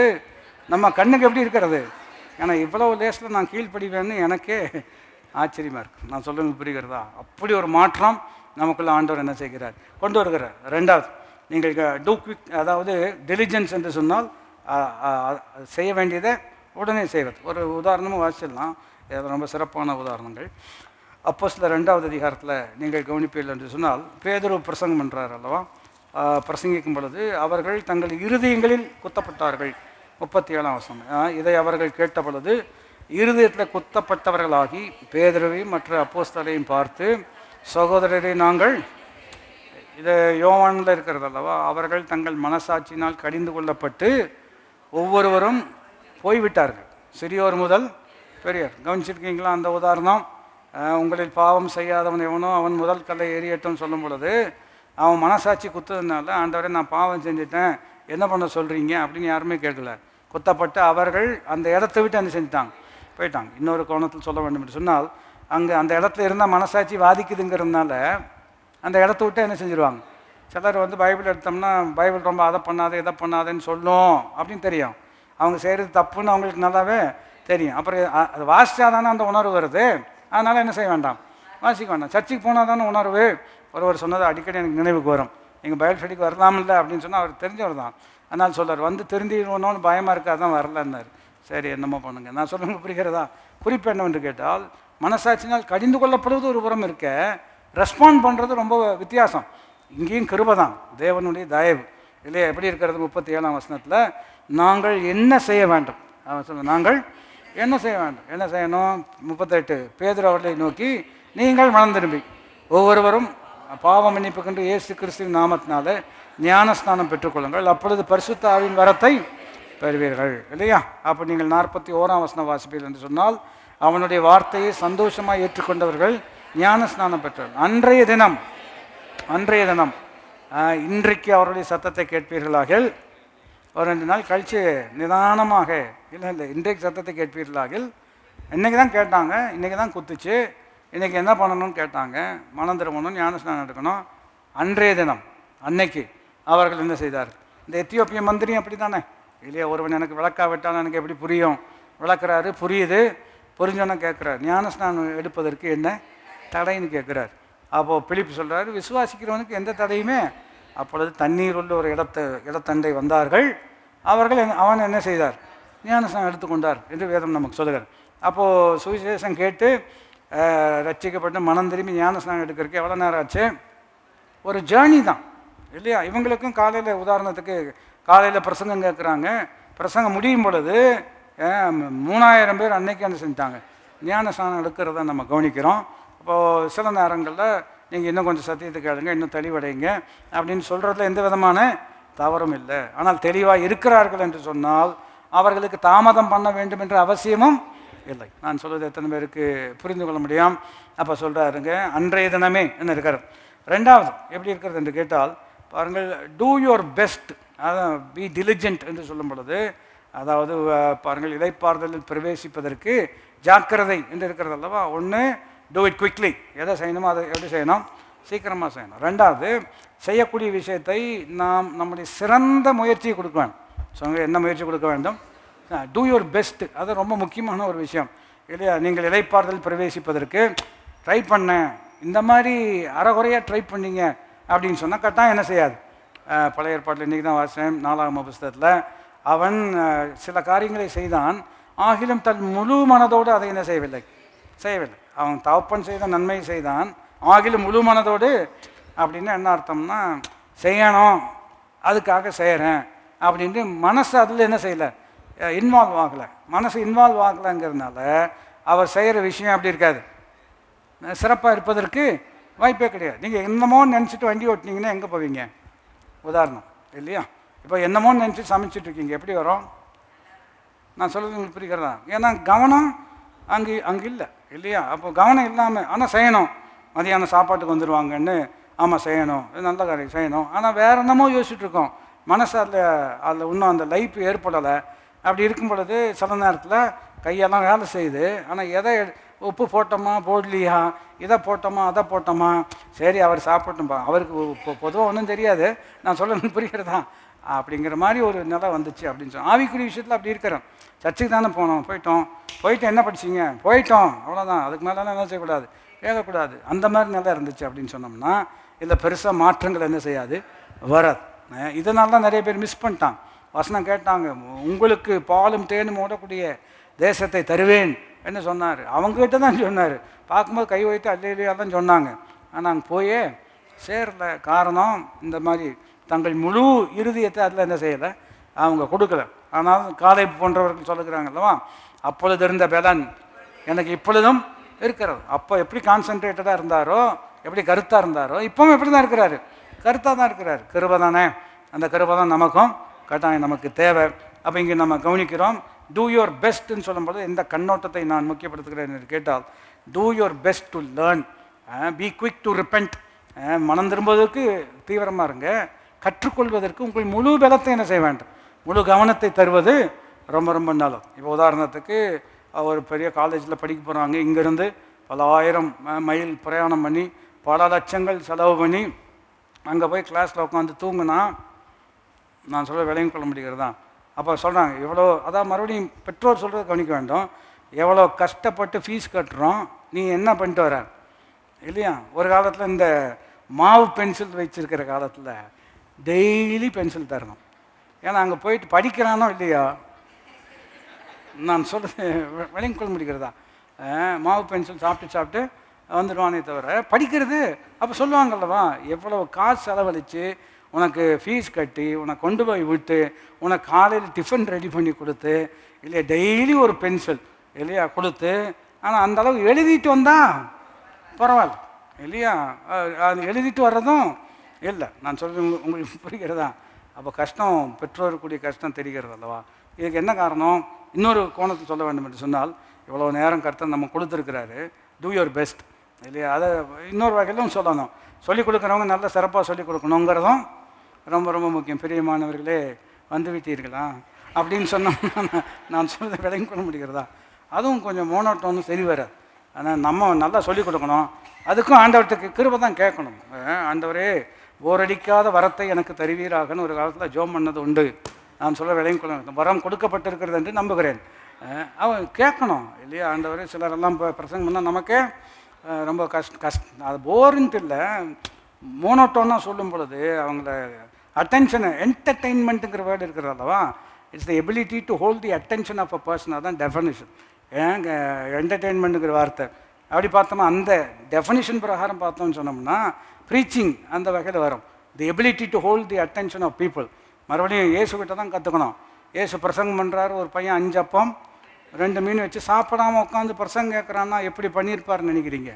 நம்ம கண்ணுக்கு எப்படி இருக்கிறது, ஏன்னா இவ்வளவு லேஸில் நான் கீழ்ப்படிவேன்னு எனக்கே ஆச்சரியமாக இருக்குது. நான் சொல்லுங்க புரிகிறதா. அப்படி ஒரு மாற்றம் நமக்குள்ள ஆண்டவர் என்ன செய்கிறார், கொண்டு வருகிறார். 2வது, நீங்கள் டூ குவிக், அதாவது டெலிஜென்ஸ் என்று சொன்னால் செய்ய வேண்டியதை உடனே செய்வது. ஒரு உதாரணமும் வாசிச்சிடலாம், இது ரொம்ப சிறப்பான உதாரணங்கள். அப்போஸ்தலர் 2வது அதிகாரத்தில் நீங்கள் கவனிப்பீர்கள் என்று சொன்னால் பேதுரு பிரசங்கம் பண்ணுறார் அல்லவா. பிரசங்கிக்கும் பொழுது அவர்கள் தங்கள் இருதயங்களில் குத்தப்பட்டார்கள். 37ஆம் வசனம். இதை அவர்கள் கேட்ட பொழுது இருதயத்தில் குத்தப்பட்டவர்களாகி பேதுருவையும் மற்ற அப்போஸ்தலரையும் பார்த்து, சகோதரரை நாங்கள், இது யோவானில் இருக்கிறது அல்லவா, அவர்கள் தங்கள் மனசாட்சியினால் கடிந்து கொள்ளப்பட்டு ஒவ்வொருவரும் போய்விட்டார்கள், சிறியோர் முதல் பெரியார். கவனிச்சிருக்கீங்களா அந்த உதாரணம். உங்களில் பாவம் செய்யாதவன் எவனோ அவன் முதல் கல்லை எரியட்டும் சொல்லும் பொழுது அவன் மனசாட்சி குத்துறதுனால ஆண்டவரே நான் பாவம் செஞ்சுட்டேன் என்ன பண்ண சொல்கிறீங்க அப்படின்னு யாருமே கேட்கல. குத்தப்பட்டு அவர்கள் அந்த இடத்த விட்டு என்ன செஞ்சுட்டாங்க, போயிட்டாங்க. இன்னொரு கோணத்தில் சொல்ல வேண்டும் என்று சொன்னால், அங்கே அந்த இடத்துல இருந்தால் மனசாட்சி வாதிக்குதுங்கிறதுனால அந்த இடத்த விட்டு என்ன செஞ்சுருவாங்க. சிலர் வந்து பைபிள் எடுத்தோம்னா பைபிள் ரொம்ப அதை பண்ணாத இதை பண்ணாதேன்னு சொல்லும் அப்படின்னு தெரியும். அவங்க செய்கிறது தப்புன்னு அவங்களுக்கு நல்லாவே தெரியும். அப்புறம் அது வாசித்தா தானே அந்த உணர்வு வருது. அதனால் என்ன செய்ய வேண்டாம், வாசிக்க வேண்டாம். சர்ச்சுக்கு போனால் தானே உணர்வு. ஒருவர் சொன்னது அடிக்கடி எனக்கு நினைவுக்கு வரும். எங்கள் பைபிள் ஸ்டடிக்கு வரலாமில்ல அப்படின்னு சொன்னால் அவர் தெரிஞ்சவர் தான். அதனால் சொல்கிறார், வந்து திருந்திடணும்னு பயமாக இருக்காது தான் வரலன்னாரு. சரி என்னமோ பண்ணுங்க. நான் சொல்லுங்க புரிகிறதா? குறிப்பு என்னவென்று கேட்டால், மனசாட்சினால் கடிந்து கொள்ளப்படுவது ஒரு புறம் இருக்க, ரெஸ்பாண்ட் பண்ணுறது ரொம்ப வித்தியாசம். இங்கேயும் கிருபை தான், தேவனுடைய தயவு இல்லையா? எப்படி இருக்கிறது? 37ஆம் வசனத்தில் நாங்கள் என்ன செய்ய வேண்டும் அவன் சொல்ல, நாங்கள் என்ன செய்ய வேண்டும், என்ன செய்யணும்? 38 பேதுரு அவர்களை நோக்கி நீங்கள் மனம் திரும்பி ஒவ்வொருவரும் பாவ மன்னிப்புக்கென்று இயேசு கிறிஸ்துவின் நாமத்தினால ஞானஸ்நானம் பெற்றுக்கொள்ளுங்கள், அப்பொழுது பரிசுத்த ஆவியின் வரத்தை பெறுவீர்கள் இல்லையா? அப்போ நீங்கள் 41ஆம் வசனம் வாசிப்பீர்கள் என்று சொன்னால், அவனுடைய வார்த்தையை சந்தோஷமாக ஏற்றுக்கொண்டவர்கள் ஞானஸ்நானம் பெற்றார்கள். அன்றைய தினம் இன்றைக்கு அவருடைய சத்தத்தை கேட்பீர்களாக. ஒரு 2 நாள் கழித்து நிதானமாக, இல்லை இன்றைக்கு சத்தத்தை கேட்பீர்களாக. இன்றைக்கி தான் கேட்டாங்க, இன்றைக்கி தான் குத்துச்சு, இன்றைக்கி என்ன பண்ணணும்னு கேட்டாங்க. மனம் திரும்பணும், ஞானஸ்நானம் எடுக்கணும். அன்றைய தினம் அன்னைக்கு அவர்கள் என்ன செய்தார்? இந்த எத்தியோப்பிய மந்திரி அப்படி தானே இல்லையா? ஒருவன் எனக்கு விளக்காவிட்டால் எனக்கு எப்படி புரியும்? விளக்குறாரு, புரியுது. புரிஞ்சோன்னா கேட்குறாரு, ஞானஸ்நானம் எடுப்பதற்கு என்ன தடைன்னு கேட்குறாரு. அப்போது பிலிப்பு சொல்கிறாரு, விசுவாசிக்கிறவனுக்கு எந்த தடையுமே. அப்பொழுது தண்ணீர் உள்ள ஒரு இடத்தண்டை வந்தார்கள். அவன் என்ன செய்தார்? ஞானஸ்நானம் எடுத்துக்கொண்டார் என்று வேதம் நமக்கு சொல்லுகிறார். அப்போது சுவிசேஷம் கேட்டு ரட்சிக்கப்பட்டு மனம் திரும்பி ஞானஸ்நானம் எடுக்கிறதுக்கு எவ்வளோ நேரம் ஆச்சு? ஒரு ஜேர்னி தான் இல்லையா? இவங்களுக்கும் காலையில், உதாரணத்துக்கு காலையில் பிரசங்கம் கேட்குறாங்க. பிரசங்கம் முடியும் பொழுது 3000 பேர் அன்னைக்கு என்ன செஞ்சிட்டாங்க, ஞானஸ்நானம் எடுக்கிறத நம்ம கவனிக்கிறோம். அப்போது சில நேரங்களில் நீங்கள் இன்னும் கொஞ்சம் சத்தியத்தை கேளுங்க, இன்னும் தெளிவடைங்க அப்படின்னு சொல்கிறதுல எந்த விதமான தவறும் இல்லை. ஆனால் தெளிவாக இருக்கிறார்கள் என்று சொன்னால் அவர்களுக்கு தாமதம் பண்ண வேண்டும் என்ற அவசியமும் இல்லை. நான் சொல்வது எத்தனை பேருக்கு புரிந்து கொள்ள முடியும்? அப்போ சொல்கிறாருங்க, அன்றைய தினமே என்ன இருக்கிறது. ரெண்டாவது எப்படி இருக்கிறது என்று கேட்டால் பாருங்கள், டூ யுவர் பெஸ்ட், அதான் பி டிலிஜென்ட் என்று சொல்லும் பொழுது, அதாவது பாருங்கள், இளைப்பாறுதலில் பிரவேசிப்பதற்கு ஜாக்கிரதை என்று இருக்கிறது அல்லவா? ஒன்று, டூ இட் குவிக்லி, எதை செய்யணுமோ அதை எப்படி செய்யணும், சீக்கிரமாக செய்யணும். ரெண்டாவது, செய்யக்கூடிய விஷயத்தை நாம் நம்முடைய சிறந்த முயற்சியை கொடுக்க வேண்டும். சொல்லுங்க, என்ன முயற்சி கொடுக்க வேண்டும்? Two your best. அது ரொம்ப முக்கியமான ஒரு விஷயம் இல்லையா? நீங்கள் இளைப்பாறுதல் பிரவேசிப்பதற்கு ட்ரை பண்ணேன், இந்த மாதிரி அறகுறையாக ட்ரை பண்ணீங்க அப்படின்னு சொன்னால் கட்டாயம் என்ன செய்யாது. பழைய ஏற்பாட்டில் இன்றைக்கி தான் வாசித்தேன் 4ஆம் புஸ்தகத்தில், அவன் சில காரியங்களை செய்தான், ஆகிலும் தன் முழு மனதோடு அதை என்ன செய்யவில்லை. அவன் தகப்பன் செய்த நன்மை செய்தான், ஆகிலும் முழு மனதோடு அப்படின்னு என்ன அர்த்தம்னா, செய்யணும் அதுக்காக செய்கிறேன் அப்படின்ட்டு மனசு அதில் என்ன செய்யலை, இன்வால்வ் ஆகலை. மனசு இன்வால்வ் ஆகலைங்கிறதுனால அவர் செய்கிற விஷயம் அப்படி இருக்காது, சிறப்பாக இருப்பதற்கு வாய்ப்பே கிடையாது. நீங்கள் என்னமோன்னு நினச்சிட்டு வண்டி ஓட்டினீங்கன்னா எங்கே போவீங்க? உதாரணம் இல்லையா? இப்போ என்னமோன்னு நினச்சி சமைச்சிட்ருக்கீங்க, எப்படி வரும்? நான் சொல்கிறது உங்களுக்கு புரிகிறதா? ஏன்னா கவனம் அங்கே இல்லை இல்லையா? அப்போ கவனம் இல்லாமல், ஆனால் செய்யணும், மதியானம் சாப்பாட்டுக்கு வந்துடுவாங்கன்னு, ஆமாம் செய்யணும், நல்ல காரியம் செய்யணும், ஆனால் வேறு என்னமோ யோசிச்சுட்ருக்கோம். மனசு அதில் இன்னும் அந்த லைஃப் ஏற்படலை. அப்படி இருக்கும் பொழுது சில நேரத்தில் கையெல்லாம் வேலை செய்யுது, ஆனால் எதை உப்பு போட்டோமா போடலையா, இதை போட்டோமா அதை போட்டோமா, சரி அவர் சாப்பிட்டோம்பா, அவருக்கு பொதுவாக ஒன்றும் தெரியாது, நான் சொல்ல புரிகிறதா அப்படிங்கிற மாதிரி ஒரு நிலை வந்துச்சு அப்படின்னு சொன்னோம். ஆவிக்குரிய விஷயத்தில் அப்படி இருக்கிறோம். சர்ச்சுக்கு தானே போனோம், போயிட்டு என்ன படிச்சிங்க, போயிட்டோம், அவ்வளோதான், அதுக்கு மேலாம் என்ன செய்யக்கூடாது, கேட்கக்கூடாது, அந்த மாதிரி நிலை இருந்துச்சு அப்படின்னு சொன்னோம்னா இதில் பெருசாக மாற்றங்கள் என்ன செய்யாது, வராது. இதனால தான் நிறைய பேர் மிஸ் பண்ணிட்டான். வசனம் கேட்டாங்க, உங்களுக்கு பாலும் தேனும் ஓடக்கூடிய தேசத்தை தருவேன் என்ன சொன்னார். அவங்ககிட்ட தான் சொன்னார். பார்க்கும்போது கை வைத்து அல்லையா தான் சொன்னாங்க, ஆனால் அங்கே போயே சேரல. காரணம், இந்த மாதிரி தங்கள் முழு இறுதியத்தை அதில் என்ன செய்யலை, அவங்க கொடுக்கல. ஆனால் காலை போன்றவர்கள் சொல்லுகிறாங்க அல்லவா, அப்பொழுது இருந்த பலன் எனக்கு இப்பொழுதும் இருக்கிறது. அப்போ எப்படி கான்சன்ட்ரேட்டடாக இருந்தாரோ, எப்படி கருத்தாக இருந்தாரோ, இப்போவும் எப்படி தான் இருக்கிறாரு, கருத்தாக தான் இருக்கிறார். கிருபை தானே, அந்த கிருபை தான் நமக்கும் கட்டாயம் நமக்கு தேவை. அப்போ இங்கே நம்ம கவனிக்கிறோம், டூ யுவர் பெஸ்ட்ன்னு சொல்லும்போது எந்த கண்ணோட்டத்தை நான் முக்கியப்படுத்துகிறேன் என்று கேட்டால், two your best to learn, be quick to repent மனம் திரும்புவதற்கு தீவிரமாக இருங்க. கற்றுக்கொள்வதற்கு உங்கள் முழு பலத்தை என்ன செய்ய வேண்டும், முழு கவனத்தை தருவது ரொம்ப ரொம்ப நல்லது. இப்போ உதாரணத்துக்கு ஒரு பெரிய காலேஜில் படிக்க போகிறாங்க, இங்கேருந்து பல ஆயிரம் மைல் பிரயாணம் பண்ணி பல லட்சங்கள் செலவு பண்ணி அங்கே போய் கிளாஸில் உட்காந்து தூங்குனா நான் சொல்ல விளையும் கொள்ள முடிகிறதா? அப்போ சொல்கிறாங்க இவ்வளோ, அதான் மறுபடியும் பெற்றோர் சொல்கிறத கவனிக்க வேண்டும். எவ்வளோ கஷ்டப்பட்டு ஃபீஸ் கட்டுறோம், நீ என்ன பண்ணிட்டு வர இல்லையா? ஒரு காலத்தில் இந்த மாவு பென்சில் வச்சுருக்கிற காலத்தில் டெய்லி பென்சில் தரணும். ஏன்னா அங்கே போயிட்டு படிக்கிறானோ இல்லையா, நான் சொல்கிறது விளங்கி கொள்ள முடிகிறதா? மாவு பென்சில் சாப்பிட்டு வந்துடுவானே தவிர படிக்கிறது. அப்போ சொல்லுவாங்கல்லவா, எவ்வளோ காசு செலவழித்து உனக்கு ஃபீஸ் கட்டி உனக்கு கொண்டு போய் விட்டு உனக்கு காலையில் டிஃபன் ரெடி பண்ணி கொடுத்து இல்லையா, டெய்லி ஒரு பென்சில் இல்லையா கொடுத்து, ஆனால் அந்தளவு எழுதிட்டு வந்தால் பரவாயில்ல இல்லையா? அது எழுதிட்டு வர்றதும் இல்லை. நான் சொல்கிறது உங்களுக்கு புரிகிறதா? அப்போ கஷ்டம், பெற்றோருக்குரிய கஷ்டம் தெரிகிறது அல்லவா? இதுக்கு என்ன காரணம்? இன்னொரு கோணத்தில் சொல்ல வேண்டும் என்று சொன்னால், இவ்வளோ நேரம் கர்த்தர் நம்ம கொடுத்துருக்கிறாரு, டூ யுவர் பெஸ்ட் இல்லையா? அதை இன்னொரு வகையிலும் சொல்லணும். சொல்லிக் கொடுக்குறவங்க நல்ல சிறப்பாக சொல்லிக் கொடுக்கணுங்கிறதும் ரொம்ப ரொம்ப முக்கியம். பிரியமானவர்களே, வந்து விட்டீர்களா அப்படின்னு சொன்னோம்னா நான் சொல்கிறத விளங்கி கொள்ள முடிகிறதா? அதுவும் கொஞ்சம் மோனோட்டோன்னு சரி வராது. ஆனால் நம்ம நல்லா சொல்லிக் கொடுக்கணும். அதுக்கும் ஆண்டவர்கிட்ட கிருபை தான் கேட்கணும். ஆண்டவரே, போரடிக்காத வரத்தை எனக்கு தருவீராகன்னு ஒரு காலத்தில் ஜோம் பண்ணது உண்டு. நான் சொல்ல விளங்கி கொள்ள வரம் கொடுக்கப்பட்டிருக்கிறது என்று நம்புகிறேன். அவன் கேட்கணும் இல்லையா? ஆண்டவரே, சிலரெல்லாம் இப்போ பிரசங்கம் பண்ணால் நமக்கே ரொம்ப அது போரின்ட்டு இல்லை, மோனோட்டோன்னாக சொல்லும் பொழுது அவங்கள அட்டென்ஷனை, என்டர்டெயின்மெண்ட்டுங்கிற வேர்டு இருக்கிறது அல்லவா? It's the ability to hold the attention of a person. அதான் டெஃபனிஷன். என்டர்டெயின்மெண்ட்டுங்கிற வார்த்தை அப்படி பார்த்தோம்னா அந்த டெஃபனிஷன் பிரகாரம் பார்த்தோம்னு சொன்னோம்னா ப்ரீச்சிங் அந்த வகையில் வரும். The ability to hold the attention of people. மறுபடியும் இயேசுகிட்ட தான் கற்றுக்கணும். இயேசு பிரசங்கம் பண்ணுறாரு, ஒரு பையன் 5 அப்பம் 2 மீன் வச்சு சாப்பிடாமல் உட்காந்து பிரசங்கம் கேட்குறான்னா எப்படி பண்ணியிருப்பாருன்னு நினைக்கிறீங்க?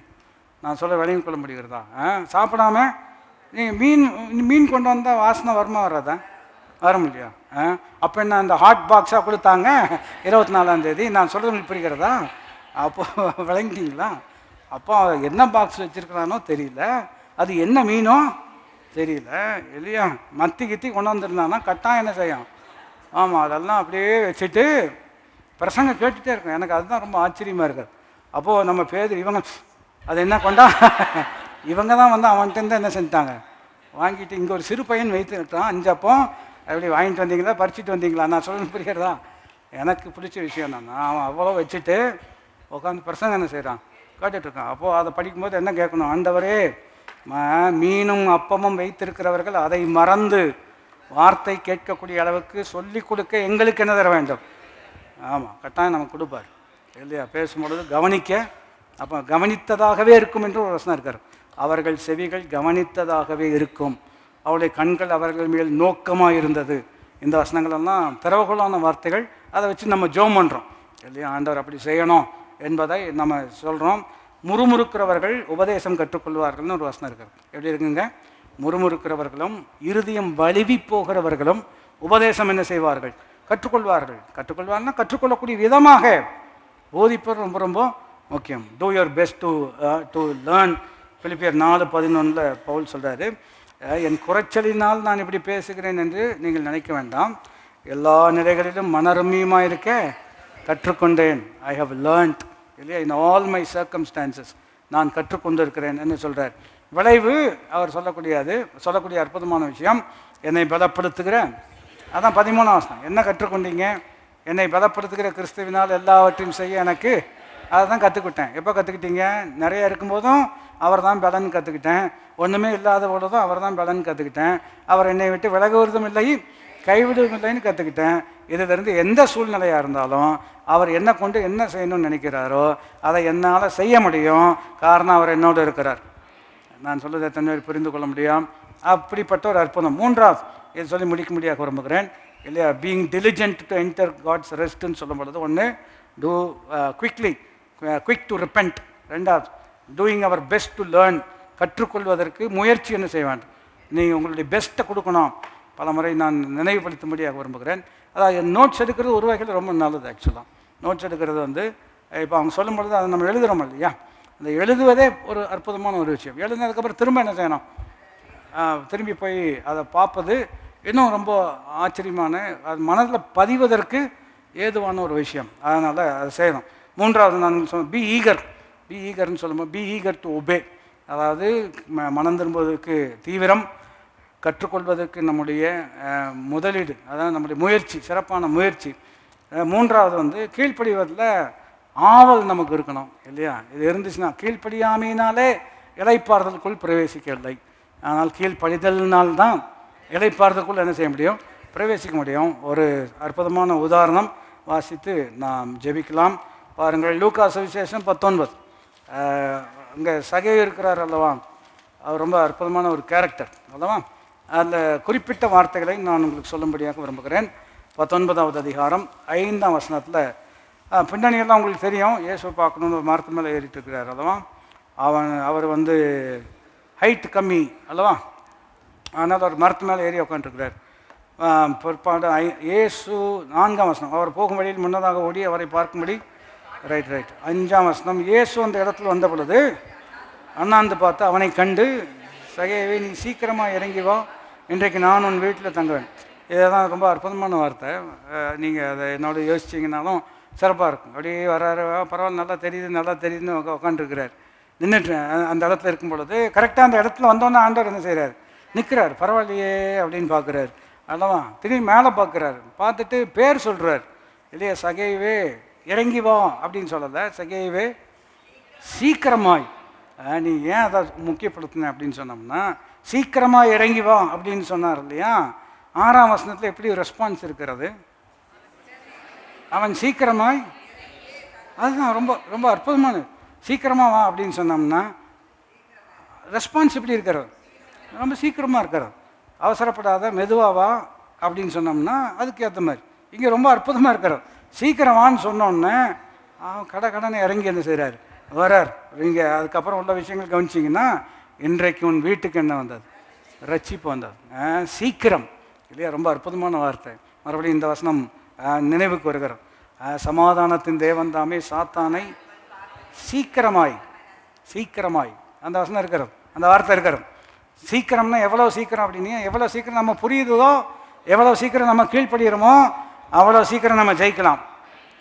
நான் சொல்ல விளங்கி கொள்ள முடிகிறதா? சாப்பிடாம நீங்கள் மீன் கொண்டு வந்தால் வாசனை வருமா வராதா? வர முடியா? அப்போ என்ன அந்த ஹாட் பாக்ஸாக கொடுத்தாங்க 24ஆம் தேதி? நான் சொல்கிறது உங்களுக்கு புரிகிறதா? அப்போது விளங்கிட்டீங்களா? அப்போ என்ன பாக்ஸ் வச்சுருக்கிறானோ தெரியல, அது என்ன மீனோ தெரியல இல்லையா? மத்தி கித்தி கொண்டு வந்திருந்தானா கட்டாயம் என்ன செய்யும்? ஆமாம், அதெல்லாம் அப்படியே வச்சுட்டு பிரசங்கம் கேட்டுகிட்டே இருக்கும். எனக்கு அதுதான் ரொம்ப ஆச்சரியமாக இருக்குது. அப்போது நம்ம பேர் இவங்க அது என்ன கொண்டா இவங்க தான் வந்து அவன்கிட்ட என்ன செஞ்சிட்டாங்க, வாங்கிட்டு இங்கே ஒரு சிறு பையன் வைத்துட்டான் 5 அப்பம் அப்படி வாங்கிட்டு வந்தீங்களா, பறிச்சுட்டு வந்தீங்களா? நான் சொல்ல புரிகிறதா? எனக்கு பிடிச்ச விஷயம் தான். அவன் அவ்வளோ வச்சுட்டு உட்காந்து பிரசங்கம் என்ன செய்கிறான், கேட்டுட்ருக்கான். அப்போது அதை படிக்கும்போது என்ன கேட்கணும்? ஆண்டவரே, மீனும் அப்பமும் வைத்திருக்கிறவர்கள் அதை மறந்து வார்த்தை கேட்கக்கூடிய அளவுக்கு சொல்லி கொடுக்க எங்களுக்கு என்ன தர வேண்டும்? ஆமாம், கட்டாயம் நமக்கு கொடுப்பார் இல்லையா? பேசும்பொழுது கவனிக்க, அப்போ கவனித்ததாகவே இருக்கும் என்று ஒரு வசனம் இருக்கார். அவர்கள் செவிகள் கவனித்ததாகவே இருக்கும், அவளுடைய கண்கள் அவர்கள் மேல் நோக்கமாக இருந்தது. இந்த வசனங்களெல்லாம் திறவுகோலான வார்த்தைகள். அதை வச்சு நம்ம ஜெபம் பண்ணுறோம் இல்லையா? ஆண்டவர் அப்படி செய்யணும் என்பதை நம்ம சொல்கிறோம். முறுமுறுக்கிறவர்கள் உபதேசம் கற்றுக்கொள்வார்கள்னு ஒரு வசனம் இருக்கார். எப்படி இருக்குங்க? முறுமுறுக்கிறவர்களும் இருதயம் வலிவி போகிறவர்களும் உபதேசம் என்ன செய்வார்கள்? கற்றுக்கொள்வார்கள். கற்றுக்கொள்வார்னா கற்றுக்கொள்ளக்கூடிய விதமாக போதிப்பது ரொம்ப ரொம்ப முக்கியம். Two your best to learn. பிலிப்பியர் 4:11 பவுல் சொல்கிறாரு, என் குறைச்சலினால் நான் இப்படி பேசுகிறேன் என்று நீங்கள் நினைக்க வேண்டாம், எல்லா நிலைகளிலும் மனரம்மியமாக இருக்க கற்றுக்கொண்டேன். ஐ ஹவ் லேர்ன்ட் இல்லையா? இன் ஆல் மை சர்க்கம்ஸ்டான்சஸ் நான் கற்றுக்கொண்டிருக்கிறேன் என்று சொல்கிறார். விளைவு அவர் சொல்லக்கூடிய அற்புதமான விஷயம், என்னை பலப்படுத்துகிற, அதான் 13ஆம் வசனம். என்ன கற்றுக்கொண்டீங்க? என்னை பலப்படுத்துகிற கிறிஸ்துவினால் எல்லாவற்றையும் செய்ய எனக்கு அதை தான் கற்றுக்கிட்டேன். எப்போ கற்றுக்கிட்டீங்க? நிறைய இருக்கும்போதும் அவர் தான் பலன் கற்றுக்கிட்டேன், ஒன்றுமே இல்லாத பொழுதும் அவர் தான் பலன் கற்றுக்கிட்டேன், அவர் என்னை விட்டு விலகுவதும் இல்லை கைவிடுவதும் இல்லைன்னு கற்றுக்கிட்டேன். இதிலிருந்து எந்த சூழ்நிலையாக இருந்தாலும் அவர் என்னை கொண்டு என்ன செய்யணும்னு நினைக்கிறாரோ அதை என்னால் செய்ய முடியும். காரணம் அவர் என்னோடு இருக்கிறார். நான் சொல்வதை தன்னை புரிந்து கொள்ள முடியும். அப்படிப்பட்ட ஒரு அற்புதம். 3வது இது சொல்லி முடிக்க முடியாது விரும்புகிறேன் இல்லையா? Being diligent to enter God's ரெஸ்ட்னு சொல்லும் பொழுது, ஒன்று டூ குவிக் டு ரிப்பெண்ட். 2வது doing our best to learn. கற்றுக்கொள்வதற்கு முயற்சி என்ன செய்ய வேண்டும்? நீங்கள் உங்களுடைய பெஸ்ட்டை கொடுக்கணும். பல முறை நான் நினைவுபடுத்தும்படியாக விரும்புகிறேன். அதாவது நோட்ஸ் எடுக்கிறது ஒரு வகையில் ரொம்ப நல்லது. ஆக்சுவலாக நோட்ஸ் எடுக்கிறது வந்து இப்போ அவங்க சொல்லும் பொழுது அதை நம்ம எழுதுகிறோம் இல்லையா? அந்த எழுதுவதே ஒரு அற்புதமான ஒரு விஷயம். எழுதினதுக்கப்புறம் திரும்ப என்ன செய்யணும்? திரும்பி போய் அதை பார்ப்பது இன்னும் ரொம்ப ஆச்சரியமான, அது மனதில் பதிவதற்கு ஏதுவான ஒரு விஷயம். அதனால் அதை செய்யணும். மூன்றாவது நான் சொன்ன பி ஈகர்னு சொல்லும்போது பி ஈகர் டு ஒபே, அதாவது மனம் திரும்புவதற்கு தீவிரம், கற்றுக்கொள்வதற்கு நம்முடைய முதலீடு, அதாவது நம்முடைய முயற்சி, சிறப்பான முயற்சி. மூன்றாவது கீழ்ப்படிவதில் ஆவல் நமக்கு இருக்கணும் இல்லையா? இது இருந்துச்சுன்னா, கீழ்ப்படியாமையினாலே இளைப்பாறுதலுக்குள் பிரவேசிக்கவில்லை. ஆனால் கீழ்ப்படிதல்னால்தான் இளைப்பாறுதலுக்குள் என்ன செய்ய முடியும்? பிரவேசிக்க முடியும். ஒரு அற்புதமான உதாரணம் வாசித்து நாம் ஜெபிக்கலாம். பாருங்கள், லூக்கா சுவிசேஷம் 19. அங்கே சகே இருக்கிறார் அல்லவா? அவர் ரொம்ப அற்புதமான ஒரு கேரக்டர் அல்லவா? அதில் குறிப்பிட்ட வார்த்தைகளை நான் உங்களுக்கு சொல்லும்படியாக விரும்புகிறேன். 19வது அதிகாரம் 5ஆம் வசனத்தில், பின்னணியெல்லாம் உங்களுக்கு தெரியும். இயேசு பார்க்கணுன்னு ஒரு மரத்து மேலே ஏறிட்டு இருக்கிறார் அல்லவா? அவர் ஹைட் கம்மி அல்லவா? அதனால் ஒரு மரத்து மேலே ஏறி உட்காந்துருக்கிறார். பிற்பாடு இயேசு 4ஆம் வசனம், அவர் போகும் வழியில் முன்னதாக ஓடி அவரை பார்க்கும்படி. ரைட் 5ஆம் வசனம், இயேசு அந்த இடத்துல வந்த பொழுது அண்ணாந்து பார்த்து அவனை கண்டு, சகேவே நீ சீக்கிரமாக இறங்கி வா, இன்றைக்கு நான் உன் வீட்டில் தங்குவேன். இதுதான் ரொம்ப அற்புதமான வார்த்தை. நீங்கள் அதை என்னோட யோசிச்சிங்கனாலும் சிறப்பாக இருக்கும். அப்படியே வர்றாரு, பரவாயில்ல, நல்லா தெரியுதுன்னு உட்காந்துருக்கிறார். நின்றுட்டு அந்த இடத்துல இருக்கும் பொழுது கரெக்டாக அந்த இடத்துல வந்தோன்னே ஆண்டவர் என்ன செய்கிறார்? நிற்கிறார். பரவாயில்லையே அப்படின்னு பார்க்குறாரு அல்லவா? திரும்பி மேலே பார்க்குறாரு. பார்த்துட்டு பேர் சொல்கிறார் இல்லையா? சகேவே இறங்கி வா அப்படின்னு சொல்லலை, சகேவே சீக்கிரமாய். நீ ஏன் அதை முக்கியப்படுத்தின அப்படின்னு சொன்னோம்னா, சீக்கிரமாக இறங்கி வா அப்படின்னு சொன்னார் இல்லையா? 6ஆம் வசனத்தில் எப்படி ரெஸ்பான்ஸ் இருக்கிறது? அவன் சீக்கிரமாய், அதுதான் ரொம்ப ரொம்ப அற்புதமானது. சீக்கிரமாக வா அப்படின்னு சொன்னோம்னா ரெஸ்பான்ஸ் எப்படி இருக்கிறது? ரொம்ப சீக்கிரமாக இருக்கிறது. அவசரப்படாத, மெதுவாக வா அப்படின்னு சொன்னோம்னா அதுக்கு ஏற்ற மாதிரி. இங்கே ரொம்ப அற்புதமாக இருக்கிறது. சீக்கிரம் வான்னு சொன்னோன்னே கடனை இறங்கி என்ன செய்கிறார்? வரார். நீங்கள் அதுக்கப்புறம் உள்ள விஷயங்கள் கவனிச்சிங்கன்னா, இன்றைக்கு உன் வீட்டுக்கு என்ன வந்தது? ரட்சிப்பு வந்தது. சீக்கிரம் இல்லையா? ரொம்ப அற்புதமான வார்த்தை. மறுபடியும் இந்த வசனம் நினைவுக்கு வருகிறது. சமாதானத்தின் தேவன் தாமே சாத்தானை சீக்கிரமாய் அந்த வசனம் இருக்கிறது, அந்த வார்த்தை இருக்கிறது. சீக்கிரம்னா எவ்வளோ சீக்கிரம் அப்படின்னு, எவ்வளோ சீக்கிரம் நம்ம புரியுதோ, எவ்வளோ சீக்கிரம் நம்ம கீழ்ப்படுகிறோமோ, அவ்வளோ சீக்கிரம் நம்ம ஜெயிக்கலாம்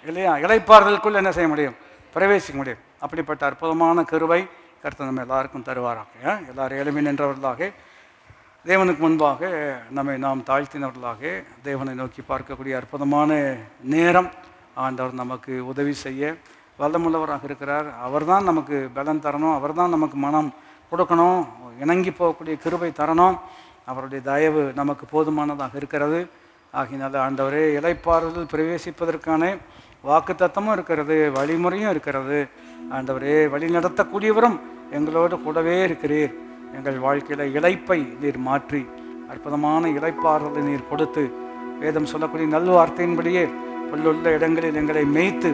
இல்லையா? இளைப்பாறுதலுக்குள் என்ன செய்ய முடியும்? பிரவேசிக்க முடியும். அப்படிப்பட்ட அற்புதமான கிருபை கர்த்தர் நம்ம எல்லாருக்கும் தருவாராக. எல்லாரும் எளிமை நின்றவர்களாக, தேவனுக்கு முன்பாக நாம் தாழ்த்தினவர்களாக தேவனை நோக்கி பார்க்கக்கூடிய அற்புதமான நேரம். ஆண்டவர் நமக்கு உதவி செய்ய வல்லமுள்ளவராக இருக்கிறார். அவர் தான் நமக்கு பலன் தரணும், அவர் தான் நமக்கு மனம் கொடுக்கணும், இணங்கி போகக்கூடிய கிருபை தரணும். அவருடைய தயவு நமக்கு போதுமானதாக இருக்கிறது. ஆகினால ஆண்டவரே, இளைப்பாறுதல் பிரவேசிப்பதற்கான வாக்கு தத்தமும் இருக்கிறது, வழிமுறையும் இருக்கிறது. ஆண்டவரே, வழி நடத்தக்கூடியவரும் எங்களோடு கூடவே இருக்கிறீர். எங்கள் வாழ்க்கையில் இளைப்பை நீர் மாற்றி அற்புதமான இளைப்பாறுதலை நீர் கொடுத்து, வேதம் சொல்லக்கூடிய நல்வார்த்தையின்படியே புல்லுள்ள இடங்களில் எங்களை மேய்த்து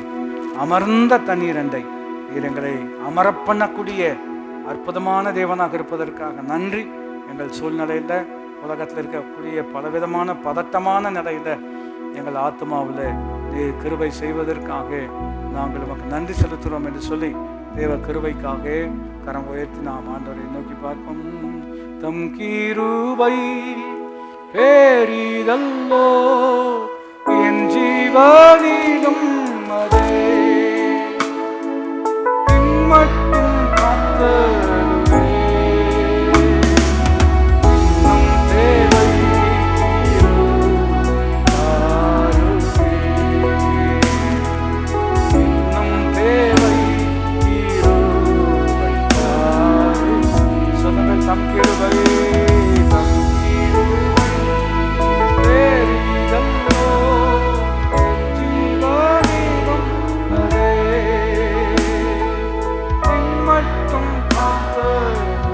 அமர்ந்த தண்ணீர் அண்டை நீர் எங்களை அமரப்பண்ணக்கூடிய அற்புதமான தேவனாக இருப்பதற்காக நன்றி. எங்கள் சூழ்நிலையில், உலகத்தில் இருக்கக்கூடிய பலவிதமான பதட்டமான நிலையில் எங்கள் ஆத்மாவில் நீர் கிருபை செய்வதற்காக நாங்கள் உமக்கு நன்றி செலுத்துகிறோம் என்று சொல்லி தேவ கிருபைக்காக கரம் உயர்த்தி நாம் ஆண்டவரை நோக்கி பார்ப்போம். தம் கிருபை பேரிதல்லோ என் ஜீவனிலும் அதே மட்டும் காத்தருளே. இன்னும் தேவை தம் கிருபை பேரிதல்லோ என் ஜீவனிலும் அதே மட்டும் காத்தருளே.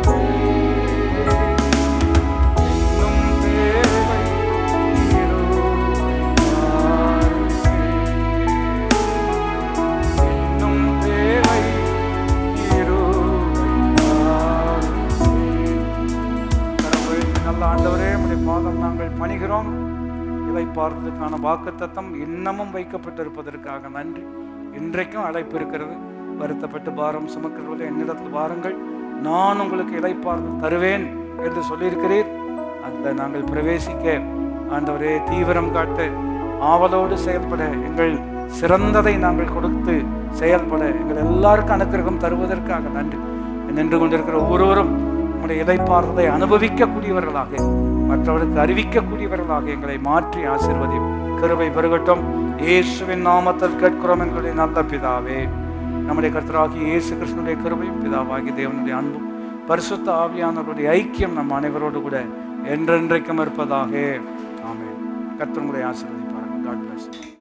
இன்னும் தேவை இன்னும் தேவை நல்ல ஆண்டவரே, உம்முடைய பாதம் நாங்கள் பணிகிறோம். இளைப்பாறுதலுக்கான வாக்குத்தத்தம் இன்னமும் வைக்கப்பட்டிருப்பதற்காக நன்றி. இன்றைக்கும் அழைப்பு இருக்கிறது. வருத்தப்பட்டு பாரம் சுமக்கிறவர்களே என்னிடத்தில் வாருங்கள், நான் உங்களுக்கு இளைப்பாறுதல் தருவேன் என்று சொல்லியிருக்கிறீர். அதில் நாங்கள் பிரவேசிக்க ஆண்டவரே தீவிரம் காட்டு, ஆவலோடு செயல்பட, எங்கள் சிறந்ததை நாங்கள் கொடுத்து செயல்பட எங்கள் எல்லாருக்கும் அனுக்கிரகம் தருவதற்காக நன்றி. நின்று கொண்டிருக்கிற ஒவ்வொருவரும் உங்களுடைய இளைப்பாறுதலை அனுபவிக்கக்கூடியவர்களாக, மற்றவர்களுக்கு அறிவிக்கக்கூடியவர்களாக எங்களை மாற்றி ஆசீர்வதியும். கிருபை பெருகட்டும். இயேசுவின் நாமத்தில் கேட்கிறோம் எங்களுடைய நல்ல பிதாவே. நம்முடைய கர்த்தராகிய இயேசு கிறிஸ்துவினுடைய கிருபையும் பிதாவாகிய தேவனுடைய அன்பும் பரிசுத்த ஆவியானவருடைய ஐக்கியம் நம் அனைவரோடு கூட என்றென்றைக்கும் இருப்பதாக. ஆமென். கர்த்தர் உங்களை ஆசீர்வதிப்பார்கள். God bless you.